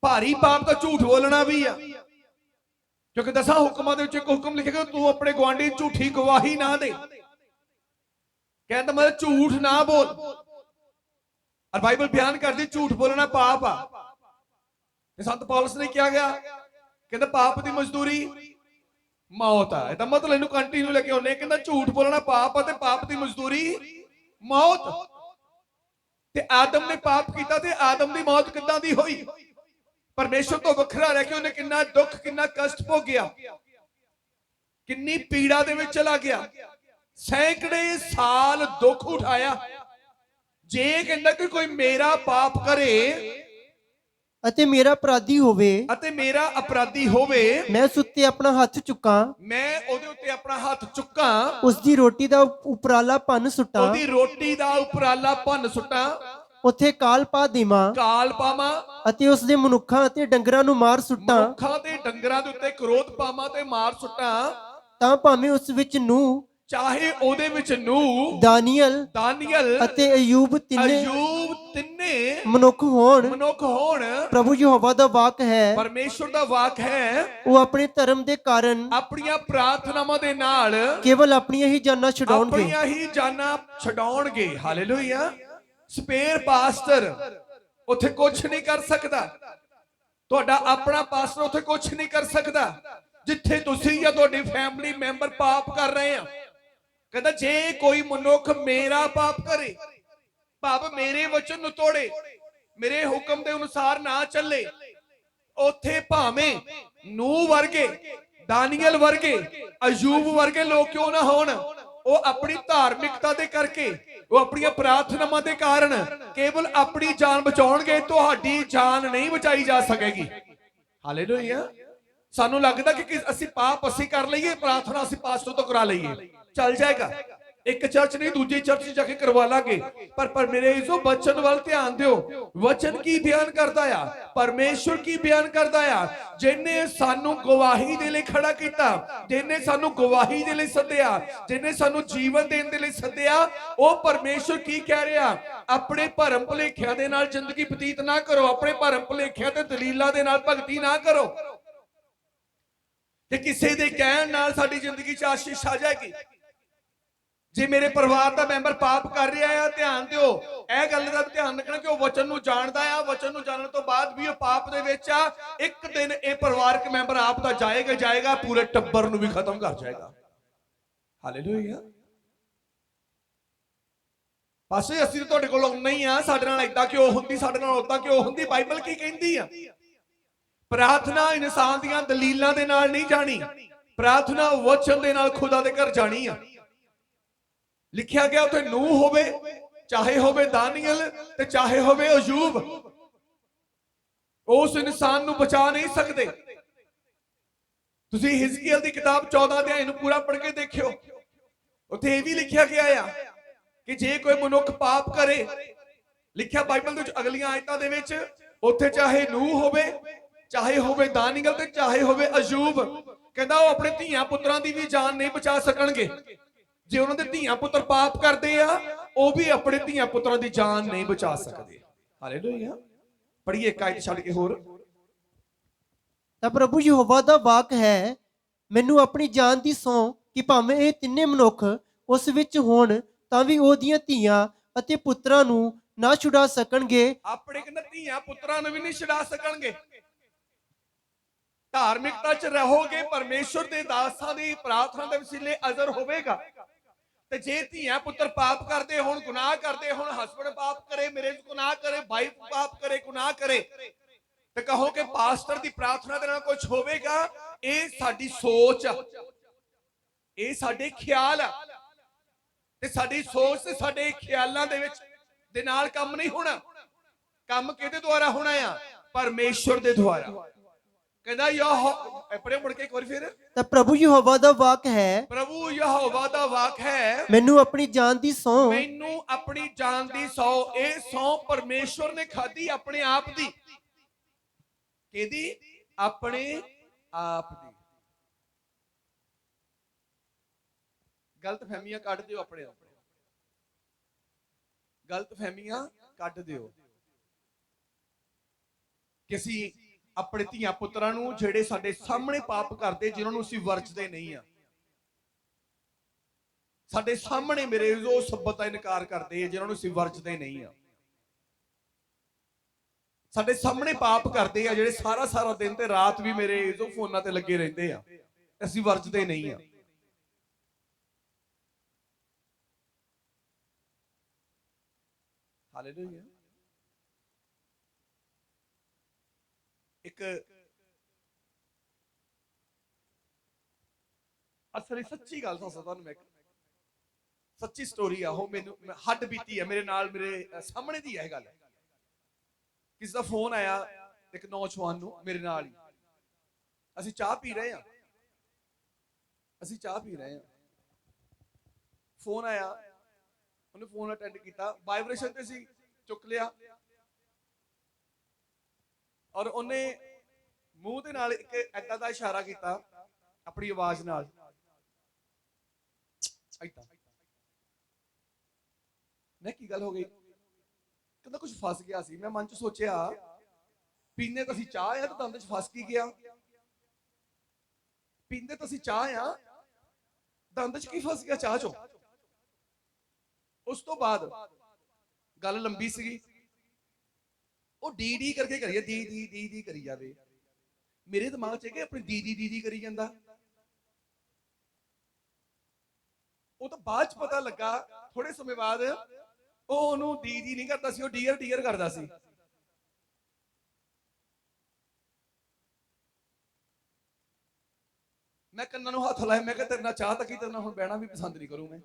ਭਾਰੀ ਪਾਪ ਤਾਂ ਝੂਠ ਬੋਲਣਾ ਵੀ ਆ, ਕਿਉਂਕਿ 10 ਹੁਕਮਾਂ ਦੇ ਵਿੱਚ ਇੱਕ ਹੁਕਮ ਲਿਖਿਆ ਕਿ ਤੂੰ ਆਪਣੇ ਗੁਆਂਢੀ ਝੂਠੀ ਗਵਾਹੀ ਨਾ ਦੇ। ਕਹਿੰਦਾ ਮੈਂ ਝੂਠ ਨਾ ਬੋਲ। ਔਰ ਬਾਈਬਲ ਬਿਆਨ ਕਰਦੀ ਝੂਠ ਬੋਲਣਾ ਪਾਪ ਆ। ਤੇ ਸੰਤ ਪੌਲਸ ਨੇ ਕਿਹਾ ਗਿਆ, ਕਹਿੰਦਾ ਪਾਪ ਦੀ ਮਜ਼ਦੂਰੀ ਮੌਤ ਆ। ਇਹਦਾ ਮਤਲਬ ਇਹਨੂੰ ਕੰਟੀਨਿਊ ਲੈ ਕੇ ਆਉਨੇ, ਕਹਿੰਦਾ ਝੂਠ ਬੋਲਣਾ ਪਾਪ ਆ ਤੇ ਪਾਪ ਦੀ ਮਜ਼ਦੂਰੀ ਮੌਤ। ਤੇ ਆਦਮ ਨੇ ਪਾਪ ਕੀਤਾ ਤੇ ਆਦਮ ਦੀ ਮੌਤ ਕਿੱਦਾਂ ਦੀ ਹੋਈ? ਪਰਮੇਸ਼ਰ ਤੋਂ ਵੱਖਰਾ ਰਹਿ ਕੇ ਉਹਨੇ ਕਿੰਨਾ ਦੁੱਖ, ਕਿੰਨਾ ਕਸ਼ਟ ਭੋਗਿਆ, ਕਿੰਨੀ ਪੀੜਾ ਦੇ ਵਿੱਚ ਚਲਾ ਗਿਆ, ਸੈਂਕੜੇ ਸਾਲ ਦੁੱਖ ਉਠਾਇਆ। ਜੇ ਕਹਿੰਦਾ ਕਿ ਕੋਈ ਮੇਰਾ ਪਾਪ ਕਰੇ ਅਤੇ ਮੇਰਾ ਅਪਰਾਧੀ ਹੋਵੇ, ਮੈਂ ਉਸ ਉੱਤੇ ਆਪਣਾ ਹੱਥ ਚੁੱਕਾਂ, ਮੈਂ ਉਹਦੇ ਉੱਤੇ ਆਪਣਾ ਹੱਥ ਚੁੱਕਾਂ, ਉਸ ਦੀ ਰੋਟੀ ਦਾ ਉਪਰਾਲਾ ਭੰਨ ਸੁੱਟਾਂ, ਉਹਦੀ ਰੋਟੀ ਦਾ ਉਪਰਾਲਾ ਭੰਨ ਸੁੱਟਾਂ, ਉੱਥੇ ਕਾਲ ਪਾ ਦੇਵਾਂ, ਕਾਲ ਪਾਵਾਂ ਅਤੇ ਉਸ ਦੇ ਮਨੁੱਖਾਂ ਅਤੇ ਡੰਗਰਾਂ ਨੂੰ ਮਾਰ ਸੁੱਟਾਂ, ਮਨੁੱਖਾਂ ਤੇ ਡੰਗਰਾਂ ਦੇ ਉੱਤੇ ਕ੍ਰੋਧ ਪਾਵਾਂ ਤੇ ਮਾਰ ਸੁੱਟਾਂ, ਤਾਂ ਭਾਵੇਂ ਉਸ ਵਿੱਚ ਨੂਹ, ਚਾਹੇ ਉਹਦੇ ਵਿੱਚ ਨੂਹ, ਦਾਨੀਏਲ ਅਤੇ ਅਯੂਬ ਤਿੰਨੇ ਮਨੁੱਖ ਹੋਣ। ਪ੍ਰਭੂ ਯਹੋਵਾ ਦਾ ਵਾਕ ਹੈ, ਪਰਮੇਸ਼ਵਰ ਦਾ ਵਾਕ ਹੈ, ਉਹ ਆਪਣੇ ਧਰਮ ਦੇ ਕਾਰਨ ਆਪਣੀਆਂ ਪ੍ਰਾਰਥਨਾਵਾਂ ਦੇ ਨਾਲ ਕੇਵਲ ਆਪਣੀਆਂ ਹੀ ਜਾਨਾਂ ਛਡਾਉਣਗੇ। ਹਾਲੇਲੂਇਆ। ਸਪੇਅਰ ਪਾਸਟਰ ਉੱਥੇ ਕੁਝ ਨਹੀਂ ਕਰ ਸਕਦਾ, ਤੁਹਾਡਾ ਆਪਣਾ ਪਾਸਟਰ ਉੱਥੇ ਕੁਝ ਨਹੀਂ ਕਰ ਸਕਦਾ ਜਿੱਥੇ ਤੁਸੀਂ ਜਾਂ ਤੁਹਾਡੀ ਫੈਮਿਲੀ ਮੈਂਬਰ ਪਾਪ ਕਰ ਰਹੇ ਆ। ਕਹਿੰਦਾ ਜੇ ਕੋਈ ਮਨੁੱਖ ਮੇਰਾ ਪਾਪ ਕਰੇ, ਭਾਵ ਮੇਰੇ ਵਚਨ ਨੂੰ ਤੋੜੇ, ਮੇਰੇ ਹੁਕਮ ਦੇ ਅਨੁਸਾਰ ਨਾ ਚੱਲੇ, ਉੱਥੇ ਭਾਵੇਂ ਨੂਹ ਵਰਗੇ, ਦਾਨੀਏਲ ਵਰਗੇ, ਅਯੂਬ ਵਰਗੇ ਲੋਕ ਕਿਉਂ ਨਾ ਹੋਣ, ਉਹ ਆਪਣੀ ਧਾਰਮਿਕਤਾ ਦੇ ਕਰਕੇ, ਉਹ ਆਪਣੀਆਂ ਪ੍ਰਾਰਥਨਾਵਾਂ ਦੇ ਕਾਰਨ ਕੇਵਲ ਆਪਣੀ ਜਾਨ ਬਚਾਉਣਗੇ, ਤੁਹਾਡੀ ਜਾਨ ਨਹੀਂ ਬਚਾਈ ਜਾ ਸਕੇਗੀ। ਹਾਲੇਲੂਇਆ। ਸਾਨੂੰ ਲੱਗਦਾ ਕਿ ਅਸੀਂ ਪਾਪ ਅਸੀਂ ਕਰ ਲਈਏ, ਪ੍ਰਾਰਥਨਾ ਅਸੀਂ ਪਾਸਟਰ ਤੋਂ ਕਰਾ ਲਈਏ, ਚੱਲ ਜਾਏਗਾ, ਇੱਕ ਚਰਚ ਨਹੀਂ ਦੂਜੀ ਚਰਚ ਜਾ ਕੇ ਕਰਵਾ ਲਾਂਗੇ। ਪਰ ਮੇਰੇ ਇਜ਼ੋ ਬਚਨ ਵੱਲ ਧਿਆਨ ਦਿਓ। ਵਚਨ ਕੀ ਬਿਆਨ ਕਰਦਾ ਆ? ਪਰਮੇਸ਼ਵਰ ਕੀ ਬਿਆਨ ਕਰਦਾ ਆ? ਜਿਹਨੇ ਸਾਨੂੰ ਗਵਾਹੀ ਦੇ ਲਈ ਖੜਾ ਕੀਤਾ, ਜਿਹਨੇ ਸਾਨੂੰ ਗਵਾਹੀ ਦੇ ਲਈ ਸੱਦਿਆ, ਜਿਹਨੇ ਸਾਨੂੰ ਜੀਵਨ ਦੇਣ ਦੇ ਲਈ ਸੱਦਿਆ, ਉਹ ਪਰਮੇਸ਼ਵਰ ਕੀ ਕਹਿ ਰਿਹਾ? ਆਪਣੇ ਭਰਮ ਭੁਲੇਖਿਆਂ ਦੇ ਨਾਲ ਜ਼ਿੰਦਗੀ ਬਤੀਤ ਨਾ ਕਰੋ, ਆਪਣੇ ਭਰਮ ਭੁਲੇਖਿਆਂ ਤੇ ਦਲੀਲਾਂ ਦੇ ਨਾਲ ਭਗਤੀ ਨਾ ਕਰੋ, ਤੇ ਕਿਸੇ ਦੇ ਕਹਿਣ ਨਾਲ ਸਾਡੀ ਜ਼ਿੰਦਗੀ 'ਚ ਆਸ਼ੀਸ਼ ਆ ਜਾਏਗੀ। ਜੇ ਮੇਰੇ ਪਰਿਵਾਰ ਦਾ ਮੈਂਬਰ ਪਾਪ ਕਰ ਰਿਹਾ ਆ, ਧਿਆਨ ਦਿਓ, ਇਹ ਗੱਲ ਦਾ ਧਿਆਨ ਰੱਖਣਾ ਕਿ ਉਹ ਵਚਨ ਨੂੰ ਜਾਣਦਾ ਆ, ਵਚਨ ਨੂੰ ਜਾਣਨ ਤੋਂ ਬਾਅਦ ਵੀ ਉਹ ਪਾਪ ਦੇ ਵਿੱਚ ਆ, ਇੱਕ ਦਿਨ ਇਹ ਪਰਿਵਾਰਕ ਮੈਂਬਰ ਆਪ ਤਾਂ ਜਾਏਗਾ, ਪੂਰੇ ਟੱਬਰ ਨੂੰ ਵੀ ਖਤਮ ਕਰ ਜਾਏਗਾ। ਹਾਲੇਲੂਇਆ। ਪਾਸੇ ਅਸੀਂ ਤੁਹਾਡੇ ਕੋਲ ਆਉਣਾ ਹੀ ਆ, ਸਾਡੇ ਨਾਲ ਏਦਾਂ ਕਿਉਂ ਹੁੰਦੀ, ਸਾਡੇ ਨਾਲ ਉਦਾਂ ਕਿਉਂ ਹੁੰਦੀ। ਬਾਈਬਲ ਕੀ ਕਹਿੰਦੀ ਆ? ਪ੍ਰਾਰਥਨਾ ਇਨਸਾਨ ਦੀਆਂ ਦਲੀਲਾਂ ਦੇ ਨਾਲ ਨਹੀਂ ਜਾਣੀ, ਪ੍ਰਾਰਥਨਾ ਵਚਨ ਦੇ ਨਾਲ ਖੁਦਾ ਦੇ ਘਰ ਜਾਣੀ ਆ। ਲਿਖਿਆ ਗਿਆ ਉੱਥੇ ਨੂਹ ਹੋਵੇ, ਚਾਹੇ ਹੋਵੇ ਦਾਨੀਏਲ ਤੇ ਚਾਹੇ ਹੋਵੇ ਅਯੂਬ, ਉਸ ਇਨਸਾਨ ਨੂੰ ਬਚਾ ਨਹੀਂ ਸਕਦੇ। ਤੁਸੀਂ ਹਿਜ਼ਕੀਏਲ ਦੀ ਕਿਤਾਬ 14 ਅਧਿਆਇ ਨੂੰ ਪੂਰਾ ਪੜ੍ਹ ਕੇ ਦੇਖਿਓ, ਉੱਥੇ ਇਹ ਵੀ ਲਿਖਿਆ ਗਿਆ ਆ ਕਿ ਜੇ ਕੋਈ ਮਨੁੱਖ ਪਾਪ ਕਰੇ, ਲਿਖਿਆ ਬਾਈਬਲ ਦੇ ਵਿੱਚ ਅਗਲੀਆਂ ਆਇਤਾਂ ਦੇ ਵਿੱਚ, ਉੱਥੇ ਚਾਹੇ ਨੂਹ ਹੋਵੇ, ਚਾਹੇ ਹੋਵੇ ਦਾਨੀਏਲ ਤੇ ਚਾਹੇ ਹੋਵੇ ਅਯੂਬ, ਕਹਿੰਦਾ ਉਹ ਆਪਣੇ ਧੀਆਂ ਪੁੱਤਰਾਂ ਦੀ ਵੀ ਜਾਨ ਨਹੀਂ ਬਚਾ ਸਕਣਗੇ। ਜੇ ਉਹਨਾਂ ਦੇ ਧੀਆਂ ਪੁੱਤਰ ਪਾਪ ਕਰਦੇ ਆ, ਉਹ ਵੀ ਆਪਣੇ ਧੀਆਂ ਪੁੱਤਰਾਂ ਦੀ ਜਾਨ ਨਹੀਂ ਬਚਾ ਸਕਦੇ। ਹਾਲੇਲੂਇਆ। ਪੜ੍ਹੀਏ ਇੱਕ ਆਇਤ ਛੱਡ ਕੇ ਹੋਰ। ਤਾਂ ਪ੍ਰਭੂ ਯਹੋਵਾ ਦਾ ਵਾਕ ਹੈ, ਮੈਨੂੰ ਆਪਣੀ ਜਾਨ ਦੀ ਸਹੁੰ ਕਿ ਭਾਵੇਂ ਇਹ ਤਿੰਨੇ ਮਨੁੱਖ ਉਸ ਵਿੱਚ ਹੋਣ ਤਾਂ ਵੀ ਉਹਦੀਆਂ ਧੀਆਂ ਅਤੇ ਪੁੱਤਰਾਂ ਨੂੰ ਨਾ ਛੁਡਾ ਸਕਣਗੇ। ਆਪਣੇ ਕਹਿੰਦਾ ਧੀਆਂ ਪੁੱਤਰਾਂ ਨੂੰ ਵੀ ਨਹੀਂ ਛਡਾ ਸਕਣਗੇ। ਧਾਰਮਿਕਤਾ 'ਚ ਰਹੋਗੇ, ਪਰਮੇਸ਼ਵਰ ਦੇ ਦਾਸਾਂ ਦੀ ਪ੍ਰਾਰਥਨਾ ਦੇ ਵਸੀਲੇ ਅਜ਼ਰ ਹੋਵੇਗਾ। ਤੇ ਜੇ ਧੀਆਂ ਪੁੱਤਰ ਪਾਪ ਕਰਦੇ ਹੋਣ, ਗੁਨਾਹ ਕਰਦੇ ਹੋਣ, ਹਸਬੰਡ ਪਾਪ ਕਰੇ, ਮੈਰਿਜ ਗੁਨਾਹ ਕਰੇ, ਵਾਈਫ ਪਾਪ ਕਰੇ, ਗੁਨਾਹ ਕਰੇ, ਤੇ ਕਹੋ ਕਿ ਪਾਸਟਰ ਦੀ ਪ੍ਰਾਰਥਨਾ ਦੇ ਨਾਲ ਕੁਝ ਹੋਵੇਗਾ, ਇਹ ਸਾਡੀ ਸੋਚ ਆ, ਇਹ ਸਾਡੇ ਖਿਆਲ ਆ, ਤੇ ਸਾਡੀ ਸੋਚ ਤੇ ਸਾਡੇ ਖਿਆਲਾਂ ਦੇ ਵਿੱਚ ਦੇ ਨਾਲ ਕੰਮ ਨਹੀਂ ਹੋਣਾ। ਕੰਮ ਕਿਹਦੇ ਦੁਆਰਾ ਹੋਣਾ ਆ? ਪਰਮੇਸ਼ਵਰ ਦੇ ਦੁਆਰਾ। ਕਹਿੰਦਾ ਆਪਣੇ ਮੁੜ ਕੇ ਇੱਕ ਵਾਰ ਫਿਰ, ਤਾਂ ਪ੍ਰਭੂ ਯਹੋਵਾ ਦਾ ਵਾਕ ਹੈ, ਪ੍ਰਭੂ ਯਹੋਵਾ ਦਾ ਵਾਕ ਹੈ, ਮੈਨੂੰ ਆਪਣੀ ਜਾਨ ਦੀ ਸਹੁੰ, ਮੈਨੂੰ ਆਪਣੀ ਜਾਨ ਦੀ ਸਹੁੰ। ਇਹ ਸਹੁੰ ਪਰਮੇਸ਼ਵਰ ਨੇ ਖਾਧੀ ਆਪਣੇ ਆਪ ਦੀ। ਕਿਹਦੀ? ਆਪਣੇ ਆਪ ਦੀ। ਗਲਤ ਫਹਿਮੀਆਂ ਕੱਢ ਦਿਓ ਆਪਣੇ ਆਪ, ਗਲਤ ਫਹਿਮੀਆਂ ਕੱਢ ਦਿਓ ਕਿ ਅਸੀਂ ਆਪਣੇ ਧੀਆਂ ਪੁੱਤਰਾਂ ਨੂੰ ਜਿਹੜੇ ਸਾਡੇ ਸਾਹਮਣੇ ਪਾਪ ਕਰਦੇ, ਜਿਨ੍ਹਾਂ ਨੂੰ ਅਸੀਂ ਵਰਜਦੇ ਨਹੀਂ ਆ, ਸਾਡੇ ਸਾਹਮਣੇ ਮੇਰੇ ਉਹ ਸੱਬਤ ਦਾ ਇਨਕਾਰ ਕਰਦੇ ਆ, ਜਿਨ੍ਹਾਂ ਨੂੰ ਅਸੀਂ ਵਰਜਦੇ ਨਹੀਂ ਆ, ਸਾਡੇ ਸਾਹਮਣੇ ਪਾਪ ਕਰਦੇ ਆ, ਜਿਹੜੇ ਸਾਰਾ ਸਾਰਾ ਦਿਨ ਤੇ ਰਾਤ ਵੀ ਮੇਰੇ ਜੋ ਫੋਨਾਂ ਤੇ ਲੱਗੇ ਰਹਿੰਦੇ ਆ, ਅਸੀਂ ਵਰਜਦੇ ਨਹੀਂ ਆ। ਹਾਲੇਲੂਇਆ। ਇੱਕ ਅਸਲੀ ਸੱਚੀ ਗੱਲ ਦੱਸਾਂ ਤੁਹਾਨੂੰ, ਮੈਂ ਸੱਚੀ ਸਟੋਰੀ ਆ, ਉਹ ਮੈਨੂੰ ਹੱਡ ਬੀਤੀ ਹੈ ਮੇਰੇ ਨਾਲ, ਮੇਰੇ ਸਾਹਮਣੇ ਦੀ ਹੈ ਇਹ ਗੱਲ। ਕਿਸੇ ਦਾ ਫੋਨ ਆਇਆ ਇੱਕ ਨੌਜਵਾਨ ਨੂੰ, ਮੇਰੇ ਨਾਲ ਹੀ, ਅਸੀਂ ਚਾਹ ਪੀ ਰਹੇ ਹਾਂ, ਫੋਨ ਆਇਆ, ਉਹਨੇ ਫੋਨ ਅਟੈਂਡ ਕੀਤਾ, ਵਾਈਬ੍ਰੇਸ਼ਨ ਤੇ ਸੀ, ਚੁੱਕ ਲਿਆ, ਔਰ ਉਹਨੇ ਮੂੰਹ ਦੇ ਨਾਲ ਇੱਕ ਏਦਾਂ ਦਾ ਇਸ਼ਾਰਾ ਕੀਤਾ ਆਪਣੀ ਆਵਾਜ਼ ਨਾਲ, ਏਦਾਂ। ਮੈਂ ਕੀ ਗੱਲ ਹੋ ਗਈ? ਕਹਿੰਦਾ ਕੁਝ ਫਸ ਗਿਆ ਸੀ। ਮੈਂ ਮਨ ਚ ਸੋਚਿਆ, ਪੀਂਦੇ ਤਾਂ ਅਸੀਂ ਚਾਹ ਆ, ਤੇ ਦੰਦ ਚ ਫਸ ਕੀ ਗਿਆ? ਪੀਂਦੇ ਤਾਂ ਅਸੀਂ ਚਾਹ ਆ, ਦੰਦ ਚ ਕੀ ਫਸ ਗਿਆ ਚਾਹ ਚੋਂ? ਉਸ ਤੋਂ ਬਾਅਦ ਗੱਲ ਲੰਬੀ ਸੀਗੀ, ਉਹ ਡੀ ਕਰਕੇ ਕਰੀਏ, ਦੀ ਕਰੀ ਜਾਵੇ। ਮੇਰੇ ਦਿਮਾਗ 'ਚ ਕਿ ਆਪਣੀ ਦੀਦੀ ਕਰੀ ਜਾਂਦਾ। ਉਹ ਤਾਂ ਬਾਅਦ 'ਚ ਪਤਾ ਲੱਗਾ, ਥੋੜੇ ਸਮੇਂ ਬਾਅਦ, ਉਹ ਉਹਨੂੰ ਦੀਦੀ ਨਹੀਂ ਕਰਦਾ ਸੀ, ਉਹ ਡੀਅਰ ਕਰਦਾ ਸੀ। ਮੈਂ ਕੰਨਾਂ ਨੂੰ ਹੱਥ ਲਾਇਆ, ਮੈਂ ਕਿਹਾ ਤੇਰੇ ਨਾਲ ਚਾਹ ਤੱਕ ਹੀ, ਤੇਰੇ ਨਾਲ ਹੁਣ ਬਹਿਣਾ ਵੀ ਪਸੰਦ ਨਹੀਂ ਕਰੂੰ ਮੈਂ।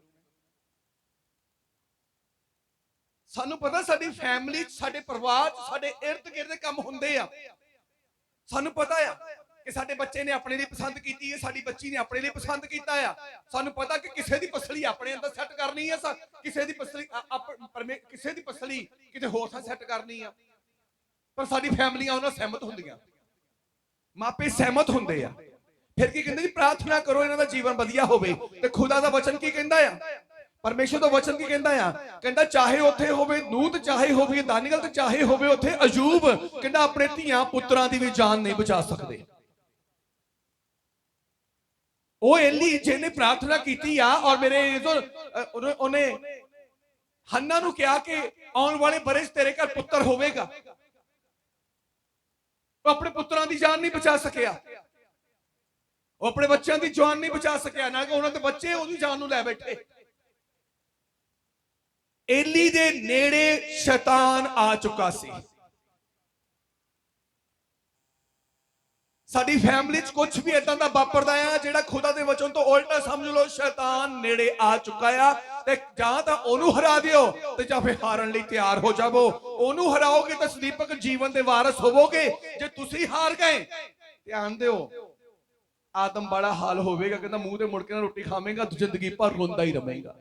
ਸਾਨੂੰ ਪਤਾ ਸਾਡੀ ਫੈਮਿਲੀ 'ਚ, ਸਾਡੇ ਪਰਿਵਾਰ 'ਚ, ਸਾਡੇ ਇਰਦ ਗਿਰਦ ਕੰਮ ਹੁੰਦੇ ਆ। ਸਾਨੂੰ ਪਤਾ ਆ ਕਿ ਸਾਡੇ ਬੱਚੇ ਨੇ ਆਪਣੇ ਲਈ ਪਸੰਦ ਕੀਤੀ ਹੈ, ਸਾਡੀ ਬੱਚੀ ਨੇ ਆਪਣੇ ਲਈ ਪਸੰਦ ਕੀਤਾ ਆ। ਸਾਨੂੰ ਪਤਾ ਕਿ ਕਿਸੇ ਦੀ ਪਸਲੀ ਆਪਣੇ ਅੰਦਰ ਸੈੱਟ ਕਰਨੀ ਹੈ, ਕਿਸੇ ਦੀ ਪਸਲੀ ਕਿਤੇ ਹੋਰ ਥਾਂ ਸੈੱਟ ਕਰਨੀ ਆ। ਪਰ ਸਾਡੀ ਫੈਮਲੀਆਂ ਉਹਨਾਂ ਸਹਿਮਤ ਹੁੰਦੀਆਂ, ਮਾਪੇ ਸਹਿਮਤ ਹੁੰਦੇ ਆ। ਫਿਰ ਕੀ ਕਹਿੰਦੇ ਜੀ? ਪ੍ਰਾਰਥਨਾ ਕਰੋ ਇਹਨਾਂ ਦਾ ਜੀਵਨ ਵਧੀਆ ਹੋਵੇ। ਤੇ ਖੁਦਾ ਦਾ ਵਚਨ ਕੀ ਕਹਿੰਦਾ ਆ? ਪਰਮੇਸ਼ਰ ਦਾ ਵਚਨ ਕੀ ਕਹਿੰਦਾ ਆ? ਕਹਿੰਦਾ ਚਾਹੇ ਉੱਥੇ ਹੋਵੇ ਨੂਤ, ਚਾਹੇ ਹੋਵੇ ਦਾਨੀਏਲ, ਤੇ ਚਾਹੇ ਹੋਵੇ ਉੱਥੇ ਅਯੂਬ, ਕਹਿੰਦਾ ਆਪਣੇ ਧੀਆਂ ਪੁੱਤਰਾਂ ਦੀ ਵੀ ਜਾਨ ਨਹੀਂ ਬਚਾ ਸਕਦੇ। ਉਹ ਏਲੀ ਜਿਹਨੇ ਪ੍ਰਾਰਥਨਾ ਕੀਤੀ ਆ, ਔਰ ਮੇਰੇ ਉਹਨੇ ਹੰਨਾ ਨੂੰ ਕਿਹਾ ਕਿ ਆਉਣ ਵਾਲੇ ਬਰੇ 'ਚ ਤੇਰੇ ਘਰ ਪੁੱਤਰ ਹੋਵੇਗਾ। ਉਹ ਆਪਣੇ ਪੁੱਤਰਾਂ ਦੀ ਜਾਨ ਨਹੀਂ ਬਚਾ ਸਕਿਆ, ਉਹ ਆਪਣੇ ਬੱਚਿਆਂ ਦੀ ਜਾਨ ਨਹੀਂ ਬਚਾ ਸਕਿਆ, ਨਾ ਕਿ ਉਹਨਾਂ ਦੇ ਬੱਚੇ ਉਹਦੀ ਜਾਨ ਨੂੰ ਲੈ ਬੈਠੇ। ਏਲੀ ਦੇ ਨੇੜੇ ਸ਼ੈਤਾਨ ਆ ਚੁੱਕਾ ਸੀ। ਸਾਡੀ ਫੈਮਿਲੀ 'ਚ ਕੁਝ ਵੀ ਇਦਾਂ ਦਾ ਵਾਪਰਦਾ ਆ ਜਿਹੜਾ ਖੁਦਾ ਦੇ ਵਚਨ ਤੋਂ ਉਲਟਾ, ਸਮਝ ਲਓ ਸ਼ੈਤਾਨ ਨੇੜੇ ਆ ਚੁੱਕਾ ਆ। ਤੇ ਜਾਂ ਤਾਂ ਉਹਨੂੰ ਹਰਾ ਦਿਓ, ਤੇ ਜਾਂ ਫਿਰ ਹਾਰਨ ਲਈ ਤਿਆਰ ਹੋ ਜਾਵੋ। ਉਹਨੂੰ ਹਰਾਓਗੇ ਤਾਂ ਸਦੀਪਕ ਜੀਵਨ ਦੇ ਵਾਰਸ ਹੋਵੋਗੇ। ਜੇ ਤੁਸੀਂ ਹਾਰ ਗਏ, ਧਿਆਨ ਦਿਓ, ਆਦਮ ਬੜਾ ਹਾਲ ਹੋਵੇਗਾ। ਕਹਿੰਦਾ ਮੂੰਹ ਤੇ ਮੁੜ ਕੇ ਨਾ ਰੋਟੀ ਖਾਵੇਂਗਾ, ਜ਼ਿੰਦਗੀ ਭਰ ਰੋਂਦਾ ਹੀ ਰਵੇਂਗਾ।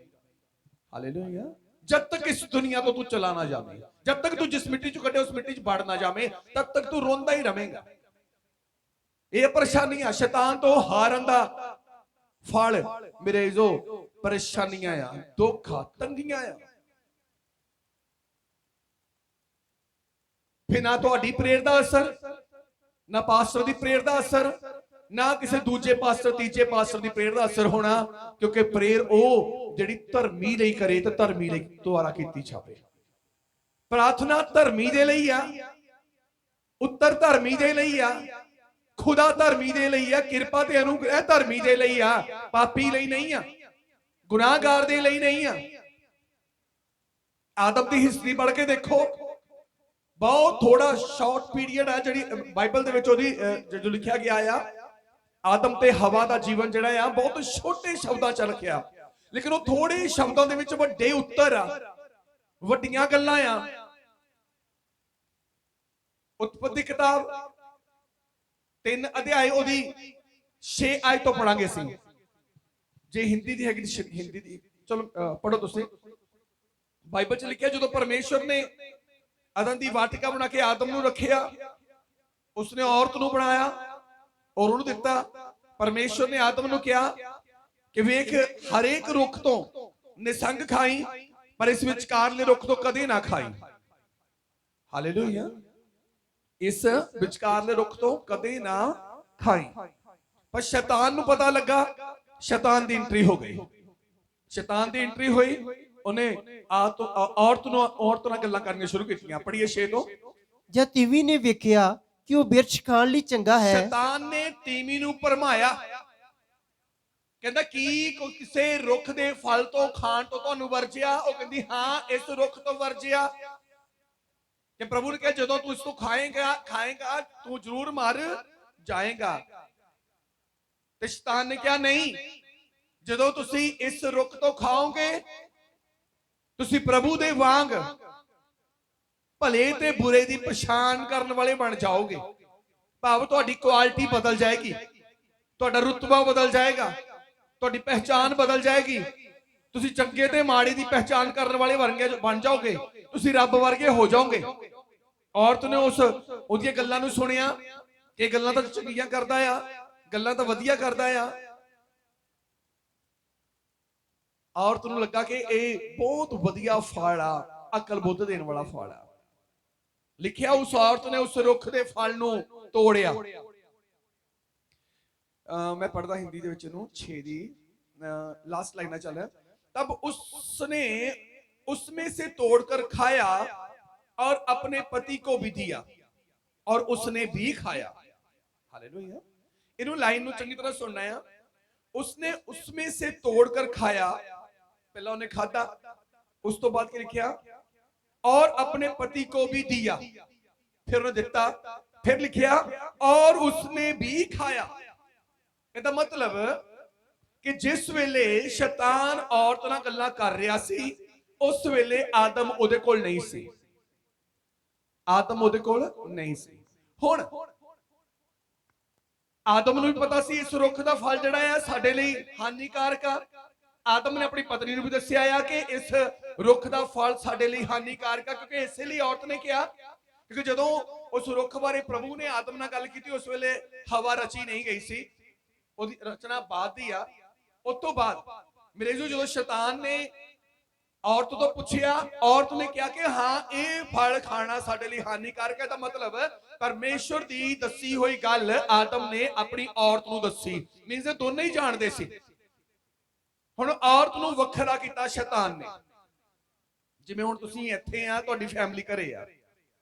ਹਾਲੇਲੂਇਆ। जब तक इस दुनिया को तू चला ना जावे, जब तक तू जिस मिट्टी चो कटे उस मिट्टी च बढ़ ना जावे, तब तक तू रोंदा ही रहेगा। ये परेशानियां शैतान तो हारन दा फल मेरे जो परेशानियां आ, दुख आ, तंगियां आ। फिर ना तुहाडी प्रेयर दा असर, ना पास्टर दी प्रेयर दा असर, ਨਾ ਕਿਸੇ ਦੂਜੇ ਪਾਸਟਰ ਤੀਜੇ ਪਾਸਟਰ ਦੀ ਪ੍ਰੇਅਰ ਦਾ ਅਸਰ ਹੋਣਾ, ਕਿਉਂਕਿ ਪ੍ਰੇਅਰ ਉਹ ਜਿਹੜੀ ਧਰਮੀ ਲਈ ਕਰੇ ਤੇ ਧਰਮੀ ਲਈ ਦੁਆਰਾ ਕੀਤੀ ਜਾਵੇ। ਪ੍ਰਾਰਥਨਾ ਧਰਮੀ ਦੇ ਲਈ ਆ, ਉੱਤਰ ਧਰਮੀ ਦੇ ਲਈ ਆ, ਖੁਦਾ ਧਰਮੀ ਦੇ ਲਈ ਆ, ਕਿਰਪਾ ਤੇ ਅਨੁਗ੍ਰਹਿ ਧਰਮੀ ਦੇ ਲਈ ਆ, ਪਾਪੀ ਲਈ ਨਹੀਂ ਆ, ਗੁਨਾਹਗਾਰ ਦੇ ਲਈ ਨਹੀਂ ਆ। ਆਦਮ ਦੀ ਹਿਸਟਰੀ ਪੜ੍ਹ ਕੇ ਦੇਖੋ, ਬਹੁਤ ਥੋੜਾ ਸ਼ਾਰਟ ਪੀਰੀਅਡ ਹੈ ਜਿਹੜੀ ਬਾਈਬਲ ਦੇ ਵਿੱਚ ਉਹਦੀ ਜੋ ਲਿਖਿਆ ਗਿਆ ਆ। ਆਦਮ ਤੇ ਹਵਾ ਦਾ ਜੀਵਨ ਜਿਹੜਾ ਆ ਬਹੁਤ ਛੋਟੇ ਸ਼ਬਦਾਂ ਚ ਲਿਖਿਆ, ਲੇਕਿਨ ਉਹ ਥੋੜੇ ਸ਼ਬਦਾਂ ਦੇ ਵਿੱਚ ਵੱਡੇ ਉੱਤਰ ਆ, ਵੱਡੀਆਂ ਗੱਲਾਂ ਆ। ਉਤਪਤੀ ਕਿਤਾਬ 3 ਅਧਿਆਇ ਉਹਦੀ 6 ਆਇਤ ਤੋਂ ਪੜਾਂਗੇ ਅਸੀਂ। ਜੇ ਹਿੰਦੀ ਦੀ ਹੈਗੀ ਹਿੰਦੀ ਦੀ ਚਲੋ ਪੜੋ ਤੁਸੀਂ। ਬਾਈਬਲ ਚ ਲਿਖਿਆ, ਜਦੋਂ ਪਰਮੇਸ਼ਵਰ ਨੇ ਅਦਨ ਦੀ ਵਾਟਿਕਾ ਬਣਾ ਕੇ ਆਦਮ ਨੂੰ ਰੱਖਿਆ, ਉਸਨੇ ਔਰਤ ਨੂੰ ਬਣਾਇਆ ਔਰ ਉਹਨੂੰ ਦਿੱਤਾ। ਪਰਮੇਸ਼ਵਰ ਨੇ ਆਦਮ ਨੂੰ ਕਿਹਾ ਕਿ ਵੇਖ, ਹਰੇਕ ਰੁੱਖ ਤੋਂ ਨਿਸੰਗ ਖਾਈ, ਪਰ ਇਸ ਵਿਚਕਾਰਲੇ ਰੁੱਖ ਤੋਂ ਕਦੇ ਨਾ ਖਾਈ। ਹਾਲੇਲੂਇਆ। ਇਸ ਵਿਚਕਾਰਲੇ ਰੁੱਖ ਤੋਂ ਕਦੇ ਨਾ ਖਾਈ। ਪਰ ਸ਼ੈਤਾਨ ਨੂੰ ਪਤਾ ਲੱਗਾ, ਸ਼ੈਤਾਨ ਦੀ ਐਂਟਰੀ ਹੋ ਗਈ। ਸ਼ੈਤਾਨ ਦੀ ਐਂਟਰੀ ਹੋਈ, ਉਹਨੇ ਔਰਤ ਨਾਲ ਗੱਲਾਂ ਕਰਨੀਆਂ ਸ਼ੁਰੂ ਕੀਤੀਆਂ। ਪੜ੍ਹੀਏ 6 ਤੋਂ। ਜਦ ਤੀਵੀ ਨੇ ਵੇਖਿਆ ਕਿ ਉਹ ਬਿਰਛ ਖਾਣ ਲਈ ਚੰਗਾ ਹੈ। ਸ਼ੈਤਾਨ ਨੇ ਤੀਵੀ ਨੂੰ ਭਰਮਾਇਆ, ਕਹਿੰਦਾ ਕੀ ਕਿਸੇ ਰੁੱਖ ਦੇ ਫਲ ਤੋਂ ਖਾਣ ਤੋਂ ਤੁਹਾਨੂੰ ਵਰਜਿਆ? ਉਹ ਕਹਿੰਦੀ ਹਾਂ, ਇਸ ਰੁੱਖ ਤੋਂ ਵਰਜਿਆ। ਕਿ ਪ੍ਰਭੂ ਨੇ ਕਿਹਾ, ਜਦੋਂ ਤੂੰ ਇਸ ਤੋਂ ਖਾਏਗਾ ਤੂੰ ਜ਼ਰੂਰ ਮਰ ਜਾਏਗਾ। ਤੇ ਸ਼ੈਤਾਨ ਨੇ ਕਿਹਾ ਨਹੀਂ, ਜਦੋਂ ਤੁਸੀਂ ਇਸ ਰੁੱਖ ਤੋਂ ਖਾਓਗੇ ਤੁਸੀਂ ਪ੍ਰਭੂ ਦੇ ਵਾਂਗ ਭਲੇ ਤੇ ਬੁਰੇ ਦੀ ਪਛਾਣ ਕਰਨ ਵਾਲੇ ਬਣ ਜਾਓਗੇ। ਭਾਵ ਤੁਹਾਡੀ ਕੁਆਲਿਟੀ ਬਦਲ ਜਾਏਗੀ, ਤੁਹਾਡਾ ਰੁਤਬਾ ਬਦਲ ਜਾਏਗਾ, ਤੁਹਾਡੀ ਪਹਿਚਾਨ ਬਦਲ ਜਾਏਗੀ। ਤੁਸੀਂ ਚੰਗੇ ਤੇ ਮਾੜੇ ਦੀ ਪਹਿਚਾਨ ਕਰਨ ਵਾਲੇ ਬਣ ਜਾਓਗੇ, ਤੁਸੀਂ ਰੱਬ ਵਰਗੇ ਹੋ ਜਾਓਗੇ। ਔਰਤ ਨੇ ਉਹਦੀਆਂ ਗੱਲਾਂ ਨੂੰ ਸੁਣਿਆ ਕਿ ਗੱਲਾਂ ਤਾਂ ਚੰਗੀਆਂ ਕਰਦਾ ਆ, ਗੱਲਾਂ ਤਾਂ ਵਧੀਆ ਕਰਦਾ ਆ। ਔਰਤ ਨੂੰ ਲੱਗਾ ਕਿ ਇਹ ਬਹੁਤ ਵਧੀਆ ਫਲ ਆ, ਅਕਲ ਬੁੱਧ ਦੇਣ ਵਾਲਾ ਫਲ ਆ। ਲਿਖਿਆ, ਉਸ ਔਰਤ ਨੇ ਉਸ ਰੁੱਖ ਦੇ ਫਲ ਨੂੰ ਤੋੜਿਆ। मैं पढ़ता हिंदी ਦੇ ਵਿੱਚ ਨੂੰ 6 ਦੀ लास्ट लाइन चल रहा है। तब उसने उसमें से तोड़कर खाया और अपने पति को भी दिया और उसने भी खाया। हालेलुया। इन्हों लाइन ਨੂੰ ਚੰਗੀ ਤਰ੍ਹਾਂ ਸੁਣਨਾ ਹੈ। उसने उसमें से तोड़कर खाया, पहला उन्हें खादा, उस तो बाद क्या लिखा, और अपने पति को भी दिया, फिर उन्हें दिता, फिर लिखा और उसने भी खाया। ਇਹਦਾ ਮਤਲਬ ਕਿ ਜਿਸ ਵੇਲੇ ਸ਼ੈਤਾਨ ਔਰਤ ਨਾਲ ਗੱਲਾਂ ਕਰ ਰਿਹਾ ਸੀ, ਉਸ ਵੇਲੇ ਆਦਮ ਉਹਦੇ ਕੋਲ ਨਹੀਂ ਸੀ। ਆਦਮ ਉਹਦੇ ਕੋਲ ਨਹੀਂ ਸੀ। ਹੁਣ ਆਦਮ ਨੂੰ ਵੀ ਪਤਾ ਸੀ ਇਸ ਰੁੱਖ ਦਾ ਫਲ ਜਿਹੜਾ ਆ ਸਾਡੇ ਲਈ ਹਾਨੀਕਾਰਕ ਆ। ਆਦਮ ਨੇ ਆਪਣੀ ਪਤਨੀ ਨੂੰ ਵੀ ਦੱਸਿਆ ਆ ਕਿ ਇਸ ਰੁੱਖ ਦਾ ਫਲ ਸਾਡੇ ਲਈ ਹਾਨੀਕਾਰਕ ਆ, ਕਿਉਂਕਿ ਇਸੇ ਲਈ ਔਰਤ ਨੇ ਕਿਹਾ, ਕਿਉਂਕਿ ਜਦੋਂ ਉਸ ਰੁੱਖ ਬਾਰੇ ਪ੍ਰਭੂ ਨੇ ਆਦਮ ਨਾਲ ਗੱਲ ਕੀਤੀ, ਉਸ ਵੇਲੇ ਹਵਾ ਰਚੀ ਨਹੀਂ ਗਈ ਸੀ, ਉਹਦੀ ਰਚਨਾ ਬਾਅਦ ਦੀ ਆ। ਉਸ ਤੋਂ ਬਾਅਦ ਮੇਰੇ ਜਦੋਂ ਸ਼ੈਤਾਨ ਨੇ ਔਰਤ ਤੋਂ ਪੁੱਛਿਆ, ਔਰਤ ਨੇ ਕਿਹਾ ਕਿ ਹਾਂ, ਇਹ ਫਲ ਖਾਣਾ ਸਾਡੇ ਲਈ ਹਾਨੀਕਾਰਕ ਹੈ। ਦਾ ਮਤਲਬ ਪਰਮੇਸ਼ਵਰ ਦੀ ਦੱਸੀ ਹੋਈ ਗੱਲ ਆਦਮ ਨੇ ਆਪਣੀ ਔਰਤ ਨੂੰ ਦੱਸੀ। ਮੀਨਸ ਇਹ ਦੋਨੇ ਹੀ ਜਾਣਦੇ ਸੀ। ਹੁਣ ਔਰਤ ਨੂੰ ਵੱਖਰਾ ਕੀਤਾ ਸ਼ੈਤਾਨ ਨੇ। ਜਿਵੇਂ ਹੁਣ ਤੁਸੀਂ ਇੱਥੇ ਆ, ਤੁਹਾਡੀ ਫੈਮਿਲੀ ਘਰੇ ਆ,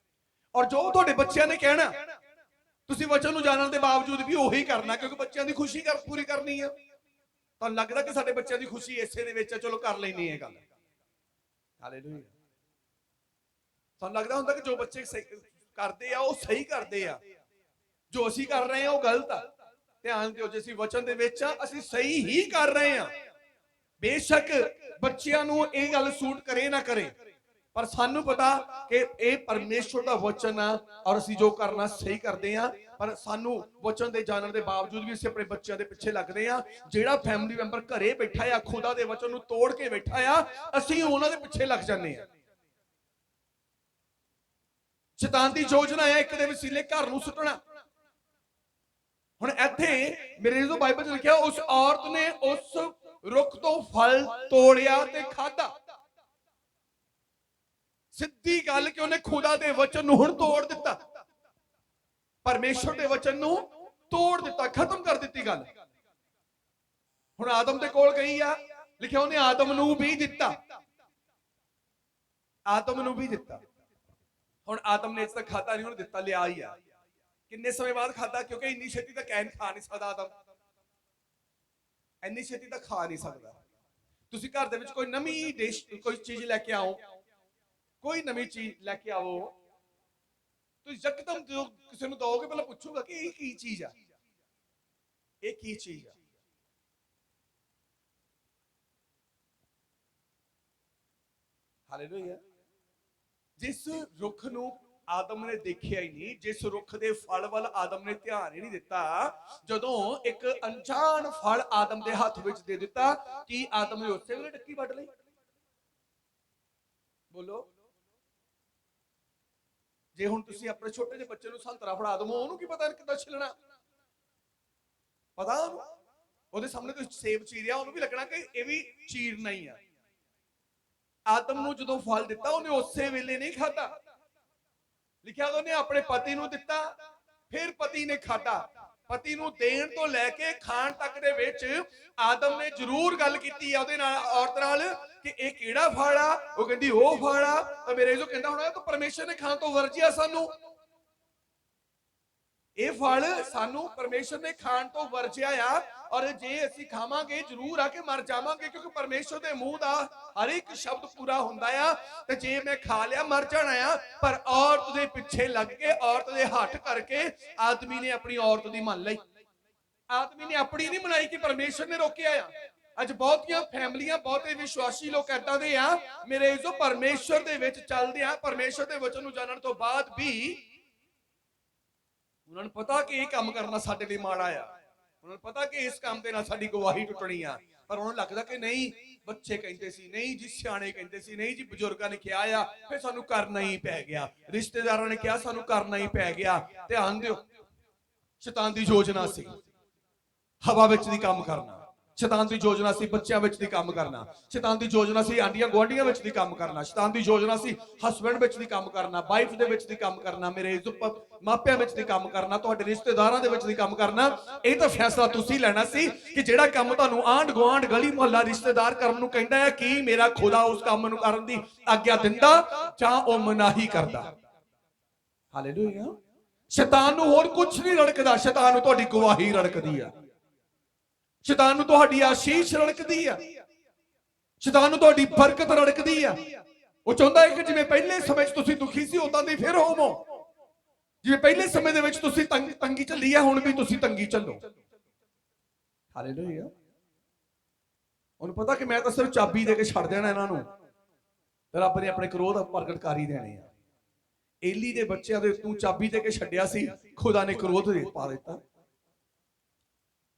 ਔਰ ਜੋ ਤੁਹਾਡੇ ਬੱਚਿਆਂ ਨੇ ਕਹਿਣਾ ਤੁਸੀਂ ਵਚਨ ਨੂੰ ਜਾਣਨ ਦੇ ਬਾਵਜੂਦ ਵੀ ਉਹੀ ਕਰਨਾ, ਕਿਉਂਕਿ ਬੱਚਿਆਂ ਦੀ ਖੁਸ਼ੀ ਪੂਰੀ ਕਰਨੀ ਆ। ਤੁਹਾਨੂੰ ਲੱਗਦਾ ਕਿ ਸਾਡੇ ਬੱਚਿਆਂ ਦੀ ਖੁਸ਼ੀ ਇਸੇ ਦੇ ਵਿੱਚ ਹੈ, ਚਲੋ ਕਰ ਲੈਣੀ ਹੈ ਗੱਲ। ਹਾਲੇਲੂਇਆ। ਤੁਹਾਨੂੰ ਲੱਗਦਾ ਹੁੰਦਾ ਕਿ ਜੋ ਬੱਚੇ ਕਰਦੇ ਆ ਉਹ ਸਹੀ ਕਰਦੇ ਆ, ਜੋ ਅਸੀਂ ਕਰ ਰਹੇ ਆ ਉਹ ਗਲਤ ਆ। ਧਿਆਨ ਦਿਓ, ਜੇ ਅਸੀਂ ਵਚਨ ਦੇ ਵਿੱਚ ਆ, ਅਸੀਂ ਸਹੀ ਹੀ ਕਰ ਰਹੇ ਆ। ਬੇਸ਼ੱਕ ਬੱਚਿਆਂ ਨੂੰ ਇਹ ਗੱਲ ਸੂਟ ਕਰੇ ਨਾ ਕਰੇ, ਪਰ ਸਾਨੂੰ ਪਤਾ ਕਿ ਇਹ ਪਰਮੇਸ਼ਵਰ ਦਾ ਵਚਨ ਆ ਔਰ ਅਸੀਂ ਜੋ ਕਰਨਾ ਸਹੀ ਕਰਦੇ ਆ। ਪਰ ਸਾਨੂੰ ਵਚਨ ਦੇ ਜਾਣਨ ਦੇ ਬਾਵਜੂਦ ਵੀ ਅਸੀਂ ਆਪਣੇ ਬੱਚਿਆਂ ਦੇ ਪਿੱਛੇ ਲੱਗਦੇ ਆ। ਜਿਹੜਾ ਫੈਮਿਲੀ ਮੈਂਬਰ ਘਰੇ ਬੈਠਾ ਆ, ਖੁਦਾ ਦੇ ਵਚਨ ਨੂੰ ਤੋੜ ਕੇ ਬੈਠਾ ਆ, ਅਸੀਂ ਉਹਨਾਂ ਦੇ ਪਿੱਛੇ ਲੱਗ ਜਾਂਦੇ ਆ। ਸ਼ੈਤਾਨ ਦੀ ਯੋਜਨਾ ਹੈ ਇੱਕ ਦੇ ਵਸੀਲੇ ਘਰ ਨੂੰ ਸੁੱਟਣਾ। ਹੁਣ ਇੱਥੇ ਮੇਰੇ ਜੋ ਬਾਈਬਲ 'ਚ ਲਿਖਿਆ, ਉਸ ਔਰਤ ਨੇ ਉਸ ਰੁੱਖ ਤੋਂ ਫਲ ਤੋੜਿਆ ਤੇ ਖਾਧਾ। ਸਿੱਧੀ ਗੱਲ ਕਿ ਉਹਨੇ ਖੁਦਾ ਦੇ ਵਚਨ ਨੂੰ ਹੁਣ ਤੋੜ ਦਿੱਤਾ, ਪਰਮੇਸ਼ਵਰ ਦੇ ਵਚਨ ਨੂੰ ਤੋੜ ਦਿੱਤਾ, ਖਤਮ ਕਰ ਦਿੱਤੀ ਗੱਲ। ਹੁਣ ਆਦਮ ਦੇ ਕੋਲ ਗਈ ਆ, ਲਿਖਿਆ ਉਹਨੇ ਆਦਮ ਨੂੰ ਵੀ ਦਿੱਤਾ, ਆਦਮ ਨੂੰ ਵੀ ਦਿੱਤਾ। ਹੁਣ ਆਦਮ ਨੇ ਇਸ ਤੱਕ ਖਾਧਾ ਨਹੀਂ, ਉਹਨੇ ਦਿੱਤਾ, ਲਿਆ ਹੀ ਆ। ਕਿੰਨੇ ਸਮੇਂ ਬਾਅਦ ਖਾਧਾ? ਕਿਉਂਕਿ ਇੰਨੀ ਛੇਤੀ ਤਾਂ ਕਹਿਣ ਖਾ ਨਹੀਂ ਸਕਦਾ ਆਦਮ, ਇੰਨੀ ਛੇਤੀ ਤਾਂ ਖਾ ਨਹੀਂ ਸਕਦਾ। ਤੁਸੀਂ ਘਰ ਦੇ ਵਿੱਚ ਕੋਈ ਨਵੀਂ ਡਿਸ਼, ਕੋਈ ਚੀਜ਼ ਲੈ ਕੇ ਆਓ, ਕੋਈ ਨਵੀਂ ਚੀਜ਼ ਲੈ ਕੇ ਆਵੋ, ਤੁਸੀਂ ਯਕਦਮ ਜੋ ਕਿਸੇ ਨੂੰ ਦੋਗੇ ਪਹਿਲਾਂ ਪੁੱਛੂਗਾ ਕਿ ਇਹ ਕੀ ਚੀਜ਼ ਆ, ਇਹ ਕੀ ਚੀਜ਼ ਆ। ਹਾਲੇਲੂਇਆ। ਜਿਸ ਰੁੱਖ ਨੂੰ ਆਦਮ ਨੇ ਦੇਖਿਆ ਹੀ ਨਹੀਂ, ਜਿਸ ਰੁੱਖ ਦੇ ਫਲ ਵੱਲ ਆਦਮ ਨੇ ਧਿਆਨ ਹੀ ਨਹੀਂ ਦਿੱਤਾ, ਜਦੋਂ ਇੱਕ ਅਣਜਾਣ ਫਲ ਆਦਮ ਦੇ ਹੱਥ ਵਿੱਚ ਦੇ ਦਿੱਤਾ, ਕੀ ਆਦਮ ਨੇ ਉਸੇ ਵੇਲੇ ਟੱਕੀ ਵੱਢ ਲਈ? ਬੋਲੋ। ਜੇ ਹੁਣ ਤੁਸੀਂ ਆਪਣੇ ਛੋਟੇ ਜਿਹੇ ਬੱਚੇ ਨੂੰ ਸੰਤਰਾ ਫੜਾ ਦਵੋ, ਉਹਨੂੰ ਕੀ ਪਤਾ ਕਿੱਦਾਂ ਛਿਲਣਾ? ਪਤਾ ਉਹਨੂੰ? ਉਹਦੇ ਸਾਹਮਣੇ ਤੁਸੀਂ ਸੇਬ ਚੀਰਿਆ, ਉਹਨੂੰ ਵੀ ਲੱਗਣਾ ਕਿ ਇਹ ਵੀ ਚੀਰਨਾ ਹੀ ਆ। ਆਦਮ ਨੂੰ ਜਦੋਂ ਫਲ ਦਿੱਤਾ, ਉਹਨੇ ਉਸੇ ਵੇਲੇ ਨਹੀਂ ਖਾਧਾ। ਲਿਖਿਆ ਉਹਨੇ ਆਪਣੇ ਪਤੀ ਨੂੰ ਦਿੱਤਾ, ਫਿਰ ਪਤੀ ਨੇ ਖਾਧਾ। ਪਤੀ ਨੂੰ ਦੇਣ ਤੋਂ ਲੈ ਕੇ ਖਾਣ ਤੱਕ ਦੇ ਵਿੱਚ ਆਦਮ ਨੇ ਜ਼ਰੂਰ ਗੱਲ ਕੀਤੀ ਆ ਉਹਦੇ ਨਾਲ, ਔਰਤ ਨਾਲ, ਕਿ ਇਹ ਕਿਹੜਾ ਫਲ ਆ? ਉਹ ਕਹਿੰਦੀ ਉਹ ਫਲ ਆ। ਤਾਂ ਮੇਰੇ ਜੋ ਕਹਿੰਦਾ ਹੋਣਾ ਤਾਂ ਪਰਮੇਸ਼ਰ ਨੇ ਖਾਣ ਤੋਂ ਵਰਜਿਆ ਸਾਨੂੰ, ਇਹ ਫਲ ਸਾਨੂੰ ਪਰਮੇਸ਼ਰ ਨੇ ਖਾਣ ਤੋਂ ਵਰਜਿਆ ਆ, ਔਰ ਜੇ ਅਸੀਂ ਖਾਵਾਂਗੇ ਜ਼ਰੂਰ ਆ ਕੇ ਮਰ ਜਾਵਾਂਗੇ, ਕਿਉਂਕਿ ਪਰਮੇਸ਼ਰ ਦੇ ਮੂੰਹ ਦਾ ਹਰ ਇੱਕ ਸ਼ਬਦ ਪੂਰਾ ਹੁੰਦਾ ਆ। ਤੇ ਜੇ ਮੈਂ ਖਾ ਲਿਆ ਮਰ ਜਾਣਾ ਆ। ਪਰ ਔਰਤ ਦੇ ਪਿੱਛੇ ਲੱਗ ਕੇ, ਔਰਤ ਦੇ ਹੱਥ ਕਰਕੇ ਆਦਮੀ ਨੇ ਆਪਣੀ ਔਰਤ ਦੀ ਮੰਨ ਲਈ। ਆਦਮੀ ਨੇ ਆਪਣੀ ਨਹੀਂ ਮਨਾਈ ਕਿ ਪਰਮੇਸ਼ਰ ਨੇ ਰੋਕਿਆ ਆ। ਅੱਜ ਬਹੁਤੀਆਂ ਫੈਮਲੀਆਂ, ਬਹੁਤੇ ਵਿਸ਼ਵਾਸੀ ਲੋਕ ਏਦਾਂ ਦੇ ਆ ਮੇਰੇ ਜੋ ਪਰਮੇਸ਼ਰ ਦੇ ਵਿੱਚ ਚੱਲਦੇ ਆ, ਪਰਮੇਸ਼ਰ ਦੇ ਵਚਨ ਨੂੰ ਜਾਣਨ ਤੋਂ ਬਾਅਦ ਵੀ ਉਹਨਾਂ ਨੂੰ ਪਤਾ ਕਿ ਇਹ ਕੰਮ ਕਰਨਾ ਸਾਡੇ ਲਈ ਮਾੜਾ ਆ, ਉਹਨਾਂ ਨੂੰ ਪਤਾ ਕਿ ਇਸ ਕੰਮ ਦੇ ਨਾਲ ਸਾਡੀ ਗਵਾਹੀ ਟੁੱਟਣੀ ਆ, ਪਰ ਉਹਨਾਂ ਨੂੰ ਲੱਗਦਾ ਕਿ ਨਹੀਂ, ਬੱਚੇ ਕਹਿੰਦੇ ਸੀ, ਨਹੀਂ ਜੀ ਸਿਆਣੇ ਕਹਿੰਦੇ ਸੀ, ਨਹੀਂ ਜੀ ਬਜ਼ੁਰਗਾਂ ਨੇ ਕਿਹਾ ਆ, ਫਿਰ ਸਾਨੂੰ ਕਰਨਾ ਹੀ ਪੈ ਗਿਆ, ਰਿਸ਼ਤੇਦਾਰਾਂ ਨੇ ਕਿਹਾ ਸਾਨੂੰ ਕਰਨਾ ਹੀ ਪੈ ਗਿਆ। ਧਿਆਨ ਦਿਓ, ਸ਼ੈਤਾਨ ਦੀ ਯੋਜਨਾ ਸੀ ਹਵਾ ਵਿੱਚ ਦੀ ਕੰਮ ਕਰਨਾ, ਸ਼ੈਤਾਨ ਦੀ ਯੋਜਨਾ ਸੀ ਬੱਚਿਆਂ ਵਿੱਚ ਦੀ ਕੰਮ ਕਰਨਾ, ਸ਼ੈਤਾਨ ਦੀ ਯੋਜਨਾ ਸੀ ਆਂਡੀਆਂ ਗੁਆਂਢੀਆਂ ਵਿੱਚ ਦੀ ਕੰਮ ਕਰਨਾ, ਸ਼ੈਤਾਨ ਦੀ ਯੋਜਨਾ ਸੀ ਹਸਬੈਂਡ ਵਿੱਚ ਦੀ ਕੰਮ ਕਰਨਾ, ਵਾਈਫ ਦੇ ਵਿੱਚ ਦੀ ਕੰਮ ਕਰਨਾ, ਮੇਰੇ ਮਾਪਿਆਂ ਵਿੱਚ ਦੀ ਕੰਮ ਕਰਨਾ, ਤੁਹਾਡੇ ਰਿਸ਼ਤੇਦਾਰਾਂ ਦੇ ਵਿੱਚ ਦੀ ਕੰਮ ਕਰਨਾ। ਇਹ ਤਾਂ ਫੈਸਲਾ ਤੁਸੀਂ ਲੈਣਾ ਸੀ ਕਿ ਜਿਹੜਾ ਕੰਮ ਤੁਹਾਨੂੰ ਆਂਢ ਗੁਆਂਢ, ਗਲੀ ਮੁਹੱਲਾ, ਰਿਸ਼ਤੇਦਾਰ ਕਰਨ ਨੂੰ ਕਹਿੰਦਾ ਹੈ, ਕੀ ਮੇਰਾ ਖੁਦਾ ਉਸ ਕੰਮ ਨੂੰ ਕਰਨ ਦੀ ਆਗਿਆ ਦਿੰਦਾ ਜਾਂ ਉਹ ਮਨਾਹੀ ਕਰਦਾ? ਹਾਲੇਲੂਇਆ। ਸ਼ੈਤਾਨ ਨੂੰ ਹੋਰ ਕੁਝ ਨਹੀਂ ਰੜਕਦਾ, ਸ਼ੈਤਾਨ ਨੂੰ ਤੁਹਾਡੀ ਗਵਾਹੀ ਰੜਕਦੀ ਆ, ਸ਼ੈਤਾਨ ਨੂੰ ਤੁਹਾਡੀ ਆਸ਼ੀਸ਼ ਰੜਕਦੀ ਆ, ਸ਼ੈਤਾਨ ਨੂੰ ਤੁਹਾਡੀ ਬਰਕਤ ਰੜਕਦੀ ਆ। ਉਹ ਚਾਹੁੰਦਾ ਹੈ ਕਿ ਜਿਵੇਂ ਪਹਿਲੇ ਸਮੇਂ 'ਚ ਤੁਸੀਂ ਦੁਖੀ ਸੀ, ਉਦਾਂ ਦੀ ਫਿਰ ਹੋਵੋ। ਜਿਵੇਂ ਪਹਿਲੇ ਸਮੇਂ ਦੇ ਵਿੱਚ ਤੁਸੀਂ ਤੰਗੀ ਝੱਲੀ ਆ, ਹੁਣ ਵੀ ਤੁਸੀਂ ਤੰਗੀ ਝੱਲੋ। ਹਾਲੇਲੂਇਆ। ਉਹਨੂੰ ਪਤਾ ਕਿ ਮੈਂ ਤਾਂ ਸਿਰਫ ਚਾਬੀ ਦੇ ਕੇ ਛੱਡ ਦੇਣਾ ਇਹਨਾਂ ਨੂੰ, ਰੱਬ ਨੇ ਆਪਣੇ ਕਰੋਧ ਪ੍ਰਗਟ ਕਰ ਹੀ ਦੇਣੇ ਆ। ਏਲੀ ਦੇ ਬੱਚਿਆਂ ਦੇ ਤੂੰ ਚਾਬੀ ਦੇ ਕੇ ਛੱਡਿਆ ਸੀ, ਖੁਦਾ ਨੇ ਕਰੋਧ ਦੇ ਪਾ ਦਿੱਤਾ।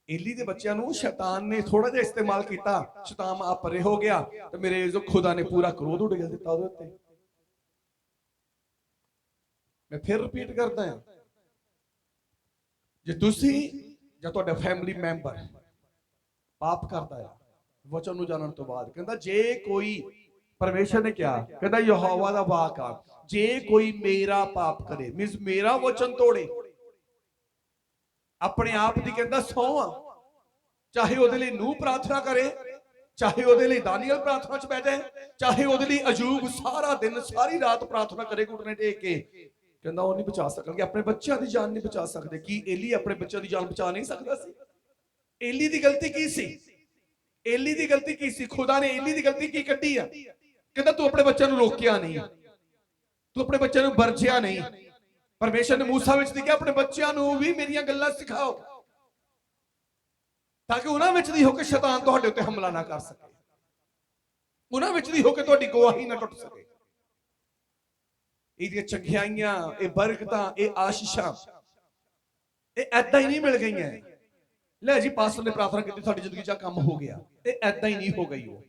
ਏਲੀ ਦੇ ਬੱਚਿਆਂ ਨੂੰ ਸ਼ੈਤਾਨ ਨੇ ਥੋੜਾ ਜਿਹਾ ਇਸਤੇਮਾਲ ਕੀਤਾ, ਸ਼ੈਤਾਨ ਆ ਪਰੇ ਹੋ ਗਿਆ ਤੇ ਮੇਰੇ ਜੋ ਖੁਦਾ ਨੇ ਪੂਰਾ ਕਰੋਧ ਉੱਡ ਗਿਆ ਦਿੱਤਾ ਉਹਦੇ ਉੱਤੇ। ਮੈਂ ਫਿਰ ਰਿਪੀਟ ਕਰਦਾ ਹਾਂ, ਜੇ ਤੁਸੀਂ ਜਾਂ ਤੁਹਾਡਾ ਫੈਮਿਲੀ ਮੈਂਬਰ ਪਾਪ ਕਰਦਾ ਹੈ ਵਚਨ ਨੂੰ ਜਾਣਨ ਤੋਂ ਬਾਅਦ, ਕਹਿੰਦਾ ਜੇ ਕੋਈ, ਪਰਮੇਸ਼ਰ ਨੇ ਕਿਹਾ, ਕਹਿੰਦਾ ਯਹੋਵਾ ਦਾ ਵਾਕ ਆ, ਜੇ ਕੋਈ ਮੇਰਾ ਪਾਪ ਕਰੇ, ਮੀਨਸ ਮੇਰਾ ਵਚਨ ਤੋੜੇ, ਆਪਣੇ ਆਪ ਦੀ ਕਹਿੰਦਾ ਸਹੁੰ ਆ, ਚਾਹੇ ਉਹਦੇ ਲਈ ਨੂਹ ਪ੍ਰਾਰਥਨਾ ਕਰੇ, ਚਾਹੇ ਉਹਦੇ ਲਈ ਦਾਨੀਅਲ ਪ੍ਰਾਰਥਨਾ 'ਚ ਬਹਿ ਜਾਏ, ਚਾਹੇ ਉਹਦੇ ਲਈ ਅਯੂਬ ਸਾਰਾ ਦਿਨ ਸਾਰੀ ਰਾਤ ਪ੍ਰਾਰਥਨਾ ਕਰੇ ਘੁਟਨੇ ਟੇਕ ਕੇ, ਕਹਿੰਦਾ ਉਹ ਨਹੀਂ ਬਚਾ ਸਕਣਗੇ, ਆਪਣੇ ਬੱਚਿਆਂ ਦੀ ਜਾਨ ਨਹੀਂ ਬਚਾ ਸਕਦੇ। ਕੀ ਏਲੀ ਆਪਣੇ ਬੱਚਿਆਂ ਦੀ ਜਾਨ ਬਚਾ ਨਹੀਂ ਸਕਦਾ ਸੀ? ਏਲੀ ਦੀ ਗਲਤੀ ਕੀ ਸੀ? ਏਲੀ ਦੀ ਗਲਤੀ ਕੀ ਸੀ? ਖੁਦਾ ਨੇ ਏਲੀ ਦੀ ਗਲਤੀ ਕੀ ਕੱਢੀ ਆ? ਕਹਿੰਦਾ ਤੂੰ ਆਪਣੇ ਬੱਚਿਆਂ ਨੂੰ ਰੋਕਿਆ ਨਹੀਂ, ਤੂੰ ਆਪਣੇ ਬੱਚਿਆਂ ਨੂੰ ਵਰਜਿਆ ਨਹੀਂ। ਪਰਮੇਸ਼ਰ ਨੇ ਮੂਸਾ ਵਿੱਚ ਲਿਖਿਆ ਆਪਣੇ ਬੱਚਿਆਂ ਨੂੰ ਵੀ ਮੇਰੀਆਂ ਗੱਲਾਂ ਸਿਖਾਓ, ਤਾਂ ਕਿ ਉਹਨਾਂ ਵਿੱਚ ਦੀ ਹੋ ਕੇ ਸ਼ੈਤਾਨ ਤੁਹਾਡੇ ਉੱਤੇ ਹਮਲਾ ਨਾ ਕਰ ਸਕੇ, ਉਹਨਾਂ ਵਿੱਚ ਦੀ ਹੋ ਕੇ ਤੁਹਾਡੀ ਗਵਾਹੀ ਨਾ ਟੁੱਟ ਸਕੇ। ਇਹਦੀਆਂ ਚੰਗਿਆਈਆਂ, ਇਹ ਬਰਕਤਾਂ, ਇਹ ਆਸ਼ੀਸ਼ਾਂ, ਇਹ ਐਦਾਂ ਹੀ ਨਹੀਂ ਮਿਲ ਗਈਆਂ। ਲੈ ਜੀ ਪਾਸਟਰ ਨੇ ਪ੍ਰਾਰਥਨਾ ਕੀਤੀ, ਸਾਡੀ ਜ਼ਿੰਦਗੀ 'ਚ ਕੰਮ ਹੋ ਗਿਆ, ਇਹ ਐਦਾਂ ਹੀ ਨਹੀਂ ਹੋ ਗਈ। ਉਹ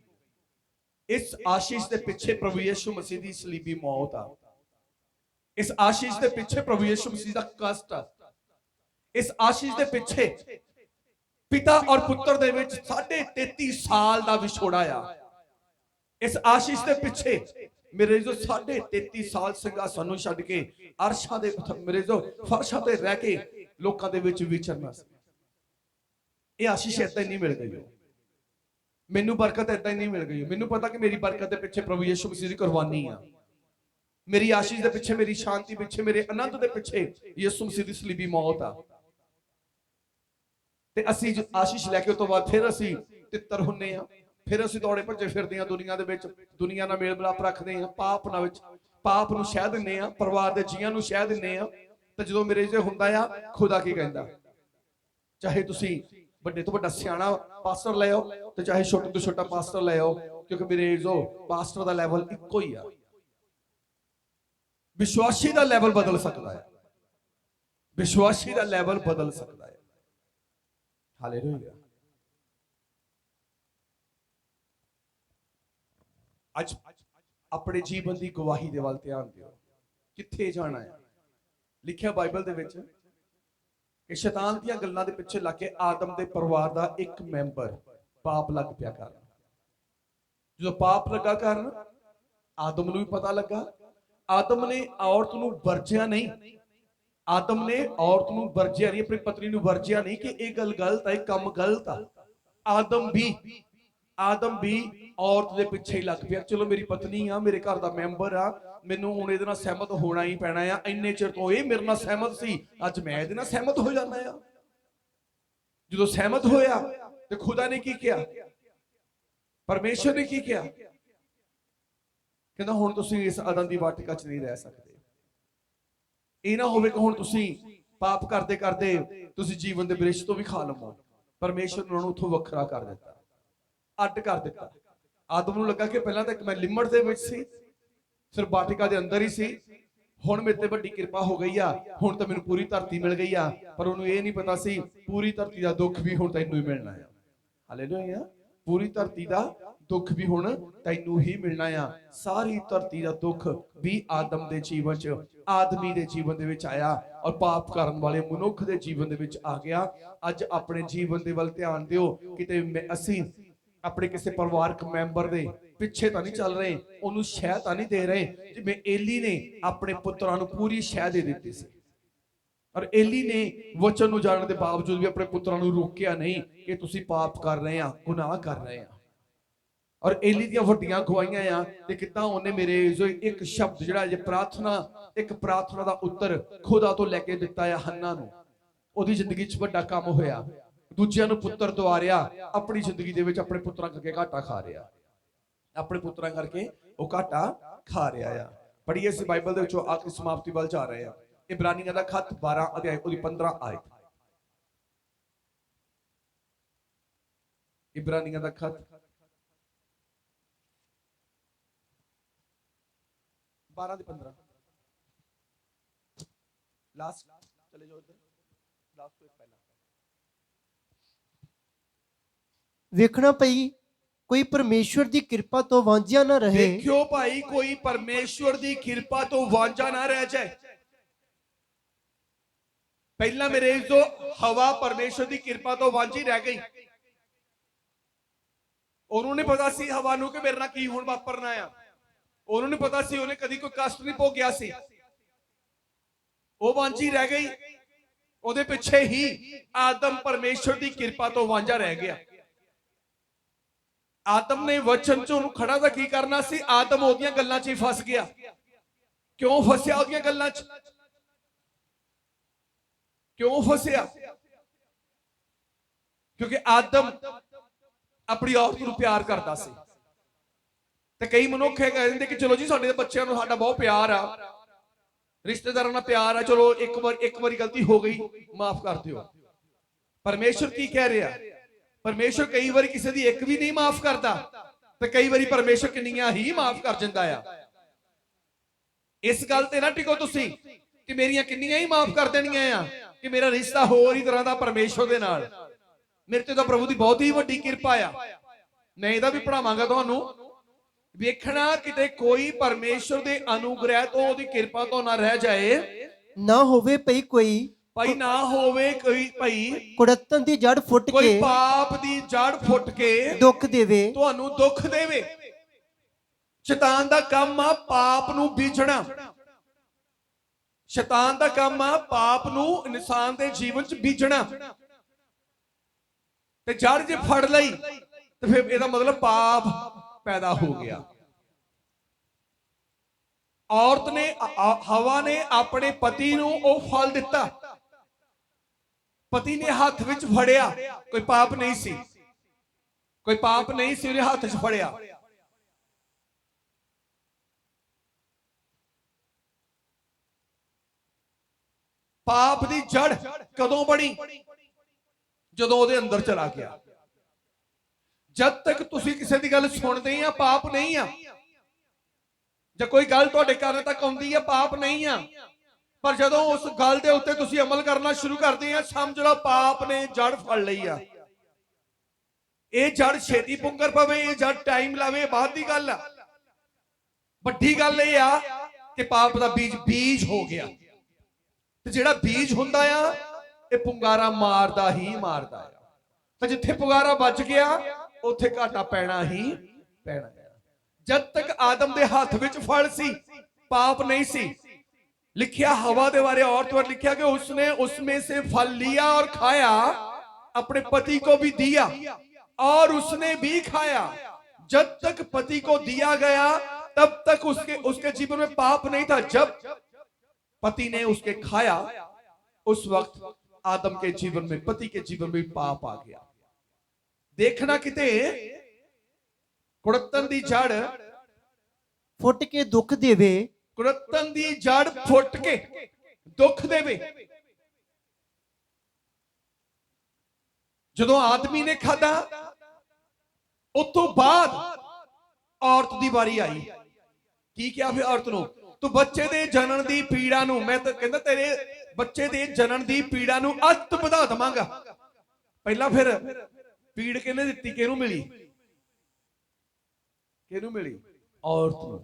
ਇਸ ਆਸ਼ੀਸ਼ ਦੇ ਪਿੱਛੇ ਪ੍ਰਭੂ ਯਿਸੂ ਮਸੀਹ ਦੀ ਸਲੀਬੀ ਮੌਤ ਆ, ਇਸ ਆਸ਼ੀਸ਼ ਦੇ ਪਿੱਛੇ ਪ੍ਰਭੂ ਯਿਸੂ ਮਸੀਹ ਦਾ ਕਸ਼ਟ ਆ, ਇਸ ਆਸ਼ੀਸ਼ ਦੇ ਪਿੱਛੇ ਪਿਤਾ ਔਰ ਪੁੱਤਰ ਦੇ ਵਿੱਚ 33.5 ਸਾਲ ਦਾ ਵਿਛੋੜਾ ਆ। ਇਸ ਆਸ਼ੀਸ਼ ਦੇ ਪਿੱਛੇ ਮੇਰੇ ਜੋ 33.5 ਸਾਲ ਸਿੰਘਾਸਨ ਨੂੰ ਛੱਡ ਕੇ ਅਰਸ਼ਾਂ ਦੇ ਮੇਰੇ ਜੋ ਫਰਸ਼ਾਂ ਤੇ ਰਹਿ ਕੇ ਲੋਕਾਂ ਦੇ ਵਿੱਚ ਵਿਚਰਨਾ ਸੀ। ਇਹ ਆਸ਼ੀਸ਼ ਏਦਾਂ ਹੀ ਨਹੀਂ ਮਿਲ ਗਈ। ਮੈਨੂੰ ਬਰਕਤ ਏਦਾਂ ਹੀ ਨਹੀਂ ਮਿਲ ਗਈ। ਮੈਨੂੰ ਪਤਾ ਕਿ ਮੇਰੀ ਬਰਕਤ ਦੇ ਪਿੱਛੇ ਪ੍ਰਭੂ ਯਿਸੂ ਮਸੀਹ ਦੀ ਕੁਰਬਾਨੀ ਆ। ਮੇਰੀ ਆਸ਼ੀਸ਼ ਦੇ ਪਿੱਛੇ, ਮੇਰੀ ਸ਼ਾਂਤੀ ਪਿੱਛੇ, ਮੇਰੇ ਆਨੰਦ ਦੇ ਪਿੱਛੇ ਯਿਸੂ ਮਸੀਹ ਦੀ ਸਲੀਬੀ ਮੌਤ ਆ। ਤੇ ਅਸੀਂ ਆਸ਼ੀਸ਼ ਲੈ ਕੇ ਉਸ ਤੋਂ ਬਾਅਦ ਫਿਰ ਅਸੀਂ ਤਿੱਤਰ ਹੁੰਨੇ ਆ। ਫਿਰ ਅਸੀਂ ਦੌੜੇ ਭੱਜੇ ਫਿਰਦੇ ਆ ਦੁਨੀਆ ਦੇ ਵਿੱਚ, ਦੁਨੀਆ ਨਾਲ ਮੇਲ ਮਿਲਾਪ ਰੱਖਦੇ ਆ, ਪਾਪ ਨੂੰ ਸ਼ਹਿ ਦਿੰਦੇ ਆ, ਪਰਿਵਾਰ ਦੇ ਜੀਆਂ ਨੂੰ ਸ਼ਹਿ ਦਿੰਦੇ ਆ। ਤੇ ਜਦੋਂ ਮੇਰੇ ਜੇ ਹੁੰਦਾ ਆ, ਖੁਦਾ ਕੀ ਕਹਿੰਦਾ, ਚਾਹੇ ਤੁਸੀਂ ਵੱਡੇ ਤੋਂ ਵੱਡਾ ਸਿਆਣਾ ਪਾਸਟਰ ਲੈ ਆਓ ਤੇ ਚਾਹੇ ਛੋਟੇ ਤੋਂ ਛੋਟਾ ਪਾਸਟਰ ਲੈ ਆਓ, ਕਿਉਂਕਿ ਮੇਰੇ ਜੋ ਪਾਸਟਰ ਦਾ ਲੈਵਲ ਇੱਕੋ ਹੀ ਆ। ਵਿਸ਼ਵਾਸੀ ਦਾ ਲੈਵਲ ਬਦਲ ਸਕਦਾ ਹੈ, ਵਿਸ਼ਵਾਸੀ ਦਾ ਲੈਵਲ ਬਦਲ ਸਕਦਾ ਹੈ। ਹਾਲੇਲੂਇਆ। ਅੱਜ ਆਪਣੇ ਜੀਵਨ ਦੀ ਗਵਾਹੀ ਦੇ ਵੱਲ ਧਿਆਨ ਦਿਓ। ਕਿੱਥੇ ਜਾਣਾ ਹੈ? ਲਿਖਿਆ ਬਾਈਬਲ ਦੇ ਵਿੱਚ ਕਿ ਸ਼ੈਤਾਨ ਦੀਆਂ ਗੱਲਾਂ ਦੇ ਪਿੱਛੇ ਲੱਗ ਕੇ ਆਦਮ ਦੇ ਪਰਿਵਾਰ ਦਾ ਇੱਕ ਮੈਂਬਰ ਪਾਪ ਲੱਗ ਪਿਆ ਕਰਨ। ਜਦੋਂ ਪਾਪ ਲੱਗਾ ਕਰਨ, ਆਦਮ ਨੂੰ ਵੀ ਪਤਾ ਲੱਗਾ। ਆਦਮ ਨੇ ਔਰਤ ਨੂੰ ਵਰਜਿਆ ਨਹੀਂ, ਆਦਮ ਨੇ ਔਰਤ ਨੂੰ ਵਰਜਿਆ ਨਹੀਂ, ਆਪਣੀ ਪਤਨੀ ਨੂੰ ਵਰਜਿਆ ਨਹੀਂ ਕਿ ਇਹ ਗੱਲ ਗਲਤ ਹੈ, ਇਹ ਕੰਮ ਗਲਤ ਆ। ਆਦਮ ਵੀ ਔਰਤ ਦੇ ਪਿੱਛੇ ਹੀ ਲੱਗ ਪਿਆ। ਚਲੋ ਮੇਰੀ ਪਤਨੀ ਆ, ਮੇਰੇ ਘਰ ਦਾ ਮੈਂਬਰ ਆ, ਮੈਨੂੰ ਹੁਣ ਇਹਦੇ ਨਾਲ ਸਹਿਮਤ ਹੋਣਾ ਹੀ ਪੈਣਾ ਆ। ਇੰਨੇ ਚਿਰ ਤੋਂ ਇਹ ਮੇਰੇ ਨਾਲ ਸਹਿਮਤ ਸੀ, ਅੱਜ ਮੈਂ ਇਹਦੇ ਨਾਲ ਸਹਿਮਤ ਹੋ ਜਾਂਦਾ ਆ। ਜਦੋਂ ਸਹਿਮਤ ਹੋਇਆ ਤੇ ਖੁਦਾ ਨੇ ਕੀ ਕਿਹਾ? ਪਰਮੇਸ਼ਰ ਨੇ ਕੀ ਕਿਹਾ? ਕਹਿੰਦਾ ਹੁਣ ਤੁਸੀਂ ਇਸ ਅਦਨ ਦੀ ਵਾਟਿਕਾ 'ਚ ਨਹੀਂ ਰਹਿ ਸਕਦੇ। ਇਹ ਨਾ ਹੋਵੇ ਕਿ ਹੁਣ ਤੁਸੀਂ ਪਾਪ ਕਰਦੇ ਕਰਦੇ ਤੁਸੀਂ ਜੀਵਨ ਦੇ ਬ੍ਰਿਸ਼ ਤੋਂ ਵੀ ਖਾ ਲਵੋ। ਪਰਮੇਸ਼ਰ ਨੇ ਉਹਨੂੰ ਉੱਥੋਂ ਵੱਖਰਾ ਕਰ ਦਿੱਤਾ, ਅੱਡ ਕਰ ਦਿੱਤਾ। ਆਦਮ ਨੂੰ ਲੱਗਾ ਕਿ ਪਹਿਲਾਂ ਤਾਂ ਮੈਂ ਲਿਮਟ ਦੇ ਵਿੱਚ ਸੀ, ਸਿਰਫ ਵਾਟਿਕਾ ਦੇ ਅੰਦਰ ਹੀ ਸੀ। ਹੁਣ ਮੇਰੇ ਤੇ ਵੱਡੀ ਕਿਰਪਾ ਹੋ ਗਈ ਆ, ਹੁਣ ਤਾਂ ਮੈਨੂੰ ਪੂਰੀ ਧਰਤੀ ਮਿਲ ਗਈ ਆ। ਪਰ ਉਹਨੂੰ ਇਹ ਨਹੀਂ ਪਤਾ ਸੀ ਪੂਰੀ ਧਰਤੀ ਦਾ ਦੁੱਖ ਵੀ ਹੁਣ ਤੈਨੂੰ ਹੀ ਮਿਲਣਾ ਆ। ਹਾਲੇਲੂਇਆ। ਪੂਰੀ ਧਰਤੀ ਦਾ ਦੁੱਖ ਵੀ ਹੁਣ ਤੈਨੂੰ ਹੀ ਮਿਲਣਾ ਆ। ਸਾਰੀ ਧਰਤੀ ਦਾ ਦੁੱਖ ਵੀ ਆਦਮ ਦੇ ਜੀਵਨ 'ਚ, ਆਦਮੀ ਦੇ ਜੀਵਨ ਦੇ ਵਿੱਚ ਆਇਆ ਔਰ ਪਾਪ ਕਰਨ ਵਾਲੇ ਮਨੁੱਖ ਦੇ ਜੀਵਨ ਦੇ ਵਿੱਚ ਆ ਗਿਆ। ਅੱਜ ਆਪਣੇ ਜੀਵਨ ਦੇ ਵੱਲ ਧਿਆਨ ਦਿਓ। ਕਿਤੇ ਅਸੀਂ ਆਪਣੇ ਕਿਸੇ ਪਰਿਵਾਰਕ ਮੈਂਬਰ ਦੇ ਪਿੱਛੇ ਤਾਂ ਨਹੀਂ ਚੱਲ ਰਹੇ, ਉਹਨੂੰ ਸ਼ਹਿ ਤਾਂ ਨਹੀਂ ਦੇ ਰਹੇ ਜਿਵੇਂ ਏਲੀ ਨੇ ਆਪਣੇ ਪੁੱਤਰਾਂ ਨੂੰ ਪੂਰੀ ਸ਼ਹਿ ਦੇ ਦਿੱਤੀ ਸੀ। ਔਰ ਏਲੀ ਨੇ ਵਚਨ ਨੂੰ ਜਾਣਨ ਦੇ ਬਾਵਜੂਦ ਵੀ ਆਪਣੇ ਪੁੱਤਰਾਂ ਨੂੰ ਰੋਕਿਆ ਨਹੀਂ ਕਿ ਤੁਸੀਂ ਪਾਪ ਕਰ ਰਹੇ ਆ, ਗੁਨਾਹ ਕਰ ਰਹੇ ਆ। ਔਰ ਏਲੀ ਦੀਆਂ ਵੱਡੀਆਂ ਗਵਾਹੀਆਂ ਆ। ਤੇ ਕਿਦਾਂ ਉਹਨੇ ਮੇਰੇ ਜੋ ਇੱਕ ਸ਼ਬਦ ਜਿਹੜਾ ਜੇ ਪ੍ਰਾਰਥਨਾ ਦਾ ਉੱਤਰ ਖੁਦਾ ਤੋਂ ਲੈ ਕੇ ਦਿੱਤਾ ਆ ਹੰਨਾ ਨੂੰ, ਉਹਦੀ ਜ਼ਿੰਦਗੀ 'ਚ ਵੱਡਾ ਕੰਮ ਹੋਇਆ। ਦੂਜਿਆਂ ਨੂੰ ਪੁੱਤਰ ਦਵਾਰਿਆ, ਆਪਣੀ ਜ਼ਿੰਦਗੀ ਦੇ ਵਿੱਚ ਆਪਣੇ ਪੁੱਤਰਾਂ ਕਰਕੇ ਘਾਟਾ ਖਾ ਰਿਹਾ, ਆਪਣੇ ਪੁੱਤਰਾਂ ਕਰਕੇ ਉਹ ਘਾਟਾ ਖਾ ਰਿਹਾ ਆ। ਪੜ੍ਹੀਏ ਅਸੀਂ ਬਾਈਬਲ ਦੇ ਵਿੱਚੋਂ ਆਖਰੀ ਸਮਾਪਤੀ ਵੱਲ ਜਾ ਰਹੇ ਆ। ਇਬਰਾਨੀਆਂ ਦਾ ਖੱਤ 12 ਅਧਿਆਇ ਉਹਦੀ 15 ਆਇਤ। ਇਬਰਾਨੀਆਂ ਦਾ ਖੱਤ 12 ਦੇ 15 ਲਾਸਟ ਚਲੇ ਜਾਓ ਇੱਧਰ, ਲਾਸਟ ਤੋਂ ਇੱਕ ਪਹਿਲਾਂ। ਵੇਖਣਾ ਪਈ ਕੋਈ ਪਰਮੇਸ਼ਵਰ ਦੀ ਕਿਰਪਾ ਤੋਂ ਵਾਂਝਿਆ ਨਾ ਰਹੇ। ਦੇਖਿਓ ਭਾਈ, ਕੋਈ ਪਰਮੇਸ਼ਵਰ ਦੀ ਕਿਰਪਾ ਤੋਂ ਵਾਂਝਾ ਨਾ ਰਹਿ ਜਾਏ। ਪਹਿਲਾਂ ਮੇਰੇ ਜੋ ਹਵਾ ਪਰਮੇਸ਼ਵਰ ਦੀ ਕਿਰਪਾ ਤੋਂ ਵਾਂਝੀ ਰਹਿ ਗਈ। ਉਹਨੂੰ ਨਹੀਂ ਪਤਾ ਸੀ ਹਵਾ ਨੂੰ ਕਿ ਮੇਰੇ ਨਾਲ ਕੀ ਹੁਣ ਵਾਪਰਨਾ ਆ। ਉਹਨੂੰ ਨਹੀਂ ਪਤਾ ਸੀ, ਉਹਨੇ ਕਦੀ ਕੋਈ ਕਸ਼ਟ ਨਹੀਂ ਭੋਗਿਆ ਸੀ। ਉਹ ਵਾਂਝੀ ਰਹਿ ਗਈ। ਉਹਦੇ ਪਿੱਛੇ ਹੀ ਆਦਮ ਪਰਮੇਸ਼ਵਰ ਦੀ ਕਿਰਪਾ ਤੋਂ ਵਾਂਝਾ ਰਹਿ ਗਿਆ। ਆਦਮ ਨੇ ਵਚਨ 'ਚ ਉਹਨੂੰ ਖੜਾ ਤਾਂ ਕੀ ਕਰਨਾ ਸੀ? ਆਦਮ ਉਹਦੀਆਂ ਗੱਲਾਂ 'ਚ ਹੀ ਫਸ ਗਿਆ। ਕਿਉਂ ਫਸਿਆ ਉਹਦੀਆਂ ਗੱਲਾਂ 'ਚ? ਕਿਉਂ ਫਸਿਆ? ਕਿਉਂਕਿ ਆਦਮ ਆਪਣੀ ਔਰਤ ਨੂੰ ਪਿਆਰ ਕਰਦਾ ਸੀ। ਤੇ ਕਈ ਮਨੁੱਖ ਇਹ ਕਹਿ ਦਿੰਦੇ ਕਿ ਚਲੋ ਜੀ ਸਾਡੇ ਬੱਚਿਆਂ ਨੂੰ ਸਾਡਾ ਬਹੁਤ ਪਿਆਰ ਆ, ਰਿਸ਼ਤੇਦਾਰਾਂ ਨਾਲ ਪਿਆਰ ਆ, ਚਲੋ ਇੱਕ ਵਾਰੀ ਗਲਤੀ ਹੋ ਗਈ, ਮਾਫ ਕਰ ਦਿਓ। ਪਰਮੇਸ਼ਰ ਕੀ ਕਹਿ ਰਿਹਾ? ਪਰਮੇਸ਼ਰ ਕਈ ਵਾਰੀ ਕਿਸੇ ਦੀ ਇੱਕ ਵੀ ਨਹੀਂ ਮਾਫ ਕਰਦਾ, ਤੇ ਕਈ ਵਾਰੀ ਪਰਮੇਸ਼ਰ ਕਿੰਨੀਆਂ ਹੀ ਮਾਫ ਕਰ ਜਾਂਦਾ ਆ। ਇਸ ਗੱਲ ਤੇ ਨਾ ਟਿਕੋ ਤੁਸੀਂ ਕਿ ਮੇਰੀਆਂ ਕਿੰਨੀਆਂ ਹੀ ਮਾਫ ਕਰ ਦੇਣੀਆਂ ਆ, ਕਿ ਮੇਰਾ ਰਿਸ਼ਤਾ ਹੋਰ ਹੀ ਤਰ੍ਹਾਂ ਦਾ ਪਰਮੇਸ਼ਰ ਦੇ ਨਾਲ, ਮੇਰੇ ਤੇ ਤਾਂ ਪ੍ਰਭੂ ਦੀ ਬਹੁਤ ਹੀ ਵੱਡੀ ਕਿਰਪਾ ਆ। ਮੈਂ ਇਹਦਾ ਵੀ ਪੜਾਵਾਂਗਾ ਤੁਹਾਨੂੰ। ਵੇਖਣਾ ਕਿਤੇ ਕੋਈ ਪਰਮੇਸ਼ਰ ਦੇ ਅਨੁਗ੍ਰਹਿ ਤੋਂ, ਉਹਦੀ ਕਿਰਪਾ ਤੋਂ ਨਾ ਰਹਿ ਜਾਏ। ਨਾ ਹੋਵੇ ਪਈ ਕੋਈ ਭਾਈ, ਨਾ ਹੋਵੇ ਕੋਈ ਭਾਈ ਕੁੜੱਤਣ ਦੀ ਜੜ ਫੁੱਟ ਕੋਈ ਕੇ, ਪਾਪ ਦੀ ਜੜ ਫੁੱਟ ਕੇ ਦੁੱਖ ਦੇਵੇ, ਤੁਹਾਨੂੰ ਦੁੱਖ ਦੇਵੇ। ਸ਼ੈਤਾਨ ਦਾ ਕੰਮ ਆ ਪਾਪ ਨੂੰ ਬੀਜਣਾ। शैतान का काम आ पाप नू इंसान के जीवन च बीजना, ते जड़ जे फड़ लई तो फिर इसका मतलब पाप पैदा हो गया। औरत ने हवा ने अपने पति नू ओ फल दिता, पति ने हाथ विच फड़िया, कोई पाप नहीं सी, कोई पाप नहीं सी, उन्हें हाथ च फड़िया। पाप दी जड़ कदों बनी? जदों उहदे अंदर चला गया। जब तक तुसी किसी दी गल सुनदे आ पाप नहीं आ, जब कोई गल तुहाडे कान तक आउंदी है पाप नहीं आ, पर जदों उस गल दे उत्ते तुसी अमल करना शुरू करदे आ, समझ लो पाप ने जड़ फड़ लई आ। ये जड़ छेती पुंगर पवे, ये जड़ टाइम लावे, बाद दी गल आ। वड्डी गल ये आ कि पाप दा बीज बीज हो गया, ते जिहड़ा बीज हुंदा आ ये पुंगारा मारदा ही मारदा आ। ते जिथे पुंगारा बच गया उत्थे घाटा पैना ही पैना। जब तक आदम दे हाथ विच फल सी पाप नहीं सी। लिखिया हवा दे बारे औरत पर लिखिया कि उसने उसमें से फल लिया और खाया, अपने पति को भी दिया और उसने भी खाया। जब तक पति को दिया गया तब तक उसके जीवन में पाप नहीं था। जब पति ने उसके खाया उस वक्त आदम के जीवन में, पति के जीवन में पाप आ गया। देखना किते कुड़तन दी जड़ फुट के दुख देवे, कुड़तन दी जड़ फुट के दुख देवे। जदों आदमी ने खादा उस तो बाद औरत दी बारी आई। की क्या फिर औरत नूं, तू बच्चे दे जनन दी पीड़ा नूं, मैं तो कहंदा तेरे बच्चे दे जनन दी पीड़ा नूं अत वधा दवांगा। पहला फिर पीड़ किहने दित्ती, किहनूं मिली? किहनूं मिली? औरत नूं।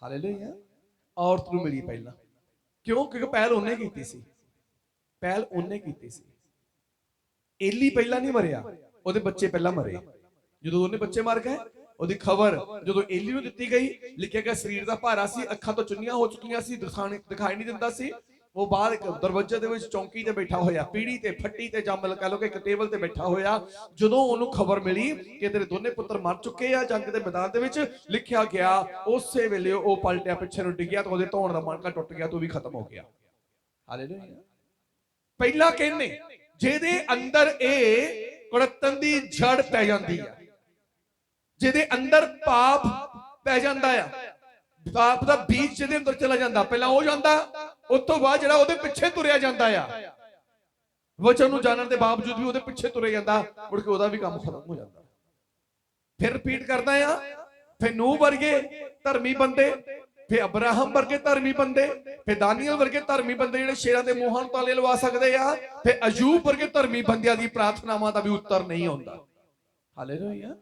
हालेलुया, औरत नूं मिली पहला। क्यों? क्योंकि पहल उन्हें कीती सी, पहल उन्हें कीती सी। एली पहला नहीं मरिया, ਉਹਦੇ ਬੱਚੇ ਪਹਿਲਾਂ ਮਰੇ। ਜਦੋਂ ਉਹਨੇ ਬੱਚੇ ਮਰ ਗਏ ਉਹਦੀ ਖਬਰ ਜਦੋਂ ਏਲੀ ਨੂੰ ਦਿੱਤੀ ਗਈ, ਲਿਖਿਆ ਗਿਆ ਸਰੀਰ ਦਾ ਭਾਰਾ ਸੀ, ਅੱਖਾਂ ਤੋਂ ਚੁੰਨੀਆਂ ਹੋ ਚੁੱਕੀਆਂ ਸੀ, ਦਿਖਾਈ ਨਹੀਂ ਦਿੰਦਾ ਸੀ। ਉਹ ਬਾਹਰ ਇੱਕ ਦਰਵਾਜ਼ੇ ਦੇ ਵਿੱਚ ਚੌਂਕੀ ਤੇ ਬੈਠਾ ਹੋਇਆ, ਪੀੜੀ ਤੇ ਫੱਟੀ ਤੇ ਜਾਂ ਕਹ ਲੋ ਕਿ ਇੱਕ ਟੇਬਲ ਤੇ ਬੈਠਾ ਹੋਇਆ। ਜਦੋਂ ਉਹਨੂੰ ਖਬਰ ਮਿਲੀ ਕਿ ਤੇਰੇ ਦੋਨੇ ਪੁੱਤਰ ਮਰ ਚੁੱਕੇ ਆ ਜੰਗ ਦੇ ਮੈਦਾਨ ਦੇ ਵਿੱਚ, ਲਿਖਿਆ ਗਿਆ ਉਸੇ ਵੇਲੇ ਉਹ ਪਲਟਿਆ, ਪਿੱਛੇ ਨੂੰ ਡਿੱਗਿਆ ਤੇ ਉਹਦੇ ਧੌਣ ਦਾ ਮਣਕਾ ਟੁੱਟ ਗਿਆ, ਤੂੰ ਵੀ ਖਤਮ ਹੋ ਗਿਆ। ਹਾਲੇਲੂਇਆ। ਪਹਿਲਾ ਕਹਿੰਨੇ ਜਿਹਦੇ ਅੰਦਰ ਇਹ ਕੁੜਤਨ ਦੀ ਜੜ ਪੈ ਜਾਂਦੀ ਆ, ਜਿਹਦੇ ਅੰਦਰ ਪਾਪ ਪੈ ਜਾਂਦਾ ਆ, ਪਾਪ ਦਾ ਬੀਜ ਜਿਹਦੇ ਅੰਦਰ ਚਲਾ ਜਾਂਦਾ, ਪਹਿਲਾਂ ਉਹ ਜਾਂਦਾ, ਉਸ ਤੋਂ ਬਾਅਦ ਜਿਹੜਾ ਉਹਦੇ ਪਿੱਛੇ ਤੁਰਿਆ ਜਾਂਦਾ ਆ, ਵਚਨ ਨੂੰ ਜਾਣਨ ਦੇ ਬਾਵਜੂਦ ਵੀ ਉਹਦੇ ਪਿੱਛੇ ਤੁਰਿਆ ਜਾਂਦਾ, ਮੁੜ ਕੇ ਉਹਦਾ ਵੀ ਕੰਮ ਖਤਮ ਹੋ ਜਾਂਦਾ। ਫਿਰ ਰਿਪੀਟ ਕਰਦਾ ਆ, ਫਿਰ ਨੂਹ ਵਰਗੇ ਧਰਮੀ ਬੰਦੇ, ਫਿਰ ਅਬਰਾਹਮ ਵਰਗੇ ਧਰਮੀ ਬੰਦੇ, ਫਿਰ ਦਾਨੀਅਲ ਵਰਗੇ ਧਰਮੀ ਬੰਦੇ ਜਿਹੜੇ ਸ਼ੇਰਾਂ ਦੇ ਮੂੰਹਾਂ ਨੂੰ ਤਾਲੇ ਲਵਾ ਸਕਦੇ ਆ, ਫਿਰ ਅਯੂਬ ਵਰਗੇ ਧਰਮੀ ਬੰਦਿਆਂ ਦੀ ਪ੍ਰਾਰਥਨਾਵਾਂ ਦਾ ਵੀ ਉੱਤਰ ਨਹੀਂ ਆਉਂਦਾ। ਹਾਲੇਲੂਇਆ।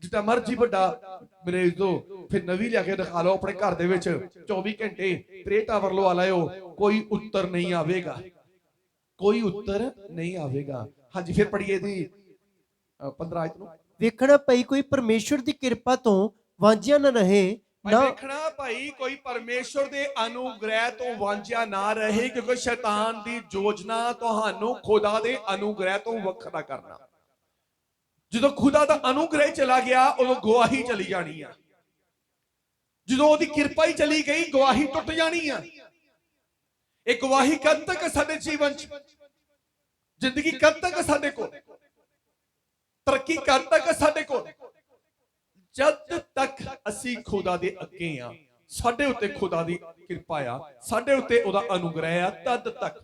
ਜਿੱਦਾਂ ਮਰਜੀ ਵੱਡਾ ਮਰੀਜ਼ ਦੋ, ਫਿਰ ਨਵੀਂ ਲਿਆ ਕੇ ਦਿਖਾ ਲਓ ਆਪਣੇ ਘਰ ਦੇ ਵਿੱਚ, 24 ਘੰਟੇ ਪ੍ਰੇ ਟਾਵਰ ਲਵਾ ਲਿਓ, ਕੋਈ ਉੱਤਰ ਨਹੀਂ ਆਵੇਗਾ, ਕੋਈ ਉੱਤਰ ਨਹੀਂ ਆਵੇਗਾ। ਹਾਂਜੀ ਫਿਰ ਪੜ੍ਹੀਏ ਦੀ 15 ਆਇਤ ਨੂੰ। ਵੇਖਣਾ ਪਈ ਕੋਈ ਪਰਮੇਸ਼ਵਰ ਦੀ ਕਿਰਪਾ ਤੋਂ ਵਾਂਝਿਆ ਨਾ ਰਹੇ, ਵੇਖਣਾ ਭਾਈ ਕੋਈ ਪਰਮੇਸ਼ਵਰ ਦੇ ਅਨੁਗ੍ਰਹਿ ਤੋਂ ਵਾਂਝਿਆ ਨਾ ਰਹੇ, ਕਿਉਂਕਿ ਸ਼ੈਤਾਨ ਦੀ ਯੋਜਨਾ ਤੁਹਾਨੂੰ ਖੁਦਾ ਦੇ ਅਨੁਗ੍ਰਹਿ ਤੋਂ ਵੱਖਰਾ ਕਰਨਾ। ਜਦੋਂ ਖੁਦਾ ਦਾ ਅਨੁਗ੍ਰਹਿ ਚਲਾ ਗਿਆ ਉਦੋਂ ਗਵਾਹੀ ਚਲੀ ਜਾਣੀ ਆ। ਜਦੋਂ ਉਹਦੀ ਕਿਰਪਾ ਹੀ ਚਲੀ ਗਈ ਗਵਾਹੀ ਟੁੱਟ ਜਾਣੀ ਆ। ਇਹ ਗਵਾਹੀ ਕਦ ਤੱਕ ਸਾਡੇ ਜੀਵਨ ਚ, ਜ਼ਿੰਦਗੀ ਕਦ ਤੱਕ ਸਾਡੇ ਕੋਲ, ਤਰੱਕੀ ਕਦ ਤੱਕ ਸਾਡੇ ਕੋਲ? ਜਦ ਤੱਕ ਅਸੀਂ ਖੁਦਾ ਦੇ ਅੱਗੇ ਆ, ਸਾਡੇ ਉੱਤੇ ਖੁਦਾ ਦੀ ਕਿਰਪਾ ਆ, ਸਾਡੇ ਉੱਤੇ ਉਹਦਾ ਅਨੁਗ੍ਰਹਿ ਆ, ਤਦ ਤੱਕ।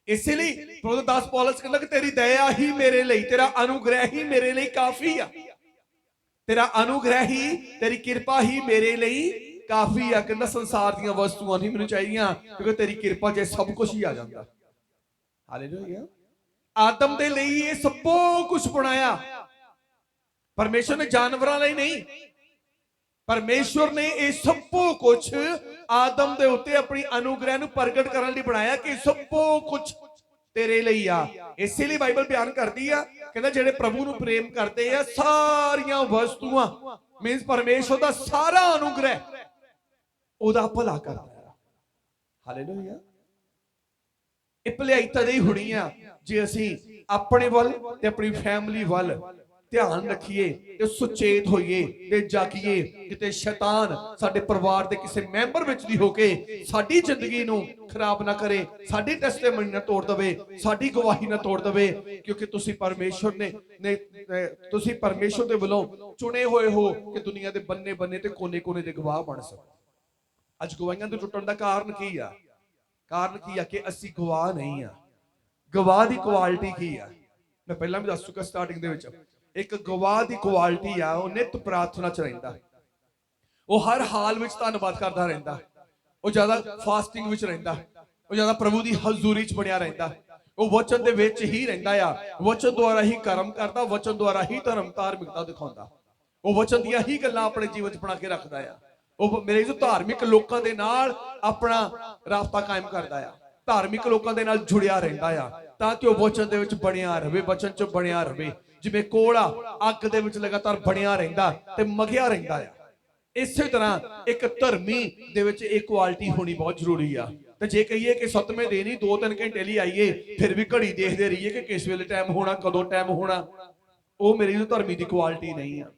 ਇਸੇ ਲਈ ਪ੍ਰਭੂ ਦਾਸ ਪੌਲਸ ਕਹਿੰਦਾ ਕਿ ਤੇਰੀ ਦਇਆ ਹੀ ਮੇਰੇ ਲਈ, ਤੇਰਾ ਅਨੁਗ੍ਰਹਿ ਹੀ ਮੇਰੇ ਲਈ ਕਾਫੀ ਆ, ਤੇਰਾ ਅਨੁਗ੍ਰਹਿ ਹੀ, ਤੇਰੀ ਕਿਰਪਾ ਹੀ ਮੇਰੇ ਲਈ ਕਾਫੀ ਆ। ਕਹਿੰਦਾ ਸੰਸਾਰ ਦੀਆਂ ਵਸਤੂਆਂ ਨਹੀਂ ਮੈਨੂੰ ਚਾਹੀਦੀਆਂ, ਕਿਉਂਕਿ ਤੇਰੀ ਕਿਰਪਾ 'ਚ ਸਭ ਕੁਝ ਹੀ ਆ ਜਾਂਦਾ। ਹਾਲੇਲੂਇਆ। ਆਦਮ ਦੇ ਲਈ ਇਹ ਸਭ ਕੁਝ ਬਣਾਇਆ, ਪਰਮੇਸ਼ਰ ਨੇ ਜਾਨਵਰਾਂ ਲਈ ਨਹੀਂ, ਪਰਮੇਸ਼ਵਰ ਨੇ ਇਹ ਸਭ ਕੁਝ ਆਦਮ ਦੇ ਉੱਤੇ ਆਪਣੀ ਅਨੁਗ੍ਰਹਿ ਨੂੰ ਪ੍ਰਗਟ ਕਰਨ ਲਈ ਬਣਾਇਆ ਕਿ ਸਭ ਕੁਝ ਤੇਰੇ ਲਈ ਆ। ਇਸੇ ਲਈ ਬਾਈਬਲ ਬਿਆਨ ਕਰਦੀ ਆ, ਕਹਿੰਦਾ ਜਿਹੜੇ ਪ੍ਰਭੂ ਨੂੰ ਪ੍ਰੇਮ ਕਰਦੇ ਆ ਸਾਰੀਆਂ ਵਸਤੂਆਂ, ਮੀਨਸ ਪਰਮੇਸ਼ਵਰ ਦਾ ਸਾਰਾ ਅਨੁਗ੍ਰਹਿ ਉਹਦਾ ਭਲਾ ਕਰਦਾ ਹੈ। ਹਾਲੇਲੂਇਆ। ਇਹ ਭਲਾਈ ਤਦੇ ਹੀ ਹੋਣੀ ਆ ਜੇ ਅਸੀਂ ਆਪਣੇ ਵੱਲ ਤੇ ਆਪਣੀ ਫੈਮਿਲੀ ਵੱਲ ਧਿਆਨ ਰੱਖੀਏ ਤੇ ਸੁਚੇਤ ਹੋਈਏ ਤੇ ਜਾਗੀਏ, ਕਿਤੇ ਸ਼ੈਤਾਨ ਸਾਡੇ ਪਰਿਵਾਰ ਦੇ ਕਿਸੇ ਮੈਂਬਰ ਵਿੱਚ ਦੀ ਹੋ ਕੇ ਸਾਡੀ ਜ਼ਿੰਦਗੀ ਨੂੰ ਖਰਾਬ ਨਾ ਕਰੇ, ਸਾਡੀ ਟੈਸਟੀਮਨੀ ਨਾ ਤੋੜ ਦੇਵੇ, ਸਾਡੀ ਗਵਾਹੀ ਨਾ ਤੋੜ ਦੇਵੇ। ਕਿਉਂਕਿ ਤੁਸੀਂ ਪਰਮੇਸ਼ਵਰ ਤੁਸੀਂ ਪਰਮੇਸ਼ਵਰ ਦੇ ਵੱਲੋਂ ਚੁਣੇ ਹੋਏ ਹੋ ਕਿ ਦੁਨੀਆ ਦੇ ਬੰਨੇ ਬੰਨੇ ਤੇ ਕੋਨੇ ਕੋਨੇ ਦੇ ਗਵਾਹ ਬਣ ਸਕੋ। ਅੱਜ ਗਵਾਹੀਆਂ ਦੇ ਟੁੱਟਣ ਦਾ ਕਾਰਨ ਕੀ ਆ? ਕਾਰਨ ਕੀ ਆ ਕਿ ਅਸੀਂ ਗਵਾਹ ਨਹੀਂ ਆ। ਗਵਾਹ ਦੀ ਕੁਆਲਿਟੀ ਕੀ ਆ? ਮੈਂ ਪਹਿਲਾਂ ਵੀ ਦੱਸ ਚੁੱਕਾ ਸਟਾਰਟਿੰਗ ਦੇ ਵਿੱਚ। ਇੱਕ ਗਵਾਹ ਦੀ ਕੁਆਲਿਟੀ ਆ, ਉਹ ਨਿਤ ਪ੍ਰਾਰਥਨਾ ਚ ਰਹਿੰਦਾ, ਉਹ ਹਰ ਹਾਲ ਵਿੱਚ ਧੰਨਵਾਦ ਕਰਦਾ ਰਹਿੰਦਾ, ਉਹ ਜ਼ਿਆਦਾ ਫਾਸਟਿੰਗ ਵਿੱਚ ਰਹਿੰਦਾ, ਉਹ ਜ਼ਿਆਦਾ ਪ੍ਰਭੂ ਦੀ ਹਜ਼ੂਰੀ ਚ ਬਣਿਆ ਰਹਿੰਦਾ, ਉਹ ਵਚਨ ਦੇ ਵਿੱਚ ਹੀ ਰਹਿੰਦਾ ਆ, ਵਚਨ ਦੁਆਰਾ ਹੀ ਕਰਮ ਕਰਦਾ, ਵਚਨ ਦੁਆਰਾ ਹੀ ਧਰਮ ਧਾਰਮਿਕਤਾ ਦਿਖਾਉਂਦਾ, ਉਹ ਵਚਨ ਦੀਆਂ ਹੀ ਗੱਲਾਂ ਆਪਣੇ ਜੀਵਨ ਚ ਬਣਾ ਕੇ ਰੱਖਦਾ ਆ। ਉਹ ਮੇਰੇ ਜੋ ਧਾਰਮਿਕ ਲੋਕਾਂ ਦੇ ਨਾਲ ਆਪਣਾ ਰਾਬਤਾ ਕਾਇਮ ਕਰਦਾ ਆ, ਧਾਰਮਿਕ ਲੋਕਾਂ ਦੇ ਨਾਲ ਜੁੜਿਆ ਰਹਿੰਦਾ ਆ, ਤਾਂ ਕਿ ਉਹ ਵਚਨ ਦੇ ਵਿੱਚ ਬਣਿਆ ਰਵੇ, ਵਚਨ ਚ ਬਣਿਆ ਰਵੇ। ਜਿਵੇਂ ਕੋਲਾ ਅੱਗ ਦੇ ਵਿੱਚ ਲਗਾਤਾਰ ਬਣਿਆ ਰਹਿੰਦਾ ਤੇ ਮਗਿਆ ਰਹਿੰਦਾ ਆ, ਇਸੇ ਤਰ੍ਹਾਂ ਇੱਕ ਧਰਮੀ ਦੇ ਵਿੱਚ ਇਹ ਕੁਆਲਿਟੀ ਹੋਣੀ ਬਹੁਤ ਜ਼ਰੂਰੀ ਆ। ਤੇ ਜੇ ਕਹੀਏ ਕਿ 7ਵੇਂ ਦਿਨ ਹੀ 2-3 ਘੰਟੇ ਲਈ ਆਈਏ, ਫਿਰ ਵੀ ਘੜੀ ਦੇਖਦੇ ਰਹੀਏ ਕਿ ਕਿਸ ਵੇਲੇ ਟਾਈਮ ਹੋਣਾ, ਕਦੋਂ ਟਾਈਮ ਹੋਣਾ, ਉਹ ਮੇਰੀ ਧਰਮੀ ਦੀ ਕੁਆਲਿਟੀ ਨਹੀਂ ਆ।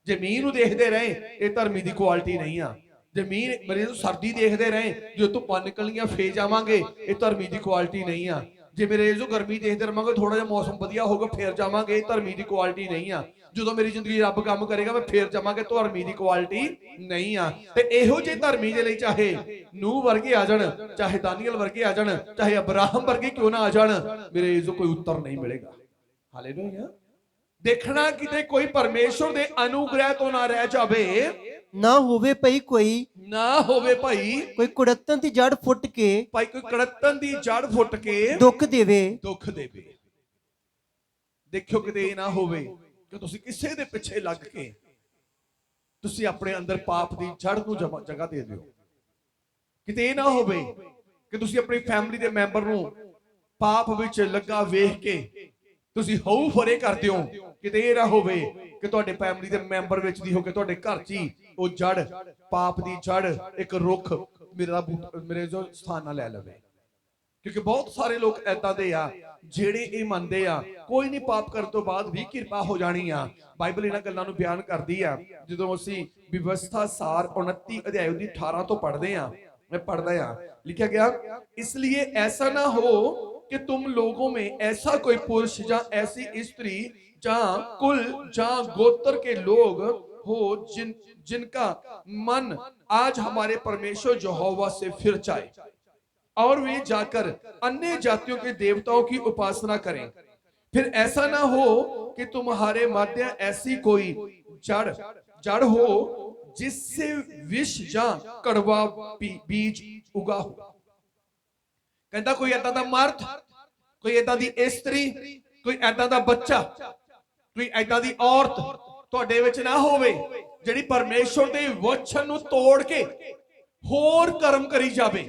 ਜੇ ਮੀਂਹ ਨੂੰ ਦੇਖਦੇ ਰਹੇ, ਇਹ ਧਰਮੀ ਦੀ ਕੁਆਲਿਟੀ ਨਹੀਂ ਆ। ਜੇ ਮੀਂਹ ਮੇਰੇ ਸਰਦੀ ਦੇਖਦੇ ਰਹੇ, ਜੋ ਧੁੱਪਾਂ ਨਿਕਲਣੀਆਂ ਫੇਰ ਜਾਵਾਂਗੇ, ਇਹ ਧਰਮੀ ਦੀ ਕੁਆਲਿਟੀ ਨਹੀਂ ਆ। ਜੇ ਮੇਰੇ ਜੋ ਗਰਮੀ ਦੇਖਦੇ ਰਹਾਂਗੇ, ਥੋੜਾ ਜਿਹਾ ਮੌਸਮ ਵਧੀਆ ਹੋਊਗਾ ਫੇਰ ਜਾਵਾਂਗੇ, ਇਹ ਧਰਮੀ ਦੀ ਕੁਆਲਿਟੀ ਨਹੀਂ ਆ। ਜਦੋਂ ਮੇਰੀ ਜ਼ਿੰਦਗੀ ਰੱਬ ਕੰਮ ਕਰੇਗਾ ਮੈਂ ਫੇਰ ਜਾਵਾਂਗੇ, ਧਰਮੀ ਦੀ ਕੁਆਲਿਟੀ ਨਹੀਂ ਆ। ਤੇ ਇਹੋ ਜਿਹੇ ਧਰਮੀ ਦੇ ਲਈ ਚਾਹੇ ਨੂਹ ਵਰਗੇ ਆ ਜਾਣ, ਚਾਹੇ ਦਾਨੀਅਲ ਵਰਗੇ ਆ ਜਾਣ, ਚਾਹੇ ਅਬਰਾਹਮ ਵਰਗੇ ਕਿਉਂ ਨਾ ਆ ਜਾਣ, ਮੇਰੇ ਜੋ ਕੋਈ ਉੱਤਰ ਨਹੀਂ ਮਿਲੇਗਾ। ਹਾਲੇਲੂਇਆ। ਦੇਖਣਾ ਕਿਤੇ ਕੋਈ ਪਰਮੇਸ਼ਵਰ ਦੇ ਅਨੁਗ੍ਰਹਿ ਤੋਂ ਨਾ ਰਹਿ ਜਾਵੇ, ਨਾ ਹੋਵੇ ਭਾਈ ਕੋਈ ਕੋਈ ਕੁੜੱਤਣ ਦੀ ਜੜ ਫੁੱਟ ਕੇ, ਭਾਈ ਕੋਈ ਕੜੱਤਣ ਦੀ ਜੜ ਫੁੱਟ ਕੇ ਦੁੱਖ ਦੇਵੇ। ਦੇਖਿਓ ਕਿਤੇ ਇਹ ਨਾ ਹੋਵੇ ਕਿ ਤੁਸੀਂ ਕਿਸੇ ਦੇ ਪਿੱਛੇ ਲੱਗ ਕੇ ਤੁਸੀਂ ਆਪਣੇ ਅੰਦਰ ਪਾਪ ਦੀ ਜੜ ਨੂੰ ਜਗ੍ਹਾ ਦੇ ਦਿਓ। ਕਿਤੇ ਇਹ ਨਾ ਹੋਵੇ ਕਿ ਤੁਸੀਂ ਆਪਣੀ ਫੈਮਿਲੀ ਦੇ ਮੈਂਬਰ ਨੂੰ ਪਾਪ ਵਿੱਚ ਲੱਗਾ ਵੇਖ ਕੇ ਤੁਸੀਂ ਹਉ ਫਰੇ ਕਰ ਦਿਓ। ਕਿਤੇ ਇਹ ਨਾ ਹੋਵੇ ਕਿ ਤੁਹਾਡੇ ਫੈਮਿਲੀ ਦੇ ਮੈਂਬਰ ਵਿੱਚ ਦੀ ਹੋ ਕੇ ਤੁਹਾਡੇ ਘਰ 'ਚ ਹੀ ਉਹ ਜੜ, ਪਾਪ ਦੀ ਜੜ, ਇੱਕ ਰੁੱਖ ਮੇਰੇ ਜੋ ਸਥਾਨ ਨਾ ਲੈ ਲਵੇ। ਕਿਉਂਕਿ ਬਹੁਤ ਸਾਰੇ ਲੋਕ ਏਦਾਂ ਦੇ ਆ ਜਿਹੜੇ ਇਹ ਮੰਨਦੇ ਆ ਕੋਈ ਨਹੀਂ, ਪਾਪ ਕਰਨ ਤੋਂ ਬਾਅਦ ਵੀ ਕਿਰਪਾ ਹੋ ਜਾਣੀ ਆ। ਬਾਈਬਲ ਇਹਨਾਂ ਗੱਲਾਂ ਨੂੰ ਬਿਆਨ ਕਰਦੀ ਆ। ਜਦੋਂ ਅਸੀਂ ਵਿਵਸਥਾ ਸਾਰ 29 ਅਧਿਆਇ ਦੀ 18 ਤੋਂ ਪੜ੍ਹਦੇ ਆ, मैं पढ़ता यहाँ लिखा गया, इसलिए ऐसा ना हो कि तुम लोगों में ऐसा कोई पुरुष या ऐसी स्त्री या कुल या गोत्र के लोग हो जिनका मन आज हमारे परमेश्वर यहोवा से फिर जाए और वे जाकर अन्य जातियों के देवताओं की उपासना करें। फिर ऐसा ना हो कि तुम्हारे मध्य ऐसी कोई जड़ हो जिससे विष या कड़वा बीज उगा हो। कहता कोई ऐसा दा मर्द, कोई ऐसा दी स्त्री, कोई ऐसा दा बच्चा, कोई ऐसा दी औरत तुहाडे विच ना होवे जिहड़ी परमेश्वर दे वचन नूं तोड़ के होर कर्म करी जावे,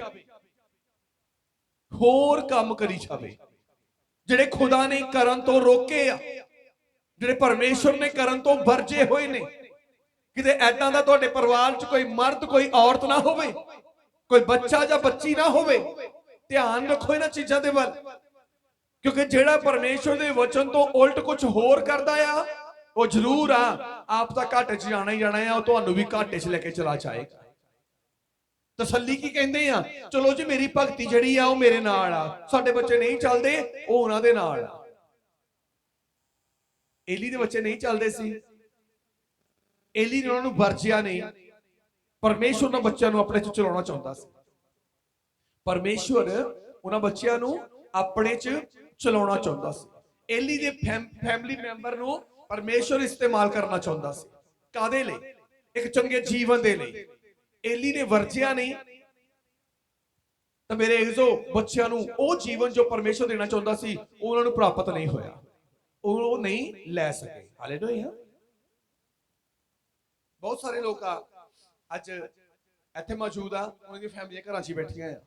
होर काम करी जावे जिहड़े खुदा ने करन तो रोके आ, जिहड़े परमेश्वर ने करन तो वरजे होए ने। किते ऐदां दा तुहाडे परिवार च कोई मर्द, कोई औरत ना होवे, कोई बच्चा या बच्ची ना होवे। ध्यान रखो इन्हां चीजां दे वल, क्योंकि जिहड़ा परमेश्वर दे वचन तो उल्ट कुछ होर करदा आ, वो जरूर आप तां घाटे च जाना ही जाना है, तुहानूं भी घाटे च लेके चला जाएगा। तसल्ली की कहंदे आ, चलो जी मेरी भगती जिहड़ी आ वो मेरे नाल आ, साडे बच्चे नहीं चलदे वो उन्हां दे नाल आ। एली दे बच्चे नहीं चलदे सी, एली ने उन्होंने वरजिया नहीं, परमेश्वर उन्हां बच्चों नूं अपने च चलाउणा चाहुंदा सी। परमेश्वर उन्हां बच्चों नूं अपने च चलाउणा चाहुंदा सी। एली दे फैमिली मैंबर नूं परमेश्वर इस्तेमाल करना चाहुंदा सी। कादे लई? एक चंगे जीवन दे लई। एली ने वरजिया नहीं, तो मेरे जो बच्चों नूं ओ जीवन जो परमेश्वर देना चाहुंदा सी उन्हां नूं प्राप्त नहीं होया, वो नहीं लै सके। हालेलुया। बहुत सारे लोग अज इत्थे मौजूद आ, उन्हां दी फैमिलियां घरां च बैठियां आ।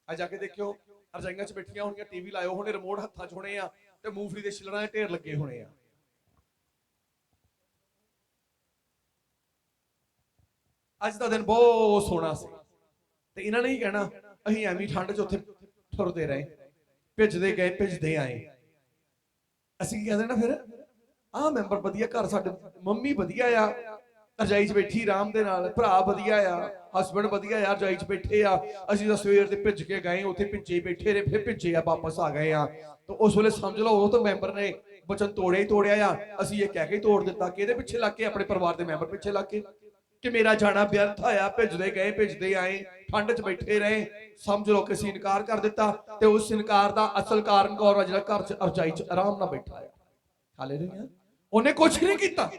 अज जाके देखियो रजाइयां च बैठियां होणीआं, टीवी लाए होणे, रिमोट हत्थां च होणे आ ते मूंगफली दे छिलड़ां दे ढेर लगे होणे आ। अज दा दिन बहुत सोहना सी ते इन्हां ने ही कहना ਅਸੀਂ ਐਵੇਂ ਠੰਡ 'ਚ ਉੱਥੇ ਠੁਰਦੇ ਰਹੇ, ਭਿੱਜਦੇ ਗਏ ਭਿੱਜਦੇ ਆਏ। ਅਸੀਂ ਕੀ ਕਹਿੰਦੇ ਨਾ ਫਿਰ, ਆਹ ਮੈਂਬਰ ਵਧੀਆ ਘਰ, ਸਾਡੇ ਮੰਮੀ ਵਧੀਆ ਆ ਰਜਾਈ 'ਚ ਬੈਠੀ ਆਰਾਮ ਦੇ ਨਾਲ, ਭਰਾ ਵਧੀਆ ਆ, ਹਸਬੰਡ ਵਧੀਆ ਆ ਰਜਾਈ 'ਚ ਬੈਠੇ ਆ, ਅਸੀਂ ਤਾਂ ਸਵੇਰ ਦੇ ਭਿੱਜ ਕੇ ਗਏ, ਉੱਥੇ ਭਿੱਜੇ ਬੈਠੇ ਰਹੇ, ਫਿਰ ਭਿੱਜੇ ਆ ਵਾਪਸ ਆ ਗਏ ਆ। ਤਾਂ ਉਸ ਵੇਲੇ ਸਮਝ ਲਓ ਉਹ ਤਾਂ ਮੈਂਬਰ ਨੇ ਵਚਨ ਤੋੜਿਆ ਹੀ ਤੋੜਿਆ ਆ, ਅਸੀਂ ਇਹ ਕਹਿ ਕੇ ਤੋੜ ਦਿੱਤਾ ਕਿ ਇਹਦੇ ਪਿੱਛੇ ਲੱਗ ਕੇ, ਆਪਣੇ ਪਰਿਵਾਰ ਦੇ ਮੈਂਬਰ ਪਿੱਛੇ ਲੱਗ ਕੇ, ਕਿ ਮੇਰਾ ਜਾਣਾ ਵਿਅਰਥ ਆਇਆ, ਭਿੱਜਦੇ ਗਏ ਭਿੱਜਦੇ ਆਏ, ਠੰਡ 'ਚ ਬੈਠੇ ਰਹੇ। ਸਮਝ ਲਓ ਕਿ ਅਸੀਂ ਇਨਕਾਰ ਕਰ ਦਿੱਤਾ, ਤੇ ਉਸ ਇਨਕਾਰ ਦਾ ਅਸਲ ਕਾਰਨ ਕੌਣ ਆ? ਜਿਹੜਾ ਘਰ 'ਚ ਰਜਾਈ 'ਚ ਆਰਾਮ ਨਾਲ ਬੈਠਾ ਆ। ਹਾਲੇਲੂਇਆ। ਉਹਨੇ ਕੁਛ ਨਹੀਂ ਕੀਤਾ,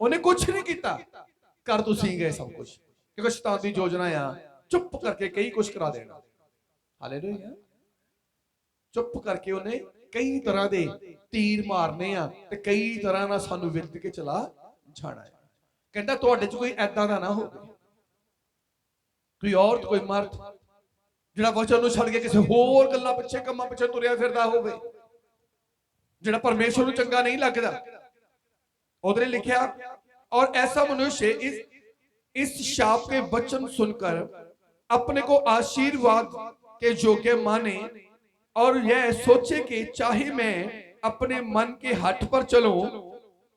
ਉਹਨੇ ਕੁਛ ਨਹੀਂ ਕੀਤਾ, ਕਰ ਤੁਸੀਂ ਗਏ ਸਭ ਕੁਝ, ਕਿਉਂਕਿ ਸ਼ੈਤਾਨ ਦੀ ਯੋਜਨਾ ਆ ਚੁੱਪ ਕਰਕੇ ਕਈ ਕੁਝ ਕਰਾ ਦੇਣਾ। ਹਾਲੇਲੂਇਆ। ਚੁੱਪ ਕਰਕੇ ਉਹਨੇ ਕਈ ਤਰ੍ਹਾਂ ਦੇ ਤੀਰ ਮਾਰਨੇ ਆ, ਤੇ ਕਈ ਤਰ੍ਹਾਂ ਨਾਲ ਸਾਨੂੰ ਵਿਰਤ ਕੇ ਚਲਾ ਜਾਣਾ ਹੈ। ਕਹਿੰਦਾ ਤੁਹਾਡੇ 'ਚ ਕੋਈ ਐਦਾਂ ਦਾ ਨਾ ਹੋਵੇ, ਕੋਈ ਔਰਤ ਕੋਈ ਮਰਦ ਜਿਹੜਾ ਵਚਨ ਨੂੰ ਛੱਡ ਕੇ ਕਿਸੇ ਹੋਰ ਗੱਲਾਂ ਪਿੱਛੇ ਕੰਮਾਂ ਪਿੱਛੇ ਤੁਰਿਆ ਫਿਰਦਾ ਹੋਵੇ, ਜਿਹੜਾ ਪਰਮੇਸ਼ਵਰ ਨੂੰ ਚੰਗਾ ਨਹੀਂ ਲੱਗਦਾ। उधर लिखा, और ऐसा मनुष्य इस शाप के वचन सुनकर अपने को आशीर्वाद के योग्य माने और यह सोचे कि चाहे मैं अपने मन के हठ पर चलूं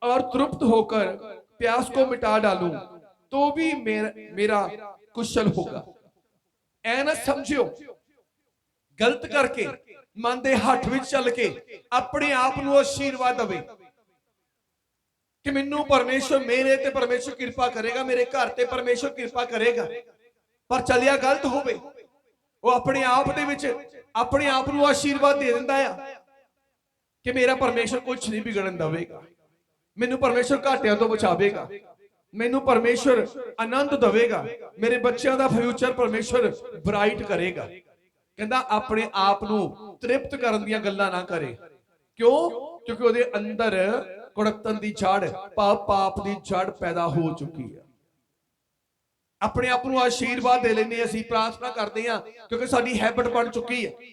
और तृप्त होकर प्यास को मिटा डालूं तो भी मेरा कुशल होगा। ऐ ना समझियो गलत करके मन के हठ विच चल के अपने आप को आशीर्वाद दवे कि मैनू परमेश्वर, मेरे ते परमेश्वर कृपा करेगा, मेरे घर ते परमेश्वर कृपा करेगा, पर चलिया गलत होवे, वो अपने आप दे विच अपने आप को आशीर्वाद दे दिंदा है कि मेरा परमेश्वर कुछ नहीं बिगड़न देवेगा, मैनू परमेश्वर घाटियां तो बचावेगा, मैनू परमेश्वर आनंद देवेगा, मेरे बच्चों का फ्यूचर परमेश्वर ब्राइट करेगा। कहंदा अपने आप को तृप्त करन दीयां गल्लां ना करे। क्यों? क्योंकि उहदे अंदर कुड़कतन दी जड़, पाप दी जड़ पैदा हो चुकी है। अपने आप को आशीर्वाद दे लेने, असीं प्रार्थना करते हैं क्योंकि साडी हैबिट बन चुकी है।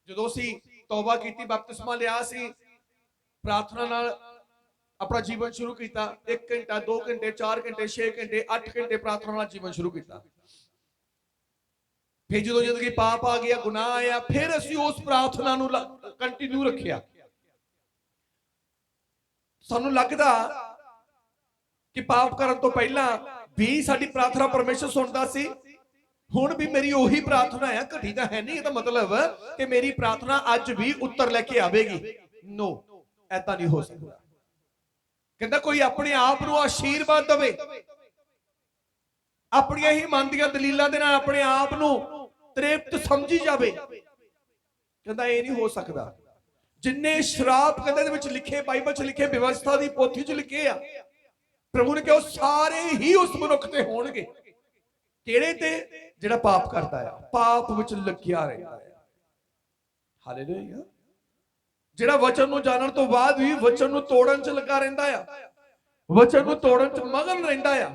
जदों असीं तौबा कीती, बपतिस्मा लिया, असीं प्रार्थना नाल अपना जीवन शुरू किया, 1 घंटा 2 घंटे 4 घंटे 6 घंटे 8 घंटे प्रार्थना नाल जीवन शुरू किया। फिर जो जिंदगी पाप आ गया, गुनाह आया, फिर असीं उस प्रार्थना नूं कंटिन्यू रखिया। सानू लगदा कि पाप करन तो पहला भी साडी प्रार्थना परमेश्वर सुनदा सी, हुण भी मेरी ओही प्रार्थना है, घटी तां है नहीं, इहदा मतलब कि मेरी प्रार्थना अज भी उत्तर लेके आवेगी। नो, ऐसा नहीं हो सकता। कहंदा कोई अपने आप को आशीर्वाद देवे, अपनी ही मन दी दलीलां दे नाल अपने आप को तृप्त समझी जावे, कहंदा ये नहीं हो सकता। जिन्ने श्राप कहंदे दे विच लिखे, बाइबल च लिखे, व्यवस्था दी पोथी च लिखे आ, प्रभु ने कहा सारे ही उस मनुख ते होणगे, किहड़े ते? जिहड़ा पाप करदा है, पाप विच लग्या रहंदा है। हालेलुया। जिहड़ा वचन नूं जानन तो बाद भी वचन नूं तोड़न च लगा रहिंदा है, वचन नूं तोड़न च मगन रहिंदा है।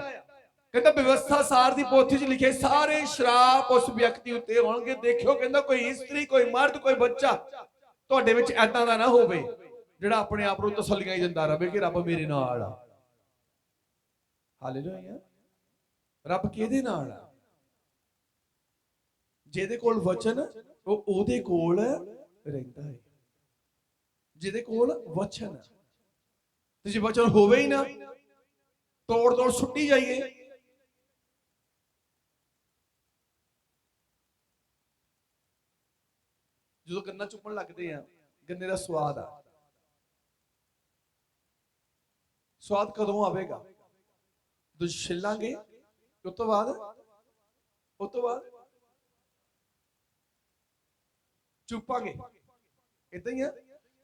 कहंदा व्यवस्था सार दी पोथी च लिखे सारे श्राप उस व्यक्ति उत्ते होणगे। देखियो कहंदा कोई स्त्री, कोई मर्द, कोई बच्चा तुहाडे विच ऐदां दा ना होवे जिहड़ा अपने आप नूं तसल्लियां दिंदा रहे कि रब मेरे नाल आ। हालेलुया। रब किहदे नाल आ? जिहदे कोल वचन, ਉਹ ਉਹਦੇ ਕੋਲ ਰਹਿੰਦਾ ਹੈ, ਜਿਹਦੇ ਕੋਲ ਵਚਨ। ਤੇ ਜੇ ਵਚਨ ਹੋਵੇ ਹੀ ਨਾ, ਤੋੜ ਤੋੜ ਸੁੱਟੀ ਜਾਈਏ, ਜਦੋਂ ਗੰਨਾ ਚੁੱਪਣ ਲੱਗਦੇ ਆ, ਗੰਨੇ ਦਾ ਸਵਾਦ ਆ, ਸਵਾਦ ਕਦੋਂ ਆਵੇਗਾ? ਜਦੋਂ ਛਿੱਲਾਂਗੇ, ਉਸ ਤੋਂ ਬਾਅਦ चुपांगे। इदां ही है।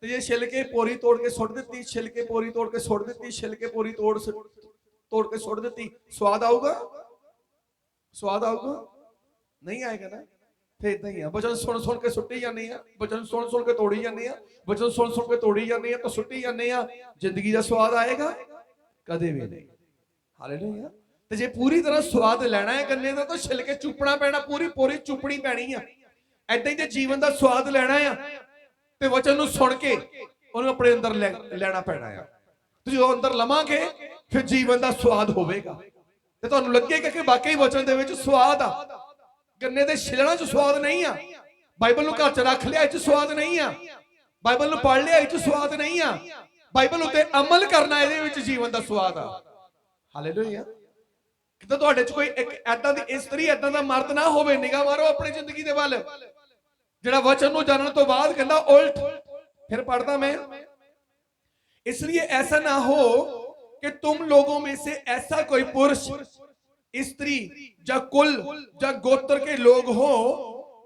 तो ये छिलके पोरी तोड़ के सुट दी, छिलके पोरी तोड़ के सुट दी, छिलके पोरी तोड़ के सुट दी, स्वाद आऊगा? स्वाद आऊगा? नहीं आएगा ना। फिर इदां ही है, वचन सुन सुन के सुट्टी जाने हैं, वचन सुन सुन के तोड़ी जाने हैं, वचन सुन सुन के तोड़ी जाने हैं, तो सुट्टी जाने हैं। जिंदगी का स्वाद आएगा? कदे भी नहीं। हालेलुया। तो जे पूरी तरह स्वाद लेना है गन्ने का, तो छिलके चुपना पैना, पूरी पोरी चुपनी पैनी है। ऐदां ही जे जीवन का स्वाद लेना है तो वचन नूं सुन के उन्हें अपने अंदर लेना पैना है। तो जो अंदर लवांगे फिर जीवन का स्वाद होवेगा, ते तुहानूं लगेगा कि वाकई वचन दे विच स्वाद आ। गन्ने दे छिलना च स्वाद नहीं आ, बाइबल नूं घर च रख लिया इच स्वाद नहीं आ, बाइबल नूं पढ़ लिया इच स्वाद नहीं आ, बाइबल उत्ते अमल करना इहदे विच जीवन दा स्वाद आ। हालेलुया। किते तुहाडे च कोई एक ऐदां दी इस्त्री ऐदां दा मर्द ना होवे, निगाह मारो अपनी जिंदगी दे वल, जिहड़ा वचन नूं जानन तो बाद कहंदा उल्ट। फिर पढ़दा मैं, इसलिए ऐसा ना हो कि तुम लोगों में से ऐसा कोई पुरुष, स्त्री या कुल या गोत्र के लोग हो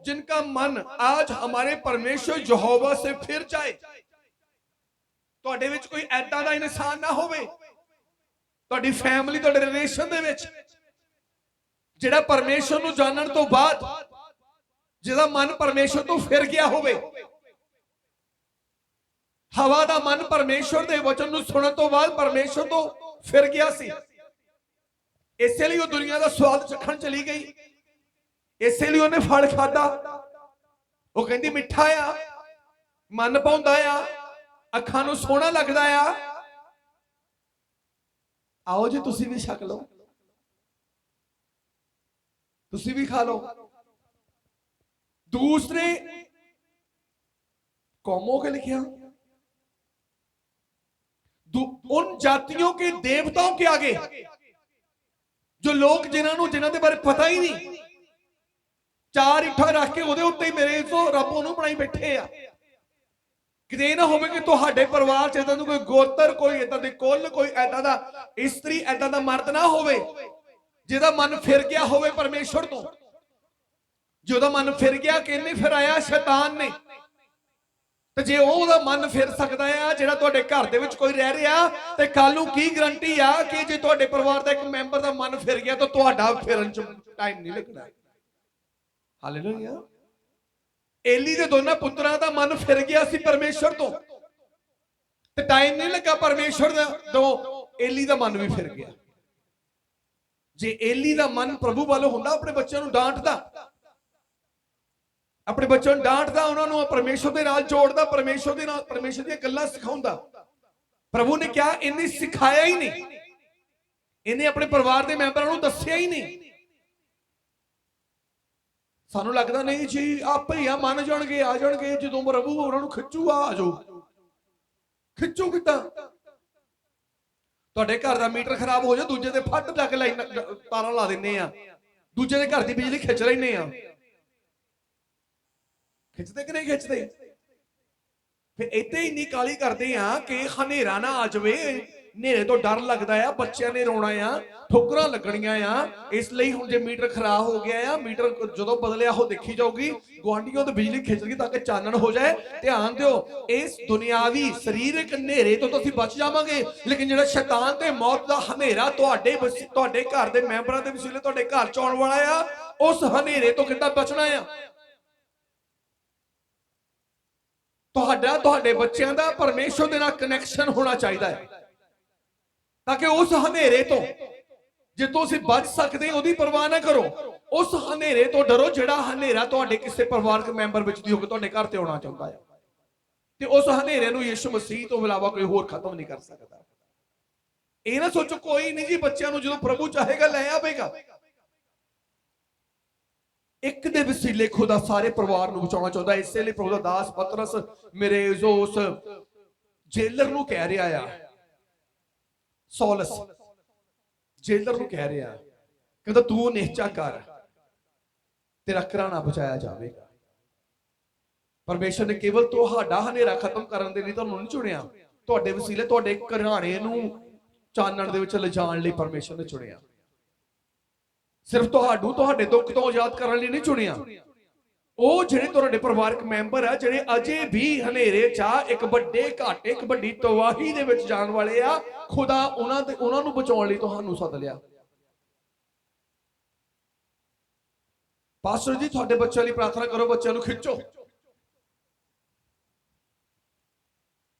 जिनका मन आज हमारे परमेश्वर यहोवा से फिर जाए। तुहाडे विच कोई ऐदां दा इंसान ना होवे, तुहाडी फैमिली तुहाडे रिलेशन दे विच जिहड़ा परमेश्वर नूं जानन तो बाद जिहदा मन परमेश्वर तो फिर गया होवे। हवा दा मन परमेश्वर दे वचन नूं सुनन तो बाद परमेश्वर तो फिर गया सी, इसलिए वो दुनिया का स्वाद चखण चली गई, इसलिए उन्हें फल खादा। वो कहती मिठा आ, मन पाउंदा आ, अखां नूं सोहना लगदा आ। आओ जी तुसी भी छक लो, तुसी भी खा लो। दूसरे कौमों के लिखा, उन जातियों के देवताओं के आगे, जो लोग जिन्हां दे बारे पता ही नहीं, चार इट्ठा रख के उहदे उत्ते ही मेरे तो रब उहनूं बनाई बैठे आ। किते ना होवे कि तुहाडे परिवार च इदां दा कोई गोत्र, कोई इदां दी कुल, कोई इदां दा इस्त्री, इदां दा मर्द ना होवे जिहदा मन फिर गया होवे परमेश्वर तो। जिहदा मन फिर गया, किहने फिराया? शैतान ने। ते जे ओहदा मन फिर सकदा है, जिहड़ा तुहाडे घर दे विच कोई रह रिहा, ते कल नूं की गारंटी आ कि जे तुहाडे परिवार दा एक मैंबर दा मन फिर गया तो तुहाडा फिरन च टाइम नहीं लगना। हालेलुया। एली दे दोनों पुत्रां दा मन फिर गया सी परमेश्वर तो, ते टाइम नहीं लगा परमेश्वर दा दो एली दा मन भी फिर गया। जे एली दा मन प्रभु वालों हुंदा, अपने बच्चों नूं डांटदा, अपने बच्चों डांटदा, उन्होंने परमेश्वर के नाल जोड़दा, परमेश्वर के नाल परमेश्वर दी गल्लां सिखाउंदा। प्रभु ने क्या इन्हें सिखाया ही नहीं, इन्हें अपने परिवार के मैंबरां नूं दस्सिया ही नहीं। सानू लगदा नहीं जी आप भैया मन जाणगे, आ जाणगे, जदों प्रभु उन्होंने खिचूगा आ जाओ। खिचू किदां? तुहाडे घर दा मीटर खराब हो जाए, दूजे दे फट लग लाइन तारां ला दिंने आ, दूजे दे घर दी बिजली खिच लैने आ। खिंचते कि नहीं खिंचते? फिर इत्ते ही नहीं काली करते हैं कि हनेरा ना आ जाए, नेरे तो डर लगता है, बच्चों ने रोना आ, ठोकरां लगणियां आ। इसलिए हुण जे मीटर खराब हो गया है, मीटर जदों बदलिया हो देखी जाऊगी, गुआंढियों तो बिजली खिंचगी ताकि चानन हो जाए। ध्यान दिओ, इस दुनियावी शरीरक हनेरे तो असीं बच जावांगे, लेकिन जिहड़ा शैतान ते मौत दा हनेरा तुहाडे घर दे मैंबरां दे वसीले तुहाडे घर च आउण वाला आ, उस हनेरे तो किद्दां बचना आ? तुहाडा तुहाडे बच्चों का परमेश्वर के नाल कनैक्शन होना चाहिए है, ताकि उस हनेरे तो जे तुसीं बच सकते उसदी परवाह ना करो, उस हनेरे तो डरो जिहड़ा हनेरा तुहाडे किसी परिवारक मैंबर विच दी होके तुहाडे घर ते आउणा चाहुंदा है। ते उस हनेरे नूं यीशु मसीह तो इलावा कोई होर खत्म नहीं कर सकता। ये ना सोचो कोई नहीं जी, बच्चों नूं जदों प्रभु चाहेगा लै आवेगा। एक दे वसीले खुदा सारे परिवार नूं बचाउणा चाहुंदा। इसलिए प्रभु दा दास पतरस मेरे जो उस जेलर नूं कह रहा आ, सौलस जेलर नूं कह रहा, कहंदा तू निश्चा कर, तेरा घराना बचाया जाएगा। परमेश्वर ने केवल तुहाडा हनेरा खत्म करन दे लई तुहानूं नहीं चुनिया, तुहाडे वसीले तुहाडे घराने नूं चानण दे विच लिजाण लई परमेश्वर ने चुनिया। सिर्फ तुहाडू तुहाडे दुख तो आजाद करने लिए नहीं चुनिया, ਉਹ ਜਿਹੜੇ ਤੁਹਾਡੇ ਪਰਿਵਾਰਕ ਮੈਂਬਰ ਆ ਜਿਹੜੇ ਅਜੇ ਵੀ ਹਨੇਰੇ ਚ ਆ, ਇੱਕ ਵੱਡੇ ਘਾਟੇ, ਇੱਕ ਵੱਡੀ ਤਬਾਹੀ ਦੇ ਵਿੱਚ ਜਾਣ ਵਾਲੇ ਆ, ਖੁਦਾ ਉਹਨਾਂ ਨੂੰ ਬਚਾਉਣ ਲਈ ਤੁਹਾਨੂੰ ਸੱਦ ਲਿਆ। ਪਾਸਟਰ ਜੀ ਤੁਹਾਡੇ ਬੱਚਿਆਂ ਲਈ ਪ੍ਰਾਰਥਨਾ ਕਰੋ, ਬੱਚਿਆਂ ਨੂੰ ਖਿੱਚੋ।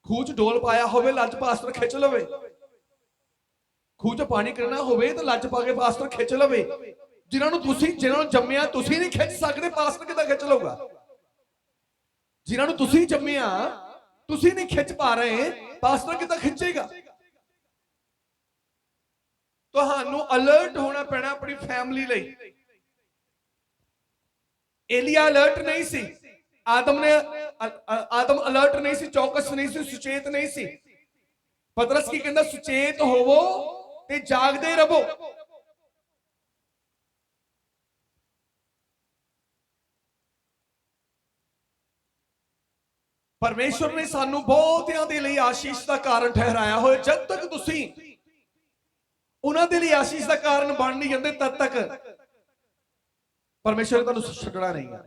ਖੂਹ ਚ ਡੋਲ ਪਾਇਆ ਹੋਵੇ, ਲੱਜ ਪਾਸਟਰ ਖਿੱਚ ਲਵੇ। ਖੂਹ ਚ ਪਾਣੀ ਕਰਨਾ ਹੋਵੇ ਤਾਂ ਲੱਜ ਪਾ ਕੇ ਪਾਸਟਰ ਖਿੱਚ ਲਵੇ। जिन्हों जम्मिया तुसीं नहीं खिंच सकते, पास्टर किदां खिंच लऊगा? जिन्होंने तुसीं जम्मिया तुसीं नहीं खिंच पा रहे, पास्टर किदां खिंचेगा? तुहानूं अलर्ट होना पैना अपनी फैमिली लई। एलिया अलर्ट नहीं सी, आदम अलर्ट नहीं सी, चौकस नहीं सी, सुचेत नहीं सी। पतरस की कहंदा सुचेत होवो ते जागदे रहो। परमेश्वर ने सानू बहुतियां दे लई आशीष का कारण ठहराया हो। जब तक तुसी उन्हां दे लई आशीष का कारण बन नहीं जांदे तद तक परमेश्वर ने तुहानू छड्डना नहीं है।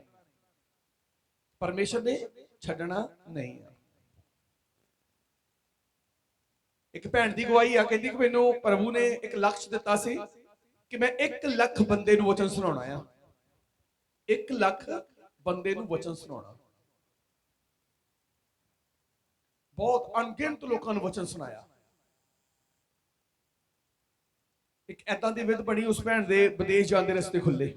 परमेश्वर ने छड्डना नहीं है। एक भैन की गवाही आ, कहती कि मैनू प्रभु ने एक लक्ष्य दिता सी कि मैं 1 लाख बंदे नू वचन सुनाउणा आ। 1 लाख बंदे नू वचन सुनाउणा। बहुत अनगिनत लोगों नू वचन सुनाया। एक ऐतां दी विध बनी, उस भैन दे विदेश जाने रस्ते खुले,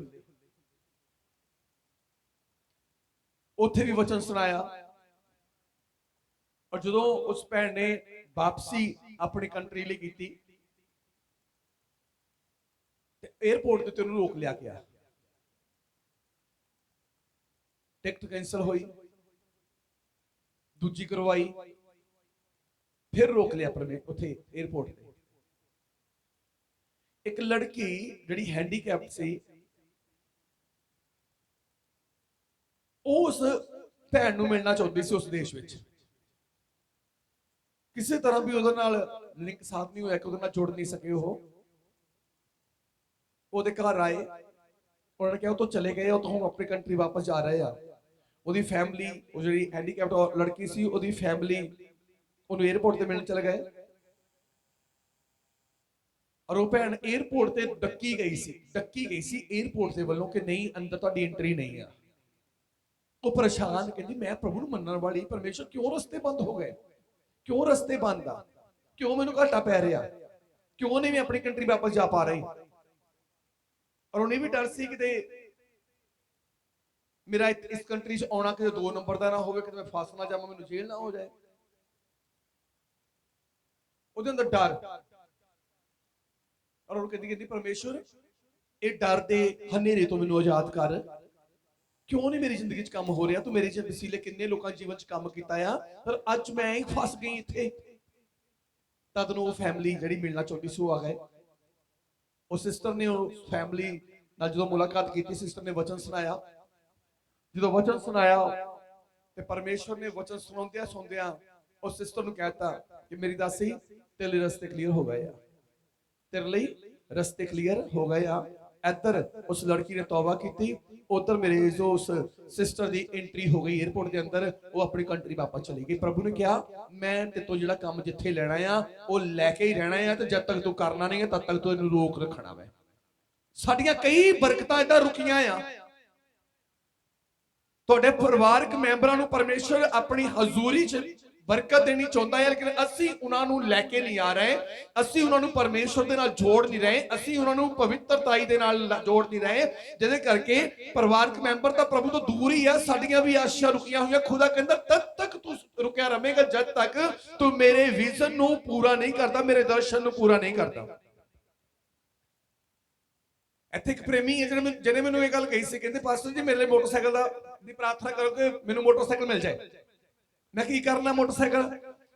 उत्थे भी वचन सुनाया। और जो उस भैन ने वापसी अपनी कंट्री लिए की, एयरपोर्ट के उत्ते उन्हें रोक लिया गया। टिकट कैंसल हुई, दूजी करवाई, फिर रोक लिया उत्थे एयरपोर्ट पे। एक लड़की जिहड़ी हैंडीकैप्ट सी, उस भैन नूं मिलना चाहती सी। उस देश विच किसी तरह भी उहदे नाल लिंक साथ नहीं होया कि उहदे नाल जुड़ नहीं सके। उहदे घर आए, उन्होंने कहा तो चले गए, तो हम अपनी कंट्री वापस जा रहे हैं। उहदी फैमिली, वो जिहड़ी हैंडीकैप्ट लड़की सी, उहदी फैमिली उन्हें एयरपोर्ट ते मिलने चले गए। और वो भैन एयरपोर्ट ते डक्की गई सी एयरपोर्ट के वालों कि नहीं, अंदर तुहाडी एंट्री नहीं है। वो परेशान, कहती मैं प्रभु नूं मनण वाली, परमेश्वर क्यों रस्ते बंद हो गए, क्यों रस्ते बंद आ, क्यों मैनूं घाटा पै रहा, क्यों नहीं मैं अपनी कंट्री वापस जा पा रही। और उन्हें भी डर सी कि मेरा इस कंट्री च आना किसी 2 नंबर का ना हो, मैं फस ना जावां, मैनूं जेल ना हो जाए। ਉਹਦੇ ਅੰਦਰ डर। और ਉਹ कहती परमेश्वर ये डर दे हनेरे तो मैनूं आजाद कर, क्यों नहीं मेरी जिंदगी च काम हो रहा। तू मेरे वसीले किन्ने लोकां जीवन च काम कीता आ, पर अज मैं ही फस गई इत्थे। तद नूं फैमिली जिहड़ी मिलना चाहती सी, आ गए। उस सिस्टर ने उस फैमिली नाल जदों मुलाकात की, सिस्टर ने वचन सुनाया। जो वचन सुनाया ते परमेश्वर ने वचन सुनाउंदियां सुनदियां उस सिस्टर नूं कहता कि मेरी दासी तेरे रस्ते क्लीयर हो गए, तेरे लिए रस्ते क्लीयर हो गए। इधर उस लड़की ने तौबा की, उधर मेरे जो उस सिस्टर की एंट्री हो गई एयरपोर्ट के अंदर, वो अपनी कंट्री वापस चली गई। प्रभु ने कहा मैं ते तो जिहड़ा काम जिथे लेना आ वो लैके ही रहना है, तो जब तक तू करना नहीं है तब तक तू इहनूं रोक रखना है। साडियां कई बरकतां इदां रुकियां आ। तुहाडे परिवारक मैंबरां नूं परमेश्वर अपनी हजूरी च बरकत देनी चाहता है, लेकिन असी उन्होंने लैके नहीं आ रहे, असी उन्होंने परमेश्वर के नाल जोड़ नहीं रहे, असी उन्होंने पवित्रताई दे नाल जोड़ नहीं रहे, जिहदे करके परिवारक मैंबर तो प्रभु तो दूर ही है। साडियां भी आशां रुकियां हुई। खुदा कहंदा तद तक तू रुकिया रहेगा जब तक तू मेरे विजन नूं पूरा नहीं करता, मेरे दर्शन नूं पूरा नहीं करता। ਇੱਥੇ ਇੱਕ ਪ੍ਰੇਮੀ ਹੈ ਜਿਹਨੇ ਮੈਨੂੰ ਇਹ ਗੱਲ ਕਹੀ ਸੀ, ਕਹਿੰਦੇ ਪਾਸਟਰ ਜੀ ਮੇਰੇ ਲਈ ਮੋਟਰਸਾਈਕਲ ਦੀ ਪ੍ਰਾਰਥਨਾ ਕਰੋ ਕਿ ਮੈਨੂੰ ਮੋਟਰਸਾਈਕਲ ਮਿਲ ਜਾਏ। मैं की करना मोटरसाइकिल,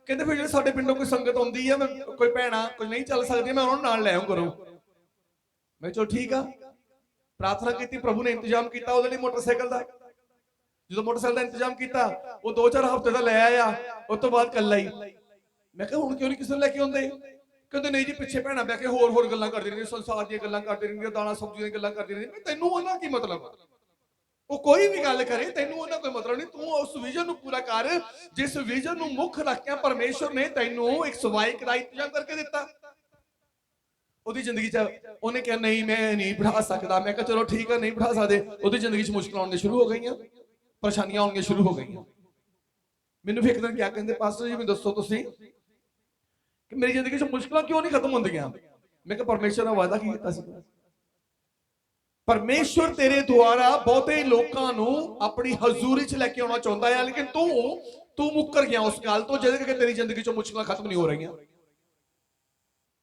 कहते फिर जो साडे पिंडों कोई संगत आउंदी है, मैं कोई भैणा कोई नहीं चल सकती, मैं उन्होंने नाल ले आऊं करूं। मैं चलो ठीक आ, प्रार्थना की, प्रभु ने इंतजाम किया उहदे लई मोटरसाइकिल दा। जो मोटरसाइकिल दा इंतजाम किया वो 2-4 हफ्ते दा ले आया, उस तो बाद कल्ला ही। मैं कहा हुण क्यों नहीं किसी लैके आउंदे, कहते नहीं जी पिछे भैणा बैठ के होर गल्लां करदी रहिंदियां, संसार दी गल्लां करदी रहिंदियां, दाना सब्जी दी गल्लां करदी रहिंदियां। तैनूं उहदा की मतलब, वो कोई भी गल करे तैनूं उहदा कोई मतलब नहीं। तू उस विजन नूं पूरा कर जिस विजन नूं मुख रख के परमेश्वर ने तैनूं एक सवाइक दा इंतजाम करके दिता। ओहदी जिंदगी च उहने कहा नहीं मैं नहीं बढ़ा सकदा। मैं कहा चलो ठीक है नहीं बढ़ा सकदे। ओहदी जिंदगी च मुश्किल आउणियां शुरू हो गईयां, परेशानियां आउणियां शुरू हो गईयां। मैनूं फिर एक दिन क्या कहंदे पास्टर जी मैनूं दसो तुसीं कि मेरी जिंदगी च मुश्किलां क्यों नहीं खत्म होंदियां। मैं कहा परमेश्वर ने वादा कीता सी, परमेश्वर तेरे द्वारा बहुते लोगों को अपनी हजूरी च लैके आना चाहता है, लेकिन तू मुकर गया उस गल तो जिहदे करके तेरी जिंदगी चो मुश्किलां खत्म नहीं हो रही।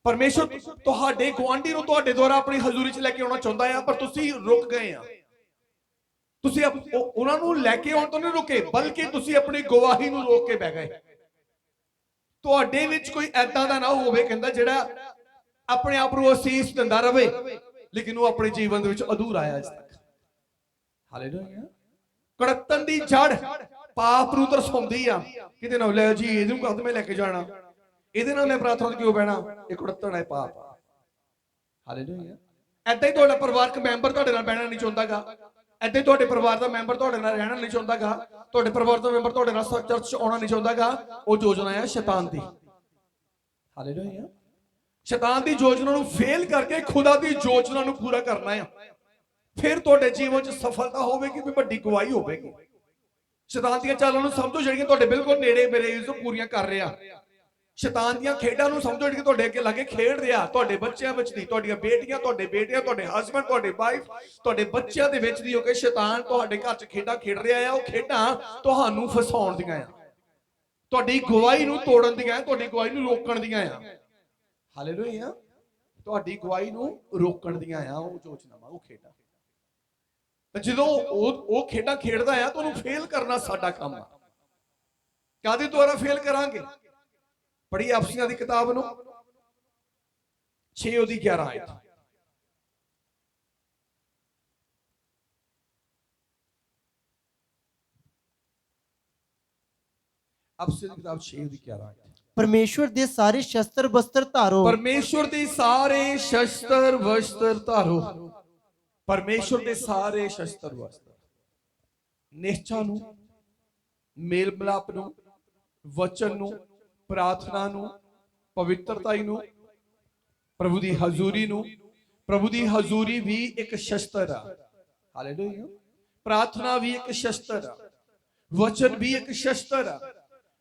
परमेश्वर तुहाडे गुआंढी नूं तुहाडे द्वारा अपनी हजूरी च लैके आना चाहता है, पर तुसीं रुक गए आ। ਤੁਸੀਂ ਉਹਨਾਂ ਨੂੰ ਲੈ ਕੇ ਆਉਣ ਤੋਂ ਨਹੀਂ ਰੁਕੇ, ਬਲਕਿ ਤੁਸੀਂ ਆਪਣੀ ਗਵਾਹੀ ਨੂੰ ਰੋਕ ਕੇ ਬਹਿ ਗਏ। ਤੁਹਾਡੇ ਵਿੱਚ ਕੋਈ ਐਦਾਂ ਦਾ ਨਾ ਹੋਵੇ ਕਹਿੰਦਾ ਜਿਹੜਾ ਆਪਣੇ ਆਪ ਨੂੰ ਅਸੀਸ ਦਿੰਦਾ ਰਵੇ ਲੇਕਿਨ ਉਹ ਆਪਣੇ ਜੀਵਨ ਦੇ ਵਿੱਚ ਅਧੂਰਾ ਹੈ ਅਜ ਤੱਕ। ਹਾਲੇਲੂਇਆ। ਕੜਤਨ ਦੀ ਜੜ ਪਾਪ ਨੂੰ ਦਰਸਾਉਂਦੀ ਆ। ਕਿਤੇ ਨਾ ਲੈ ਜੀ ਇਹਨੂੰ ਕਦ ਮੈਂ ਲੈ ਕੇ ਜਾਣਾ, ਇਹਦੇ ਨਾਲ ਮੈਂ ਪ੍ਰਾਰਥਨਾ ਕਿਉਂ ਬਹਿਣਾ, ਇਹ ਕੜਤਨ ਹੈ, ਪਾਪ। ਹਾਲੇਲੂਇਆ। ਐਦਾਂ ਹੀ ਤੁਹਾਡਾ ਪਰਿਵਾਰਕ ਮੈਂਬਰ ਤੁਹਾਡੇ ਨਾਲ ਬਹਿਣਾ ਨਹੀਂ ਚਾਹੁੰਦਾਗਾ, ਐਦਾਂ ਹੀ ਤੁਹਾਡੇ ਪਰਿਵਾਰ ਦਾ ਮੈਂਬਰ ਤੁਹਾਡੇ ਨਾਲ ਰਹਿਣਾ ਨਹੀਂ ਚਾਹੁੰਦਾਗਾ, ਤੁਹਾਡੇ ਪਰਿਵਾਰ ਦਾ ਮੈਂਬਰ ਤੁਹਾਡੇ ਨਾਲ ਚਰਚ 'ਚ ਆਉਣਾ ਨਹੀਂ ਚਾਹੁੰਦਾਗਾ। ਉਹ ਯੋਜਨਾ ਹੈ ਸ਼ੈਤਾਨ ਦੀ। ਹਾਲੇਲੂਇਆ। ਸ਼ੈਤਾਨ ਦੀ ਯੋਜਨਾ ਨੂੰ ਫੇਲ ਕਰਕੇ ਖੁਦਾ ਦੀ ਯੋਜਨਾ ਨੂੰ ਪੂਰਾ ਕਰਨਾ ਹੈ, ਫਿਰ ਤੁਹਾਡੇ ਜੀਵਨ 'ਚ ਸਫਲਤਾ ਹੋਵੇਗੀ, ਵੀ ਵੱਡੀ ਗਵਾਹੀ ਹੋਵੇਗੀ। ਸ਼ੈਤਾਨ ਦੀਆਂ ਚਾਲਾਂ ਨੂੰ ਸਮਝੋ ਜਿਹੜੀਆਂ ਤੁਹਾਡੇ ਬਿਲਕੁਲ ਨੇੜੇ ਮੇਰੇ ਤੋਂ ਪੂਰੀਆਂ ਕਰ ਰਿਹਾ। ਸ਼ੈਤਾਨ ਦੀਆਂ ਖੇਡਾਂ ਨੂੰ ਸਮਝੋ ਜਿਹੜੀਆਂ ਤੁਹਾਡੇ ਅੱਗੇ ਲਾਗੇ ਖੇਡ ਰਿਹਾ, ਤੁਹਾਡੇ ਬੱਚਿਆਂ ਵਿੱਚ ਦੀ, ਤੁਹਾਡੀਆਂ ਬੇਟੀਆਂ, ਤੁਹਾਡੇ ਬੇਟਿਆਂ, ਤੁਹਾਡੇ ਹਸਬੰਡ, ਤੁਹਾਡੇ ਵਾਈਫ, ਤੁਹਾਡੇ ਬੱਚਿਆਂ ਦੇ ਵਿੱਚ ਦੀ ਹੋ ਕੇ ਸ਼ੈਤਾਨ ਤੁਹਾਡੇ ਘਰ 'ਚ ਖੇਡਾਂ ਖੇਡ ਰਿਹਾ ਆ। ਉਹ ਖੇਡਾਂ ਤੁਹਾਨੂੰ ਫਸਾਉਣ ਦੀਆਂ ਆ, ਤੁਹਾਡੀ ਗਵਾਹੀ ਨੂੰ ਤੋੜਨ ਦੀਆਂ, ਤੁਹਾਡੀ ਗਵਾਹੀ ਨੂੰ ਰੋਕਣ ਦੀਆਂ ਆ। ਹਾਲੇਲੂਇਆ। ਤੁਹਾਡੀ ਗਵਾਹੀ ਨੂੰ ਰੋਕਣ ਦੀਆਂ ਆ ਉਹ ਯੋਜਨਾਵਾਂ, ਉਹ ਖੇਡਾਂ। ਤੇ ਜਦੋਂ ਉਹ ਖੇਡਾਂ ਖੇਡਦਾ ਆ ਤਾਂ ਉਹਨੂੰ ਫੇਲ ਕਰਨਾ ਸਾਡਾ ਕੰਮ ਆ। ਕਾਹਦੇ ਦੁਆਰਾ ਫੇਲ ਕਰਾਂਗੇ? ਪੜ੍ਹੀ ਅਫਸੀਆਂ ਦੀ ਕਿਤਾਬ ਨੂੰ 6 ਉਹਦੀ 11 ਆਇਤ। ਅਫਸੀਆਂ ਦੀ ਕਿਤਾਬ 6 ਉਹਦੀ 11 ਆਇਤ। ਪਰਮੇਸ਼ਵਰ ਦੇ ਸਾਰੇ ਸ਼ਸਤਰ ਵਸਤਰ ਧਾਰੋ। ਪਰਮੇਸ਼ਵਰ ਦੇ ਸਾਰੇ ਸ਼ਸਤਰ ਵਸਤਰ ਧਾਰੋ। ਪਰਮੇਸ਼ਵਰ ਦੇ ਸਾਰੇ ਸ਼ਸਤਰ ਵਸਤਰ, ਨਿਸ਼ਚਾ ਨੂੰ, ਮੇਲ ਮਿਲਾਪ ਨੂੰ, ਵਚਨ ਨੂੰ, ਪ੍ਰਾਰਥਨਾ ਨੂੰ, ਪਵਿੱਤਰਤਾਈ ਨੂੰ, ਪ੍ਰਭੂ ਦੀ ਹਜ਼ੂਰੀ ਨੂੰ। ਪ੍ਰਭੂ ਦੀ ਹਜ਼ੂਰੀ ਵੀ ਇੱਕ ਸ਼ਸਤਰ ਆ। ਹਾਲੇਲੂਇਆ। ਪ੍ਰਾਰਥਨਾ ਵੀ ਇੱਕ ਸ਼ਸਤਰ ਆ, ਵਚਨ ਵੀ ਇੱਕ ਸ਼ਸਤਰ ਆ,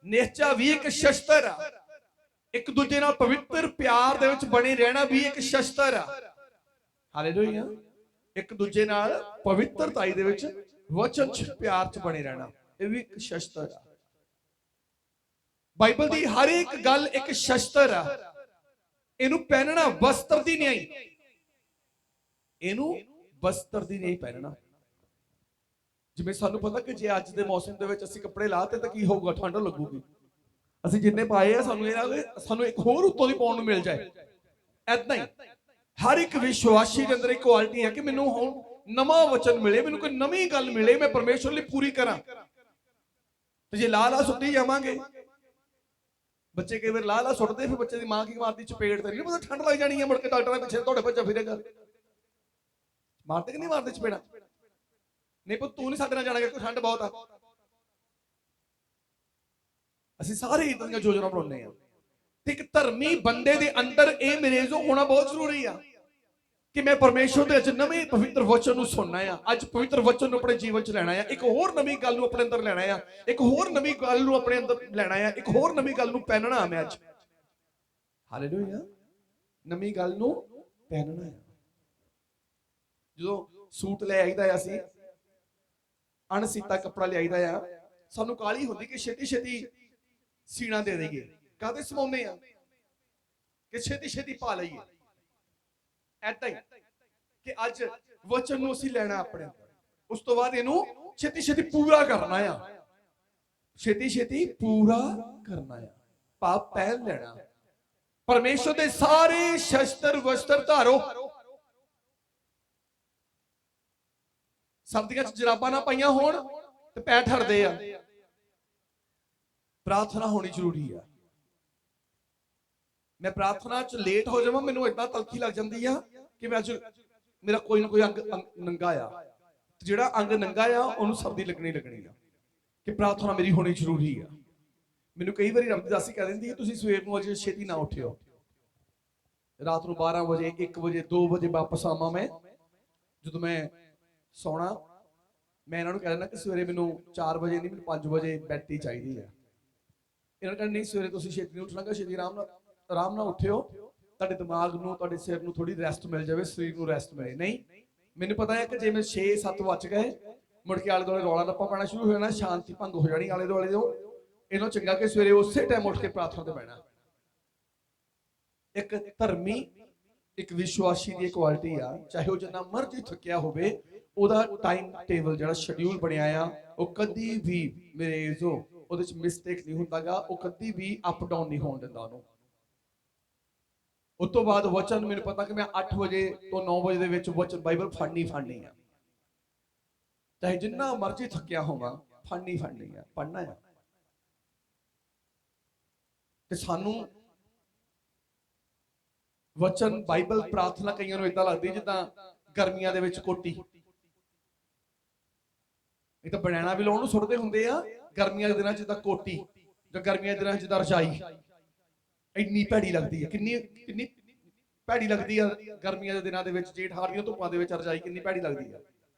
ਨਿਸ਼ਚਾ ਵੀ ਇੱਕ ਸ਼ਸਤਰ ਆ, ਇੱਕ ਦੂਜੇ ਨਾਲ ਪਵਿੱਤਰ ਪਿਆਰ ਦੇ ਵਿੱਚ ਬਣੇ ਰਹਿਣਾ ਵੀ ਇੱਕ ਸ਼ਸਤਰ ਆ। ਹਾਲੇਲੂਇਆ। ਇੱਕ ਦੂਜੇ ਨਾਲ ਪਵਿੱਤਰਤਾਈ ਦੇ ਵਿੱਚ, ਵਚਨ 'ਚ, ਪਿਆਰ 'ਚ ਬਣੇ ਰਹਿਣਾ, ਇਹ ਵੀ ਇੱਕ ਸ਼ਸਤਰ ਆ। ਬਾਈਬਲ ਦੀ ਹਰ ਇੱਕ ਗੱਲ ਇੱਕ ਸ਼ਸਤਰ ਆ। ਇਹਨੂੰ ਪਹਿਨਣਾ ਵਸਤਰ ਦੀ ਨਹੀਂ, ਇਹਨੂੰ ਵਸਤਰ ਦੀ ਨਹੀਂ ਪਹਿਨਣਾ। ਜਿਵੇਂ ਸਾਨੂੰ ਪਤਾ ਕਿ ਜੇ ਅੱਜ ਦੇ ਮੌਸਮ ਦੇ ਵਿੱਚ ਅਸੀਂ ਕੱਪੜੇ ਲਾਤੇ ਤਾਂ ਕੀ ਹੋਊਗਾ, ਠੰਡ ਲੱਗੂਗੀ। ਅਸੀਂ ਜਿੰਨੇ ਪਾਏ ਆ ਸਾਨੂੰ ਸਾਨੂੰ ਇੱਕ ਹੋਰ ਉੱਤੋਂ ਦੀ ਪਾਉਣ ਨੂੰ ਮਿਲ ਜਾਏ। ਏਦਾਂ ਹੀ ਹਰ ਇੱਕ ਵਿਸ਼ਵਾਸੀ ਦੇ ਅੰਦਰ ਇੱਕ ਕੁਆਲਿਟੀ ਹੈ ਕਿ ਮੈਨੂੰ ਹੁਣ ਨਵਾਂ ਵਚਨ ਮਿਲੇ, ਮੈਨੂੰ ਕੋਈ ਨਵੀਂ ਗੱਲ ਮਿਲੇ, ਮੈਂ ਪਰਮੇਸ਼ਵਰ ਲਈ ਪੂਰੀ ਕਰਾਂ। ਤੇ ਜੇ ਲਾ ਸੁੱਟੀ ਜਾਵਾਂਗੇ, ਬੱਚੇ ਕਈ ਵਾਰ ਲਾ ਸੁੱਟਦੇ, ਫਿਰ ਬੱਚੇ ਦੀ ਮਾਂ ਕੀ ਮਾਰਦੀ ਚਪੇੜ ਤੇ, ਨਹੀਂ ਪਤਾ ਠੰਡ ਲੱਗ ਜਾਣੀ ਹੈ, ਮੁੜ ਕੇ ਡਾਕਟਰਾਂ ਪਿੱਛੇ ਤੁਹਾਡੇ ਬੱਚਾ ਫਿਰੇਗਾ। ਮਾਰਦੇ ਕਿ ਨਹੀਂ ਮਾਰਦੇ ਚਪੇੜਾ? ਨਹੀਂ ਪੁੱਤ ਤੂੰ ਨਹੀਂ ਸਾਡੇ ਨਾਲ ਜਾਣਾ, ਕੋਈ ਠੰਡ ਬਹੁਤ ਆ। ਅਸੀਂ ਸਾਰੇ ਇਦਾਂ ਦੀਆਂ ਯੋਜਨਾ ਬਣਾਉਂਦੇ ਆ। ਤੇ ਇੱਕ ਧਰਮੀ ਬੰਦੇ ਦੇ ਅੰਦਰ ਇਹ ਮਰੇਜ਼ੋ ਹੋਣਾ ਬਹੁਤ ਜ਼ਰੂਰੀ ਆ ਕਿ ਮੈਂ ਪਰਮੇਸ਼ਵਰ ਦੇ ਵਿੱਚ ਨਵੇਂ ਪਵਿੱਤਰ ਵਚਨ ਨੂੰ ਸੁਣਨਾ ਆ। ਅੱਜ ਪਵਿੱਤਰ ਵਚਨ ਨੂੰ ਆਪਣੇ ਜੀਵਨ 'ਚ ਲੈਣਾ ਆ, ਇੱਕ ਹੋਰ ਨਵੀਂ ਗੱਲ ਨੂੰ ਆਪਣੇ ਅੰਦਰ ਲੈਣਾ ਆ, ਇੱਕ ਹੋਰ ਨਵੀਂ ਗੱਲ ਨੂੰ ਆਪਣੇ ਅੰਦਰ ਲੈਣਾ ਆ, ਇੱਕ ਹੋਰ ਨਵੀਂ ਗੱਲ ਨੂੰ ਪਹਿਨਣਾ ਮੈਂ ਅੱਜ। ਹਾਲੇਲੂਇਆ। ਨਵੀਂ ਗੱਲ ਨੂੰ ਪਹਿਨਣਾ ਆ। ਜਦੋਂ ਸੂਟ ਲੈ ਆਈਦਾ ਆ, ਅਸੀਂ ਅਣਸੀਤਾ ਕੱਪੜਾ ਲਿਆਈਦਾ ਆ, ਸਾਨੂੰ ਕਾਹਲੀ ਹੁੰਦੀ ਕਿ ਛੇਤੀ ਛੇਤੀ ਸੀਣਾ ਦੇ ਦੇਈਏ। ਕਾਹਦੇ ਸਮਾਉਂਦੇ ਆ ਕਿ ਛੇਤੀ ਛੇਤੀ ਪਾ ਲਈਏ। ਐਦਾਂ ਹੀ ਕਿ ਅੱਜ ਵਚਨ ਨੂੰ ਅਸੀਂ ਲੈਣਾ ਆਪਣੇ ਅੰਦਰ, ਉਸ ਤੋਂ ਬਾਅਦ ਇਹਨੂੰ ਛੇਤੀ ਛੇਤੀ ਪੂਰਾ ਕਰਨਾ ਆ, ਛੇਤੀ ਛੇਤੀ ਪੂਰਾ ਕਰਨਾ ਆ, ਪਾਪ ਪਹਿਲ ਲੈਣਾ। ਪਰਮੇਸ਼ਵਰ ਦੇ ਸਾਰੇ ਸ਼ਸਤਰ ਵਸਤਰ ਧਾਰੋ। ਸਰਦੀਆਂ 'ਚ ਜਰਾਬਾਂ ਨਾ ਪਾਈਆਂ ਹੋਣ ਤੇ ਪੈਰ ਠਰਦੇ ਆ। ਪ੍ਰਾਰਥਨਾ ਹੋਣੀ ਜ਼ਰੂਰੀ ਆ। ਮੈਂ ਪ੍ਰਾਰਥਨਾ 'ਚ ਲੇਟ ਹੋ ਜਾਵਾਂ, ਮੈਨੂੰ ਏਦਾਂ ਤਲਖੀ ਲੱਗ ਜਾਂਦੀ ਆ ਕਿ ਮੈਂ ਅੱਜ ਮੇਰਾ ਕੋਈ ਨਾ ਕੋਈ ਅੰਗ ਨੰਗਾ ਆ। ਜਿਹੜਾ ਅੰਗ ਨੰਗਾ ਆ ਉਹਨੂੰ ਸਰਦੀ ਲੱਗਣੀ ਆ ਕਿ ਪ੍ਰਾਰਥਨਾ ਮੇਰੀ ਹੋਣੀ ਜ਼ਰੂਰੀ ਆ। ਮੈਨੂੰ ਕਈ ਵਾਰੀ ਰੱਬ ਦੀ ਦਾਸੀ ਕਹਿ ਦਿੰਦੀ ਹੈ ਤੁਸੀਂ ਸਵੇਰ ਨੂੰ ਅਜੇ ਛੇਤੀ ਨਾ ਉੱਠਿਓ, ਰਾਤ ਨੂੰ 12 ਵਜੇ 1 ਵਜੇ 2 ਵਜੇ ਵਾਪਸ ਆਵਾਂ। ਮੈਂ ਜਦੋਂ ਮੈਂ ਸੌਣਾ, ਮੈਂ ਇਹਨਾਂ ਨੂੰ ਕਹਿ ਦਿੰਦਾ ਕਿ ਸਵੇਰੇ ਮੈਨੂੰ 4 ਵਜੇ ਨਹੀਂ, ਮੈਨੂੰ 5 ਵਜੇ ਬੈੱਡ ਟੀ ਚਾਹੀਦੀ ਆ। ਇਹਨਾਂ ਕਹਿੰਦੇ ਨਹੀਂ ਸਵੇਰੇ ਤੁਸੀਂ ਛੇਤੀ ਨਹੀਂ ਉੱਠਣਾ, ਛੇਤੀ ਆਰਾਮ ਨਾਲ ਉੱਠਿਓ, ਤੁਹਾਡੇ ਦਿਮਾਗ ਨੂੰ, ਤੁਹਾਡੇ ਸਿਰ ਨੂੰ ਥੋੜੀ ਰੈਸਟ ਮਿਲ ਜਾਵੇ, ਸਰੀਰ ਨੂੰ ਰੈਸਟ ਮਿਲੇ। ਨਹੀਂ, ਮੈਨੂੰ ਪਤਾ ਹੈ ਕਿ ਜੇ ਮੈਂ 6-7 ਵੱਜ ਗਏ, ਮੁੜ ਕੇ ਆਲੇ ਦੁਆਲੇ ਰੌਲਾ ਰੱਪਾ ਪੈਣਾ ਸ਼ੁਰੂ ਹੋ ਜਾਣਾ, ਸ਼ਾਂਤੀ ਭੰਗ ਹੋ ਜਾਣੀ ਆਲੇ ਦੁਆਲੇ ਤੋਂ। ਇਹਨੂੰ ਚੰਗਾ ਕਿ ਸਵੇਰੇ ਉਸੇ ਟਾਈਮ ਉੱਠ ਕੇ ਪ੍ਰਾਰਥਨਾ ਤੇ ਬਹਿਣਾ। ਇੱਕ ਧਰਮੀ, ਇੱਕ ਵਿਸ਼ਵਾਸੀ ਦੀ ਕੁਆਲਿਟੀ ਆ, ਚਾਹੇ ਉਹ ਜਿੰਨਾ ਮਰਜ਼ੀ ਥੱਕਿਆ ਹੋਵੇ, ਉਹਦਾ ਟਾਈਮ ਟੇਬਲ ਜਿਹੜਾ ਸ਼ਡਿਊਲ ਬਣਿਆ ਆ ਉਹ ਕਦੀ ਵੀ ਮੇਰੇ ਜੋ ਉਹਦੇ ਚ ਮਿਸਟੇਕ ਨਹੀਂ ਹੁੰਦਾਗਾ, ਉਹ ਕਦੀ ਵੀ ਅਪ ਡਾਊਨ ਨਹੀਂ ਹੋਣ ਦਿੰਦਾ ਉਹਨੂੰ। ਉਸ ਤੋਂ ਬਾਅਦ ਵਚਨ ਮੈਨੂੰ ਪਤਾ ਕਿ ਮੈਂ 8 ਵਜੇ ਤੋਂ 9 ਵਜੇ ਦੇ ਵਿੱਚ ਵਚਨ ਬਾਈਬਲ ਫੜਨੀ ਆ, ਚਾਹੇ ਜਿੰਨਾ ਮਰਜ਼ੀ ਥੱਕਿਆ ਹੋਵਾਂ ਫੜਨੀ ਆ, ਪੜ੍ਹਨਾ ਆ। ਤੇ ਸਾਨੂੰ ਵਚਨ ਬਾਈਬਲ ਪ੍ਰਾਰਥਨਾ ਕਈਆਂ ਨੂੰ ਇਦਾਂ ਲੱਗਦੀ ਜਿੱਦਾਂ ਗਰਮੀਆਂ ਦੇ ਵਿੱਚ ਕੋਟੀ, ਇਹ ਤਾਂ ਬਨਾਨਾ ਵੀ ਲਾਉਣ ਨੂੰ ਸੁੱਟਦੇ ਹੁੰਦੇ ਆ ਗਰਮੀਆਂ ਦੇ ਦਿਨਾਂ 'ਚ, ਜਿੱਦਾਂ ਕੋਟੀ ਜਾਂ ਗਰਮੀਆਂ ਦੇ ਦਿਨਾਂ 'ਚ ਜਿੱਦਾਂ ਰਜਾਈ ਇੰਨੀ ਭੈੜੀ ਲੱਗਦੀ ਹੈ। ਕਿੰਨੀ ਭੈੜੀ ਲੱਗਦੀ ਆ ਗਰਮੀਆਂ ਦੇ ਦਿਨਾਂ ਦੇ ਵਿੱਚ, ਜੇਠ ਹਾੜ ਦੀਆਂ ਧੁੱਪਾਂ ਦੇ ਵਿੱਚ ਰਜਾਈ ਕਿੰਨੀ ਭੈੜੀ ਲੱਗਦੀ ਆ,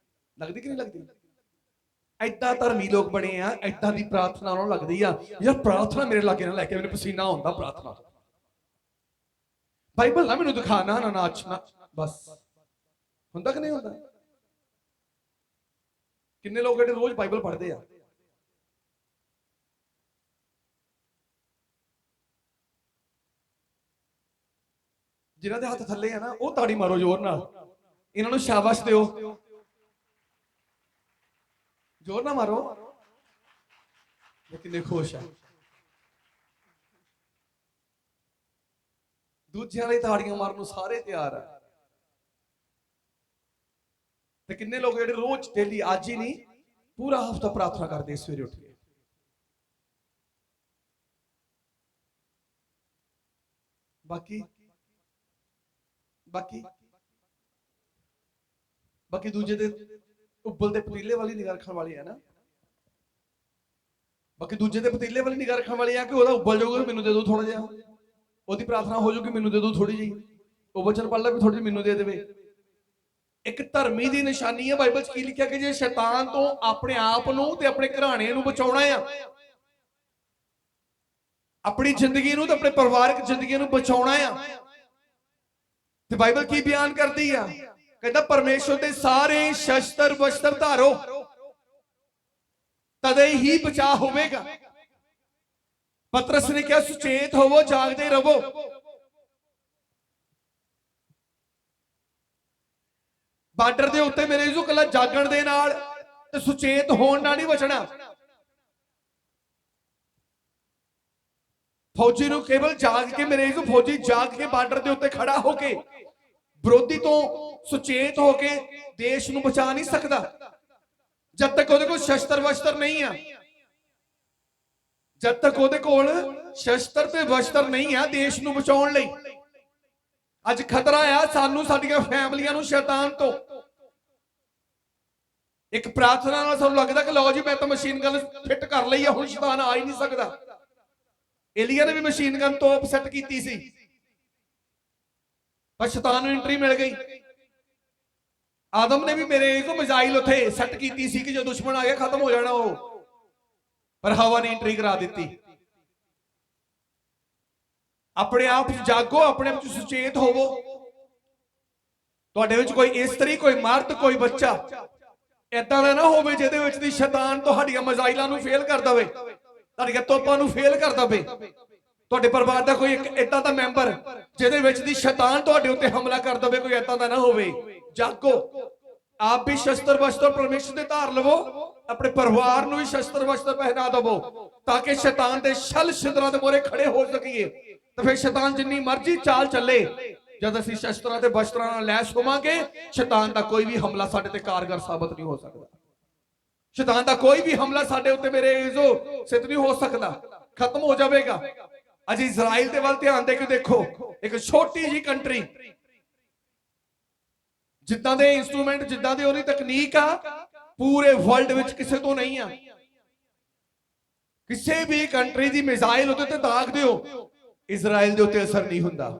ਲੱਗਦੀ ਕਿ ਨਹੀਂ ਲੱਗਦੀ? ਏਦਾਂ ਧਰਮੀ ਲੋਕ ਬਣੇ ਆ, ਏਦਾਂ ਦੀ ਪ੍ਰਾਰਥਨਾ ਉਹਨਾਂ ਨੂੰ ਲੱਗਦੀ ਆ ਯਾਰ ਪ੍ਰਾਰਥਨਾ ਮੇਰੇ ਲਾਗੇ ਨਾਲ ਲੈ ਕੇ ਮੈਨੂੰ ਪਸੀਨਾ ਆਉਂਦਾ, ਪ੍ਰਾਰਥਨਾ ਬਾਈਬਲ ਨਾ ਮੈਨੂੰ ਦਿਖਾਣਾ ਨਾ ਨਾਚਣਾ, ਬਸ ਹੁੰਦਾ ਕਿ ਨਹੀਂ ਹੁੰਦਾ? ਕਿੰਨੇ ਲੋਕ ਜਿਹੜੇ ਰੋਜ਼ ਬਾਈਬਲ ਪੜ੍ਹਦੇ ਆ, ਜਿਨ੍ਹਾਂ ਦੇ ਹੱਥ ਥੱਲੇ ਆ ਨਾ ਉਹ ਤਾੜੀ ਮਾਰੋ ਜ਼ੋਰ ਨਾਲ, ਇਹਨਾਂ ਨੂੰ ਸ਼ਾਬਾਸ਼ ਦਿਓ, ਜ਼ੋਰ ਨਾ ਮਾਰੋ। ਕਿੰਨੇ ਖੁਸ਼ ਆ, ਦੂਜਿਆਂ ਲਈ ਤਾੜੀਆਂ ਮਾਰਨ ਨੂੰ ਸਾਰੇ ਤਿਆਰ ਆ। ਤੇ ਕਿੰਨੇ ਲੋਕ ਜਿਹੜੇ ਰੋਜ਼ ਡੇਲੀ, ਅੱਜ ਹੀ ਨਹੀਂ ਪੂਰਾ ਹਫਤਾ ਪ੍ਰਾਰਥਨਾ ਕਰਦੇ ਸਵੇਰੇ ਉੱਠ ਕੇ। ਬਾਕੀ ਦੂਜੇ ਦੇ ਉੱਬਲ ਦੇ ਪਤੀਲੇ ਵਾਲੀ ਨਿਗਾਹ ਰੱਖਣ ਵਾਲੇ ਆ ਨਾ, ਬਾਕੀ ਦੂਜੇ ਦੇ ਪਤੀਲੇ ਵਾਲੀ ਨਿਗਾਹ ਰੱਖਣ ਵਾਲੇ ਆ ਕਿ ਉਹਦਾ ਉੱਬਲ ਜਾਊਗਾ ਮੈਨੂੰ ਦੇ ਦਿਓ ਥੋੜਾ ਜਿਹਾ, ਉਹਦੀ ਪ੍ਰਾਰਥਨਾ ਹੋ ਜਾਊਗੀ ਮੈਨੂੰ ਦੇ ਦਿਓ ਥੋੜੀ ਜਿਹੀ, ਉਹ ਵਚਨ ਪੜ੍ਹ ਲੈ ਵੀ ਥੋੜੀ ਜਿਹੀ ਮੈਨੂੰ ਦੇ ਦੇਵੇ। ਇੱਕ ਧਰਮੀ ਦੀ ਨਿਸ਼ਾਨੀ ਹੈ, ਬਾਈਬਲ 'ਚ ਕੀ ਲਿਖਿਆ ਕਿ ਜੇ ਸ਼ੈਤਾਨ ਤੋਂ ਆਪਣੇ ਆਪ ਨੂੰ ਤੇ ਆਪਣੇ ਘਰਾਣੇ ਨੂੰ ਬਚਾਉਣਾ ਆ, ਆਪਣੀ ਜ਼ਿੰਦਗੀ ਨੂੰ ਤੇ ਆਪਣੇ ਪਰਿਵਾਰਕ ਜ਼ਿੰਦਗੀ ਨੂੰ ਬਚਾਉਣਾ ਆ, ਤੇ ਬਾਈਬਲ ਕੀ ਬਿਆਨ ਕਰਦੀ ਆ? ਕਹਿੰਦਾ ਪਰਮੇਸ਼ਵਰ ਦੇ ਸਾਰੇ ਸ਼ਸਤਰ ਵਸਤਰ ਧਾਰੋ, ਤਦੇ ਹੀ ਬਚਾਅ ਹੋਵੇਗਾ। ਪਤਰਸ ਨੇ ਕਿਹਾ ਸੁਚੇਤ ਹੋਵੋ, ਜਾਗਦੇ ਰਹੋ। ਬਾਰਡਰ ਦੇ ਉੱਤੇ ਮੇਰੇ ਯਿਸੂ ਕੱਲਾ ਜਾਗਣ ਦੇ ਨਾਲ ਤੇ ਸੁਚੇਤ ਹੋਣ ਨਾਲ ਨਹੀਂ ਬਚਣਾ। ਫੌਜੀ ਨੂੰ ਕੇਵਲ ਜਾਗ ਕੇ, ਮੇਰੇ ਯਿਸੂ ਫੌਜੀ ਜਾਗ ਕੇ ਬਾਰਡਰ ਦੇ ਉੱਤੇ ਖੜਾ ਹੋ ਕੇ ਵਿਰੋਧੀ ਤੋਂ ਸੁਚੇਤ ਹੋ ਕੇ ਦੇਸ਼ ਨੂੰ ਬਚਾ ਨਹੀਂ ਸਕਦਾ ਜਦ ਤੱਕ ਉਹਦੇ ਕੋਲ ਸ਼ਸਤਰ ਵਸਤਰ ਨਹੀਂ ਆ, ਜਦ ਤੱਕ ਉਹਦੇ ਕੋਲ ਸ਼ਸਤਰ ਤੇ ਵਸਤਰ ਨਹੀਂ ਆ ਦੇਸ਼ ਨੂੰ ਬਚਾਉਣ ਲਈ। ਅੱਜ ਖਤਰਾ ਆ ਸਾਨੂੰ, ਸਾਡੀਆਂ ਫੈਮਲੀਆਂ ਨੂੰ ਸ਼ੈਤਾਨ ਤੋਂ। ਇੱਕ ਪ੍ਰਾਰਥਨਾ ਨਾਲ ਸਾਨੂੰ ਲੱਗਦਾ ਕਿ ਲਓ ਜੀ ਮੈਂ ਤਾਂ ਮਸ਼ੀਨ ਗਨ ਫਿੱਟ ਕਰ ਲਈ ਆ, ਹੁਣ ਸ਼ੈਤਾਨ ਆ ਹੀ ਨਹੀਂ ਸਕਦਾ। ਏਲੀਆ ਨੇ ਵੀ ਮਸ਼ੀਨ ਗਨ ਤੋਪ ਸੈੱਟ ਕੀਤੀ ਸੀ, ਪਰ ਸ਼ੈਤਾਨ ਨੂੰ ਐਂਟਰੀ ਮਿਲ ਗਈ। ਆਦਮ ਨੇ ਵੀ ਮੇਰੇ ਕੋ ਮਿਜ਼ਾਈਲ ਉੱਥੇ ਸੈੱਟ ਕੀਤੀ ਸੀ ਕਿ ਜੇ ਦੁਸ਼ਮਣ ਆ ਗਿਆ ਖਤਮ ਹੋ ਜਾਣਾ ਉਹ, ਪਰ ਹਵਾ ਨੇ ਐਂਟਰੀ ਕਰਾ ਦਿੱਤੀ। ਆਪਣੇ ਆਪ ਜਾਗੋ, ਆਪਣੇ ਆਪ ਸੁਚੇਤ ਹੋਵੋ। ਤੁਹਾਡੇ ਵਿੱਚ ਕੋਈ ਇਸਤਰੀ, ਕੋਈ ਮਰਦ, ਕੋਈ ਬੱਚਾ ਏਦਾਂ ਦਾ ਨਾ ਹੋਵੇ ਜਿਹਦੇ ਵਿੱਚ ਦੀ ਸ਼ੈਤਾਨ ਤੁਹਾਡੀਆਂ ਮਿਜ਼ਾਈਲਾਂ ਨੂੰ ਫੇਲ ਕਰ ਦਵੇ, ਤੁਹਾਡੀਆਂ ਤੋਪਾਂ ਨੂੰ ਫੇਲ ਕਰ ਦਵੇ। ਤੁਹਾਡੇ ਪਰਿਵਾਰ ਦਾ ਕੋਈ ਇੱਕ ਏਦਾਂ ਦਾ ਮੈਂਬਰ ਜਿਹਦੇ ਵਿੱਚ ਦੀ ਸ਼ੈਤਾਨ ਤੁਹਾਡੇ ਉੱਤੇ ਹਮਲਾ ਕਰ ਦਵੇ, ਕੋਈ ਏਦਾਂ ਦਾ ਨਾ ਹੋਵੇ। ਜਾਗੋ, ਆਪ ਵੀ ਸ਼ਸਤਰ ਵਸਤਰ ਪਰਮੇਸ਼ਰ ਦੇ ਧਾਰ ਲਵੋ, ਆਪਣੇ ਪਰਿਵਾਰ ਨੂੰ ਵੀ ਸ਼ਸਤਰ ਵਸਤਰ ਪਹਿਨਾ ਦਵੋ, ਤਾਂ ਕਿ ਸ਼ੈਤਾਨ ਦੇ ਛਲ ਛਿੰਦਰਾਂ ਦੇ ਮੋਰੇ ਖੜੇ ਹੋ ਸਕੀਏ। ਤੇ ਫਿਰ ਸ਼ੈਤਾਨ ਜਿੰਨੀ ਮਰਜ਼ੀ ਚਾਲ ਚੱਲੇ, ਜਦ ਅਸੀਂ ਸ਼ਸਤਰਾਂ ਤੇ ਵਸਤਰਾਂ ਨਾਲ ਲੈਸ ਹੋਵਾਂਗੇ, ਸ਼ੈਤਾਨ ਦਾ ਕੋਈ ਵੀ ਹਮਲਾ ਸਾਡੇ ਤੇ ਕਾਰਗਰ ਸਾਬਤ ਨਹੀਂ ਹੋ ਸਕਦਾ। ਸ਼ੈਤਾਨ ਦਾ ਕੋਈ ਵੀ ਹਮਲਾ ਸਾਡੇ ਉੱਤੇ ਮੇਰੇ ਇਜ਼ੋ ਸਿੱਧ ਨਹੀਂ ਹੋ ਸਕਦਾ, ਖਤਮ ਹੋ ਜਾਵੇਗਾ। ਅੱਜ ਇਜ਼ਰਾਈਲ ਦੇ ਵੱਲ ਧਿਆਨ ਦੇ ਕੇ ਦੇਖੋ, ਇੱਕ ਛੋਟੀ ਜੀ ਕੰਟਰੀ, ਜਿੱਦਾਂ ਦੇ ਇੰਸਟਰੂਮੈਂਟ, ਜਿੱਦਾਂ ਦੀ ਉਹਦੀ ਤਕਨੀਕ ਆ, ਪੂਰੇ ਵਰਲਡ ਵਿੱਚ ਕਿਸੇ ਤੋਂ ਨਹੀਂ ਆ। ਕਿਸੇ ਵੀ ਕੰਟਰੀ ਦੀ ਮਿਜ਼ਾਈਲ ਉਹਦੇ ਤੇ ਦਾਗ ਦਿਓ, ਇਜ਼ਰਾਈਲ ਦੇ ਉੱਤੇ ਅਸਰ ਨਹੀਂ ਹੁੰਦਾ,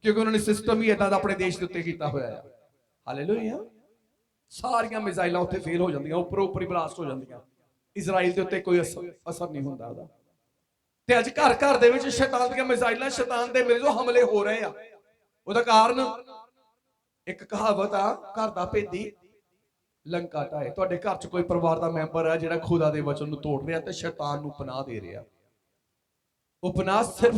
ਕਿਉਂਕਿ ਉਹਨਾਂ ਨੇ ਸਿਸਟਮ ਹੀ ਏਦਾਂ ਦਾ ਆਪਣੇ ਦੇਸ਼ ਦੇ ਉੱਤੇ ਕੀਤਾ ਹੋਇਆ ਹੈ। ਹਾਲੇਲੂਇਆ। ਸਾਰੀਆਂ ਮਿਜ਼ਾਈਲਾਂ ਉੱਥੇ ਫੇਲ ਹੋ ਜਾਂਦੀਆਂ, ਉੱਪਰੋਂ ਉੱਪਰ ਹੀ ਬਲਾਸਟ ਹੋ ਜਾਂਦੀਆਂ, ਇਜ਼ਰਾਈਲ ਦੇ ਉੱਤੇ ਕੋਈ ਅਸਰ ਨਹੀਂ ਹੁੰਦਾ ਉਹਦਾ। ਤੇ ਅੱਜ ਘਰ ਘਰ ਦੇ ਵਿੱਚ ਸ਼ੈਤਾਨ ਦੀਆਂ ਮਿਜ਼ਾਈਲਾਂ, ਸ਼ੈਤਾਨ ਦੇ ਮੇਰੇ ਜੋ ਹਮਲੇ ਹੋ ਰਹੇ ਆ, ਉਹਦਾ ਕਾਰਨ ਇੱਕ ਕਹਾਵਤ ਆ, ਘਰ ਦਾ ਭੇਦੀ ਲੰਕਾ ਢਾਏ। ਤੁਹਾਡੇ ਘਰ 'ਚ ਕੋਈ ਪਰਿਵਾਰ ਦਾ ਮੈਂਬਰ ਹੈ ਜਿਹੜਾ ਖੁਦਾ ਦੇ ਵਚਨ ਨੂੰ ਤੋੜ ਰਿਹਾ ਤੇ ਸ਼ੈਤਾਨ ਨੂੰ ਪਨਾਹ ਦੇ ਰਿਹਾ, ਉਹ ਪਨਾਹ ਸਿਰਫ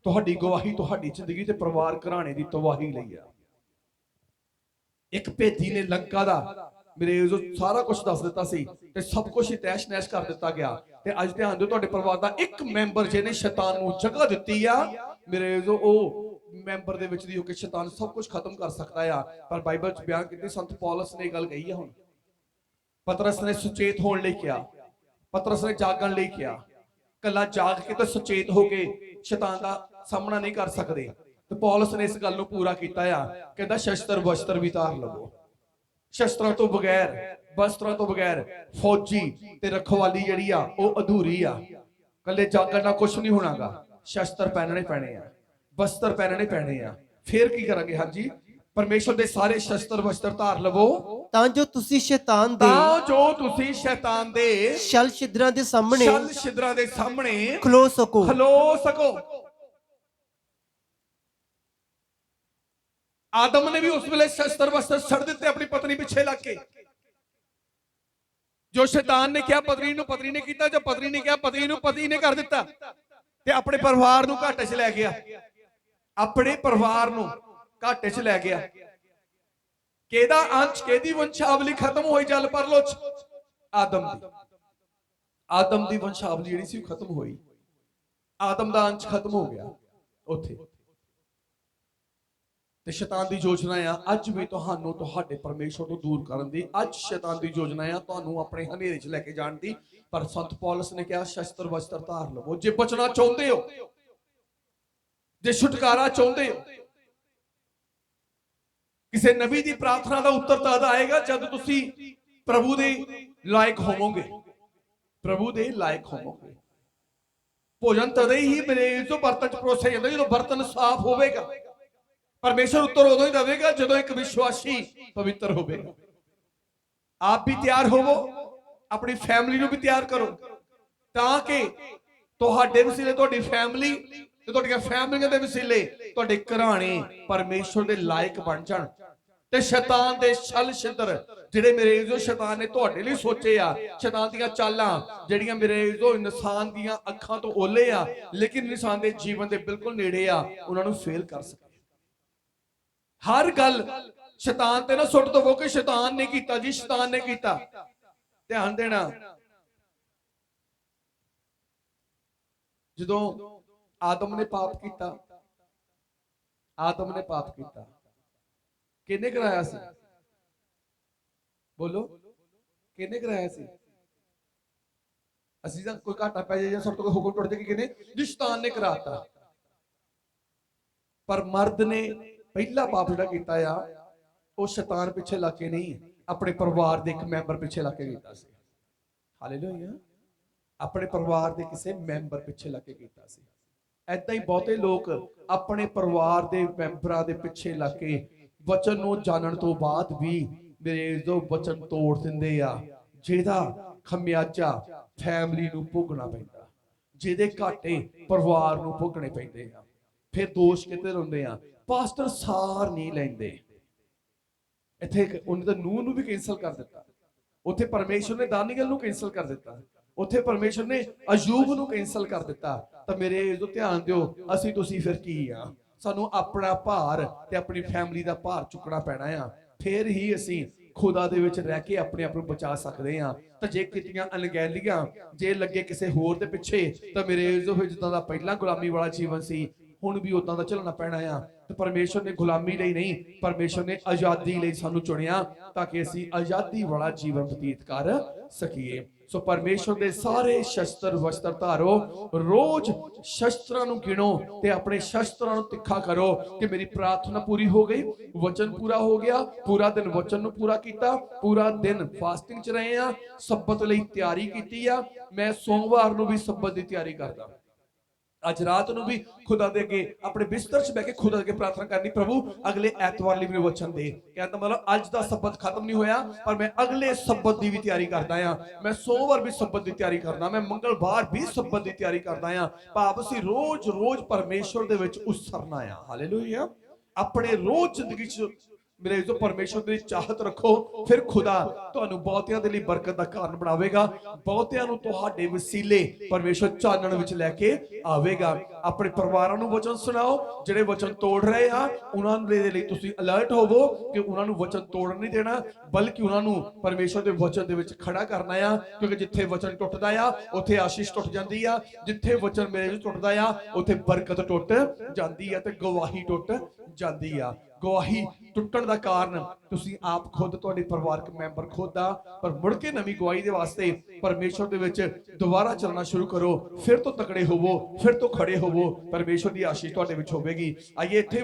ਤੁਹਾਡੀ ਗਵਾਹੀ, ਤੁਹਾਡੀ ਜ਼ਿੰਦਗੀ ਤੇ ਪਰਿਵਾਰ ਘਰਾਣੇ ਦੀ ਤਬਾਹੀ ਲਈ ਆ। ਇੱਕ ਭੇਦੀ ਨੇ ਲੰਕਾ ਦਾ ਮੇਰੇ ਜੋ ਸਾਰਾ ਕੁਝ ਦੱਸ ਦਿੱਤਾ ਸੀ ਤੇ ਸਭ ਕੁਝ ਹੀ ਤੈਸ਼ ਨੈਸ਼ ਕਰ ਦਿੱਤਾ ਗਿਆ। ਤੇ ਅੱਜ ਧਿਆਨ ਦਿਓ, ਤੁਹਾਡੇ ਪਰਿਵਾਰ ਦਾ ਇੱਕ ਮੈਂਬਰ ਜਿਹਨੇ ਸ਼ੈਤਾਨ ਨੂੰ ਜਗ੍ਹਾ ਦਿੱਤੀ ਆ, ਮੇਰੇ ਜੋ ਉਹ ਮੈਂਬਰ ਦੇ ਵਿੱਚ ਦੀ ਹੋ ਕੇ ਸ਼ੈਤਾਨ ਸਭ ਕੁਝ ਖਤਮ ਕਰ ਸਕਦਾ ਆ। ਪਰ ਬਾਈਬਲ 'ਚ ਬਿਆਨ ਕੀਤੀ, ਸੰਤ ਪੌਲਸ ਨੇ ਇਹ ਗੱਲ ਕਹੀ ਆ। ਹੁਣ ਪਤਰਸ ਨੇ ਸੁਚੇਤ ਹੋਣ ਲਈ ਕਿਹਾ, ਪਤਰਸ ਨੇ ਜਾਗਣ ਲਈ ਕਿਹਾ। ਕੱਲਾ ਜਾਗ ਕੇ ਤਾਂ ਸੁਚੇਤ ਹੋ ਕੇ ਸ਼ੈਤਾਨ ਦਾ ਸਾਹਮਣਾ ਨਹੀਂ ਕਰ ਸਕਦੇ। ਤੇ ਪੌਲਸ ਨੇ ਇਸ ਗੱਲ ਨੂੰ ਪੂਰਾ ਕੀਤਾ ਆ, ਕਹਿੰਦਾ ਸ਼ਸਤਰ ਵਸਤਰ ਵੀ ਧਾਰ ਲਵੋ। ਸ਼ਸਤਰਾਂ ਤੋਂ ਬਗੈਰ, ਵਸਤਰਾਂ ਤੋਂ ਬਗੈਰ ਫੌਜੀ ਤੇ ਰਖਵਾਲੀ ਜਿਹੜੀ ਆ ਉਹ ਅਧੂਰੀ ਆ। ਕੱਲੇ ਜਾਗਣ ਨਾਲ ਕੁਝ ਨਹੀਂ ਹੋਣਾਗਾ, ਸ਼ਸਤਰ ਪਹਿਨਣੇ ਪੈਣੇ ਆ, ਵਸਤਰ ਪਹਿਨਣੇ ਪੈਣੇ ਆ। ਫੇਰ ਕੀ ਕਰਾਂਗੇ? ਹਾਂਜੀ, ਪਰਮੇਸ਼ਰ ਦੇ ਸਾਰੇ ਸ਼ਸਤਰ ਵਸਤਰ ਧਾਰ ਲਵੋ ਤਾਂ ਜੋ ਤੁਸੀਂ ਸ਼ੈਤਾਨ ਦੇ ਛਲ ਛਿਦਰਾਂ ਦੇ ਸਾਹਮਣੇ ਖਲੋ ਸਕੋ। ਆਦਮ ਨੇ ਵੀ ਉਸ ਵੇਲੇ ਸ਼ਸਤਰ ਵਸਤਰ ਛੱਡ ਦਿੱਤੇ ਆਪਣੀ ਪਤਨੀ ਪਿੱਛੇ ਲੱਗ ਕੇ। ਜੋ ਸ਼ੈਤਾਨ ਨੇ ਕਿਹਾ ਪਤਨੀ ਨੂੰ, ਪਤਨੀ ਨੇ ਕੀਤਾ। ਜੋ ਪਤਨੀ ਨੇ ਕਿਹਾ ਪਤਨੀ ਨੂੰ, ਪਤੀ ਨੇ ਕਰ ਦਿੱਤਾ। ਤੇ ਆਪਣੇ ਪਰਿਵਾਰ ਨੂੰ ਘਾਟੇ 'ਚ ਲੈ ਗਿਆ, ਆਪਣੇ ਪਰਿਵਾਰ ਨੂੰ ਘਾਟੇ 'ਚ ਲੈ ਗਿਆ। ਕਿਹਦਾ ਅੰਸ਼, ਕਿਹਦੀ ਵੰਸ਼ਾਵਲੀ ਖਤਮ ਹੋਈ ਜਲ ਪਰਲੋ 'ਚ? ਆਦਮ ਦੀ ਵੰਸ਼ਾਵਲੀ ਜਿਹੜੀ ਸੀ ਉਹ ਖਤਮ ਹੋਈ। ਆਦਮ ਦਾ ਅੰਸ਼ ਖਤਮ ਹੋ ਗਿਆ ਉੱਥੇ। ਤੇ ਸ਼ੈਤਾਨ ਦੀ ਯੋਜਨਾ ਆ ਅੱਜ ਵੀ ਤੁਹਾਨੂੰ ਤੁਹਾਡੇ ਪਰਮੇਸ਼ਰ ਤੋਂ ਦੂਰ ਕਰਨ ਦੀ। ਅੱਜ ਸ਼ੈਤਾਨ ਦੀ ਯੋਜਨਾ ਆ ਤੁਹਾਨੂੰ ਆਪਣੇ ਹਨੇਰੇ 'ਚ ਲੈ ਕੇ ਜਾਣ ਦੀ। ਪਰ ਸੰਤ ਪੌਲਸ ਨੇ ਕਿਹਾ ਸ਼ਸਤਰ ਵਸਤਰ ਧਾਰ ਲਵੋ। ਜੇ ਬਚਣਾ ਚਾਹੁੰਦੇ ਹੋ, ਜੇ ਛੁਟਕਾਰਾ ਚਾਹੁੰਦੇ ਹੋ, ਕਿਸੇ ਨਬੀ ਦੀ ਪ੍ਰਾਰਥਨਾ ਦਾ ਉੱਤਰ ਤਦ ਆਏਗਾ ਜਦ ਤੁਸੀਂ ਪ੍ਰਭੂ ਦੇ ਲਾਇਕ ਹੋਵੋਗੇ। ਪ੍ਰਭੂ ਦੇ ਲਾਇਕ ਹੋਵੋਗੇ। ਭੋਜਨ ਤਦੇ ਹੀ ਮੇਰੇ ਤੋਂ ਬਰਤਨ 'ਚ ਪਰੋਸਿਆ ਜਾਂਦਾ ਜਦੋਂ ਬਰਤਨ ਸਾਫ਼ ਹੋਵੇਗਾ। ਪਰਮੇਸ਼ਰ ਉੱਤਰ ਉਦੋਂ ਹੀ ਦੇਵੇਗਾ ਜਦੋਂ ਇੱਕ ਵਿਸ਼ਵਾਸੀ ਪਵਿੱਤਰ ਹੋਵੇਗਾ। ਆਪ ਵੀ ਤਿਆਰ ਹੋਵੋ, ਆਪਣੀ ਫੈਮਿਲੀ ਨੂੰ ਵੀ ਤਿਆਰ ਕਰੋ, ਤਾਂ ਕਿ ਤੁਹਾਡੇ ਵਸੀਲੇ ਤੁਹਾਡੀ ਫੈਮਿਲੀ ਤੇ ਤੁਹਾਡੀਆਂ ਫੈਮਲੀਆਂ ਦੇ ਵਸੀਲੇ ਤੁਹਾਡੇ ਘਰਾਣੇ ਪਰਮੇਸ਼ਰ ਦੇ ਲਾਇਕ ਬਣ ਜਾਣ। ਤੇ ਸ਼ੈਤਾਨ ਦੇ ਛਲ ਛਿੱਤਰ ਜਿਹੜੇ ਮੇਰੇ ਜੋ ਸ਼ੈਤਾਨ ਨੇ ਤੁਹਾਡੇ ਲਈ ਸੋਚੇ ਆ, ਸ਼ੈਤਾਨ ਦੀਆਂ ਚਾਲਾਂ ਜਿਹੜੀਆਂ ਮੇਰੇ ਜੋ ਇਨਸਾਨ ਦੀਆਂ ਅੱਖਾਂ ਤੋਂ ਓਲੇ ਆ ਲੇਕਿਨ ਇਨਸਾਨ ਦੇ ਜੀਵਨ ਦੇ ਬਿਲਕੁਲ ਨੇੜੇ ਆ, ਉਹਨਾਂ ਨੂੰ ਫੇਲ ਕਰ ਸਕੇ। ਹਰ ਗੱਲ ਸ਼ੈਤਾਨ ਤੇ ਨਾ ਸੁੱਟ ਦਵੋ ਕਿ ਸ਼ੈਤਾਨ ਨੇ ਕੀਤਾ ਜੀ, ਸ਼ੈਤਾਨ ਨੇ ਕੀਤਾ। ਧਿਆਨ ਦੇਣਾ, ਜਦੋਂ ਆਦਮ ਨੇ ਪਾਪ ਕੀਤਾ, ਕਿਹਨੇ ਕਰਾਇਆ ਸੀ? ਬੋਲੋ, ਕਿਹਨੇ ਕਰਾਇਆ ਸੀ? ਅਸੀਂ ਤਾਂ ਕੋਈ ਘਾਟਾ ਪੈ ਜਾਏ ਜਾਂ ਸਾਡੇ ਤੋਂ ਕੋਈ ਹੁਕਮ ਟੁੱਟ ਜਾਏ, ਕਿਹਨੇ? ਜੀ ਸ਼ੈਤਾਨ ਨੇ ਕਰਾਤਾ। ਪਰ ਮਰਦ ਨੇ ਪਹਿਲਾ ਪਾਪ ਜਿਹੜਾ ਕੀਤਾ ਆ ਉਹ ਸ਼ੈਤਾਨ ਪਿੱਛੇ ਲੱਗ ਕੇ ਨਹੀਂ, ਆਪਣੇ ਪਰਿਵਾਰ ਦੇ ਇੱਕ ਮੈਂਬਰ ਪਿੱਛੇ ਲੱਗ ਕੇ ਕੀਤਾ ਸੀ। ਹਾਲੇਲੂਇਆ। ਆਪਣੇ ਪਰਿਵਾਰ ਦੇ ਕਿਸੇ ਮੈਂਬਰ ਪਿੱਛੇ ਲੱਗ ਕੇ ਕੀਤਾ ਸੀ। ਏਦਾਂ ਹੀ ਬਹੁਤੇ ਲੋਕ ਆਪਣੇ ਪਰਿਵਾਰ ਦੇ ਮੈਂਬਰਾਂ ਦੇ ਪਿੱਛੇ ਲੱਗ ਕੇ ਵਚਨ ਨੂੰ ਜਾਣਨ ਤੋਂ ਬਾਅਦ ਵੀ ਮੇਰੇ ਜੋ ਵਚਨ ਤੋੜ ਦਿੰਦੇ ਆ, ਜਿਹਦਾ ਖਮਿਆਜਾ ਫੈਮਿਲੀ ਨੂੰ ਭੋਗਣਾ ਪੈਂਦਾ, ਜਿਹਦੇ ਘਾਟੇ ਪਰਿਵਾਰ ਨੂੰ ਭੋਗਣੇ ਪੈਂਦੇ ਆ। ਫਿਰ ਦੋਸ਼ ਕਿੱਥੇ ਲਾਉਂਦੇ ਆ? ਪਾਸਟਰ ਸਾਰ ਨਹੀਂ ਲੈਂਦੇ। ਇੱਥੇ ਉਹਨੇ ਤਾਂ ਨੂਹ ਨੂੰ ਵੀ ਕੈਂਸਲ ਕਰ ਦਿੱਤਾ, ਉੱਥੇ ਪਰਮੇਸ਼ਰ ਨੇ ਦਾਨੀਏਲ ਨੂੰ ਕੈਂਸਲ ਕਰ ਦਿੱਤਾ, ਉੱਥੇ ਪਰਮੇਸ਼ਰ ਨੇ ਅਯੂਬ ਨੂੰ ਕੈਂਸਲ ਕਰ ਦਿੱਤਾ। ਤਾਂ ਮੇਰੇ ਜੋ ਧਿਆਨ ਦਿਓ, ਅਸੀਂ ਤੁਸੀਂ ਫਿਰ ਕੀ ਆ? ਸਾਨੂੰ ਆਪਣਾ ਭਾਰ ਤੇ ਆਪਣੀ ਫੈਮਿਲੀ ਦਾ ਭਾਰ ਚੁੱਕਣਾ ਪੈਣਾ ਆ। ਫਿਰ ਹੀ ਅਸੀਂ ਖੁਦਾ ਦੇ ਵਿੱਚ ਰਹਿ ਕੇ ਆਪਣੇ ਆਪ ਨੂੰ ਬਚਾ ਸਕਦੇ ਆ। ਤਾਂ ਜੇ ਕੀਤੀਆਂ ਅਣਗਹਿਲੀਆਂ ਜੇ ਲੱਗੇ ਕਿਸੇ ਹੋਰ ਦੇ ਪਿੱਛੇ, ਤਾਂ ਮੇਰੇ ਜੋ ਜਿੱਦਾਂ ਦਾ ਪਹਿਲਾਂ ਗੁਲਾਮੀ ਵਾਲਾ ਜੀਵਨ ਸੀ ਹੁਣ ਵੀ ਉਦਾਂ ਦਾ ਚੱਲਣਾ ਪੈਣਾ ਆ। ਤੇ ਪਰਮੇਸ਼ਰ ਨੇ ਗੁਲਾਮੀ ਲਈ ਨਹੀਂ, ਪਰਮੇਸ਼ਰ ਨੇ ਆਜ਼ਾਦੀ ਲਈ ਸਾਨੂੰ ਚੁਣਿਆ ਤਾਂ ਕਿ ਅਸੀਂ ਆਜ਼ਾਦੀ ਵਾਲਾ ਜੀਵਨ ਬਤੀਤ ਕਰ ਸਕੀਏ। ਸੋ ਪਰਮੇਸ਼ਰ ਦੇ ਸਾਰੇ ਸ਼ਸਤਰ ਵਸਤਰ ਧਾਰੋ, ਰੋਜ਼ ਸ਼ਸਤਰਾਂ ਨੂੰ ਗਿਣੋ ਤੇ ਆਪਣੇ ਸ਼ਸਤਰਾਂ ਨੂੰ ਤਿੱਖਾ ਕਰੋ ਕਿ ਮੇਰੀ ਪ੍ਰਾਰਥਨਾ ਪੂਰੀ ਹੋ ਗਈ, ਵਚਨ ਪੂਰਾ ਹੋ ਗਿਆ, ਪੂਰਾ ਦਿਨ ਵਚਨ ਨੂੰ ਪੂਰਾ ਕੀਤਾ, ਪੂਰਾ ਦਿਨ ਫਾਸਟਿੰਗ 'ਚ ਰਹੇ ਆ, ਸਬਤ ਲਈ ਤਿਆਰੀ ਕੀਤੀ ਆ। ਮੈਂ ਸੋਮਵਾਰ ਨੂੰ ਵੀ ਸਬਤ ਦੀ ਤਿਆਰੀ ਕਰਦਾ। ਅੱਜ ਰਾਤ ਨੂੰ ਵੀ ਖੁਦਾ ਦੇ ਅੱਗੇ ਆਪਣੇ ਬਿਸਤਰ 'ਚ ਬਹਿ ਕੇ ਖੁਦਾ ਅੱਗੇ ਪ੍ਰਾਰਥਨਾ ਕਰਨੀ, ਪ੍ਰਭੂ ਅਗਲੇ ਐਤਵਾਰ ਲਈ ਮੈਨੂੰ ਵਚਨ ਦੇ। ਕਹਿੰਦਾ ਮਤਲਬ ਅੱਜ ਦਾ ਸਬਤ ਖਤਮ ਨਹੀਂ ਹੋਇਆ, ਪਰ ਮੈਂ ਅਗਲੇ ਸਬਤ ਦੀ ਵੀ ਤਿਆਰੀ ਕਰਦਾ ਆ। ਮੈਂ ਸੋਮਵਾਰ ਵੀ ਸਬਤ ਦੀ ਤਿਆਰੀ ਕਰਦਾ, ਮੈਂ ਮੰਗਲਵਾਰ ਵੀ ਸਬਤ ਦੀ ਤਿਆਰੀ ਕਰਦਾ ਆ। ਭਾਵ ਅਸੀਂ ਰੋਜ਼ ਪਰਮੇਸ਼ਰ ਦੇ ਵਿੱਚ ਉਸਰਨਾ ਆ। ਹਾਲੇਲੂਇਆ। ਆਪਣੇ ਰੋਜ਼ ਜ਼ਿੰਦਗੀ 'ਚ ਮੇਰੇ ਜੋ ਪਰਮੇਸ਼ਰ ਦੀ ਚਾਹਤ ਰੱਖੋ, ਫਿਰ ਖੁਦਾ ਤੁਹਾਨੂੰ ਬਹੁਤਿਆਂ ਦੇ ਲਈ ਬਰਕਤ ਦਾ ਕਾਰਨ ਬਣਾਵੇਗਾ। ਬਹੁਤਿਆਂ ਨੂੰ ਤੁਹਾਡੇ ਵਸੀਲੇ ਪਰਮੇਸ਼ਰ ਚਾਨਣ ਵਿੱਚ ਲੈ ਕੇ ਆਵੇਗਾ। ਆਪਣੇ ਪਰਿਵਾਰਾਂ ਨੂੰ ਵਚਨ ਸੁਣਾਓ, ਜਿਹੜੇ ਵਚਨ ਤੋੜ ਰਹੇ ਆ ਉਹਨਾਂ ਦੇ ਲਈ ਤੁਸੀਂ ਅਲਰਟ ਹੋਵੋ ਕਿ ਉਹਨਾਂ ਨੂੰ ਵਚਨ ਤੋੜਨ ਨਹੀਂ ਦੇਣਾ, ਬਲਕਿ ਉਹਨਾਂ ਨੂੰ ਪਰਮੇਸ਼ਰ ਦੇ ਵਚਨ ਦੇ ਵਿੱਚ ਖੜਾ ਕਰਨਾ ਆ। ਕਿਉਂਕਿ ਜਿੱਥੇ ਵਚਨ ਟੁੱਟਦਾ ਆ ਉੱਥੇ ਆਸ਼ੀਸ਼ ਟੁੱਟ ਜਾਂਦੀ ਆ, ਜਿੱਥੇ ਵਚਨ ਮੇਰੇ ਵਿੱਚ ਟੁੱਟਦਾ ਆ ਉੱਥੇ ਬਰਕਤ ਟੁੱਟ ਜਾਂਦੀ ਆ ਤੇ ਗਵਾਹੀ ਟੁੱਟ ਜਾਂਦੀ ਆ। ਗਵਾਹੀ ਟੁੱਟਣ ਦਾ ਕਾਰਨ ਤੁਸੀਂ ਆਪ ਖੁਦ, ਤੁਹਾਡੇ ਪਰਿਵਾਰਕ ਮੈਂਬਰ ਖੁਦ ਆ। ਪਰ ਮੁੜ ਕੇ ਨਵੀਂ ਗਵਾਹੀ ਦੇ ਵਾਸਤੇ ਪਰਮੇਸ਼ਰ ਦੇ ਵਿੱਚ ਦੁਬਾਰਾ ਚੱਲਣਾ ਸ਼ੁਰੂ ਕਰੋ, ਫਿਰ ਤੋਂ ਤਕੜੇ ਹੋਵੋ, ਫਿਰ ਤੋਂ ਖੜੇ ਹੋਵੋ, ਪਰਮੇਸ਼ਰ ਦੀ ਆਸ਼ੀਸ਼ ਤੁਹਾਡੇ ਵਿੱਚ ਹੋਵੇਗੀ। ਆਈਏ ਇੱਥੇ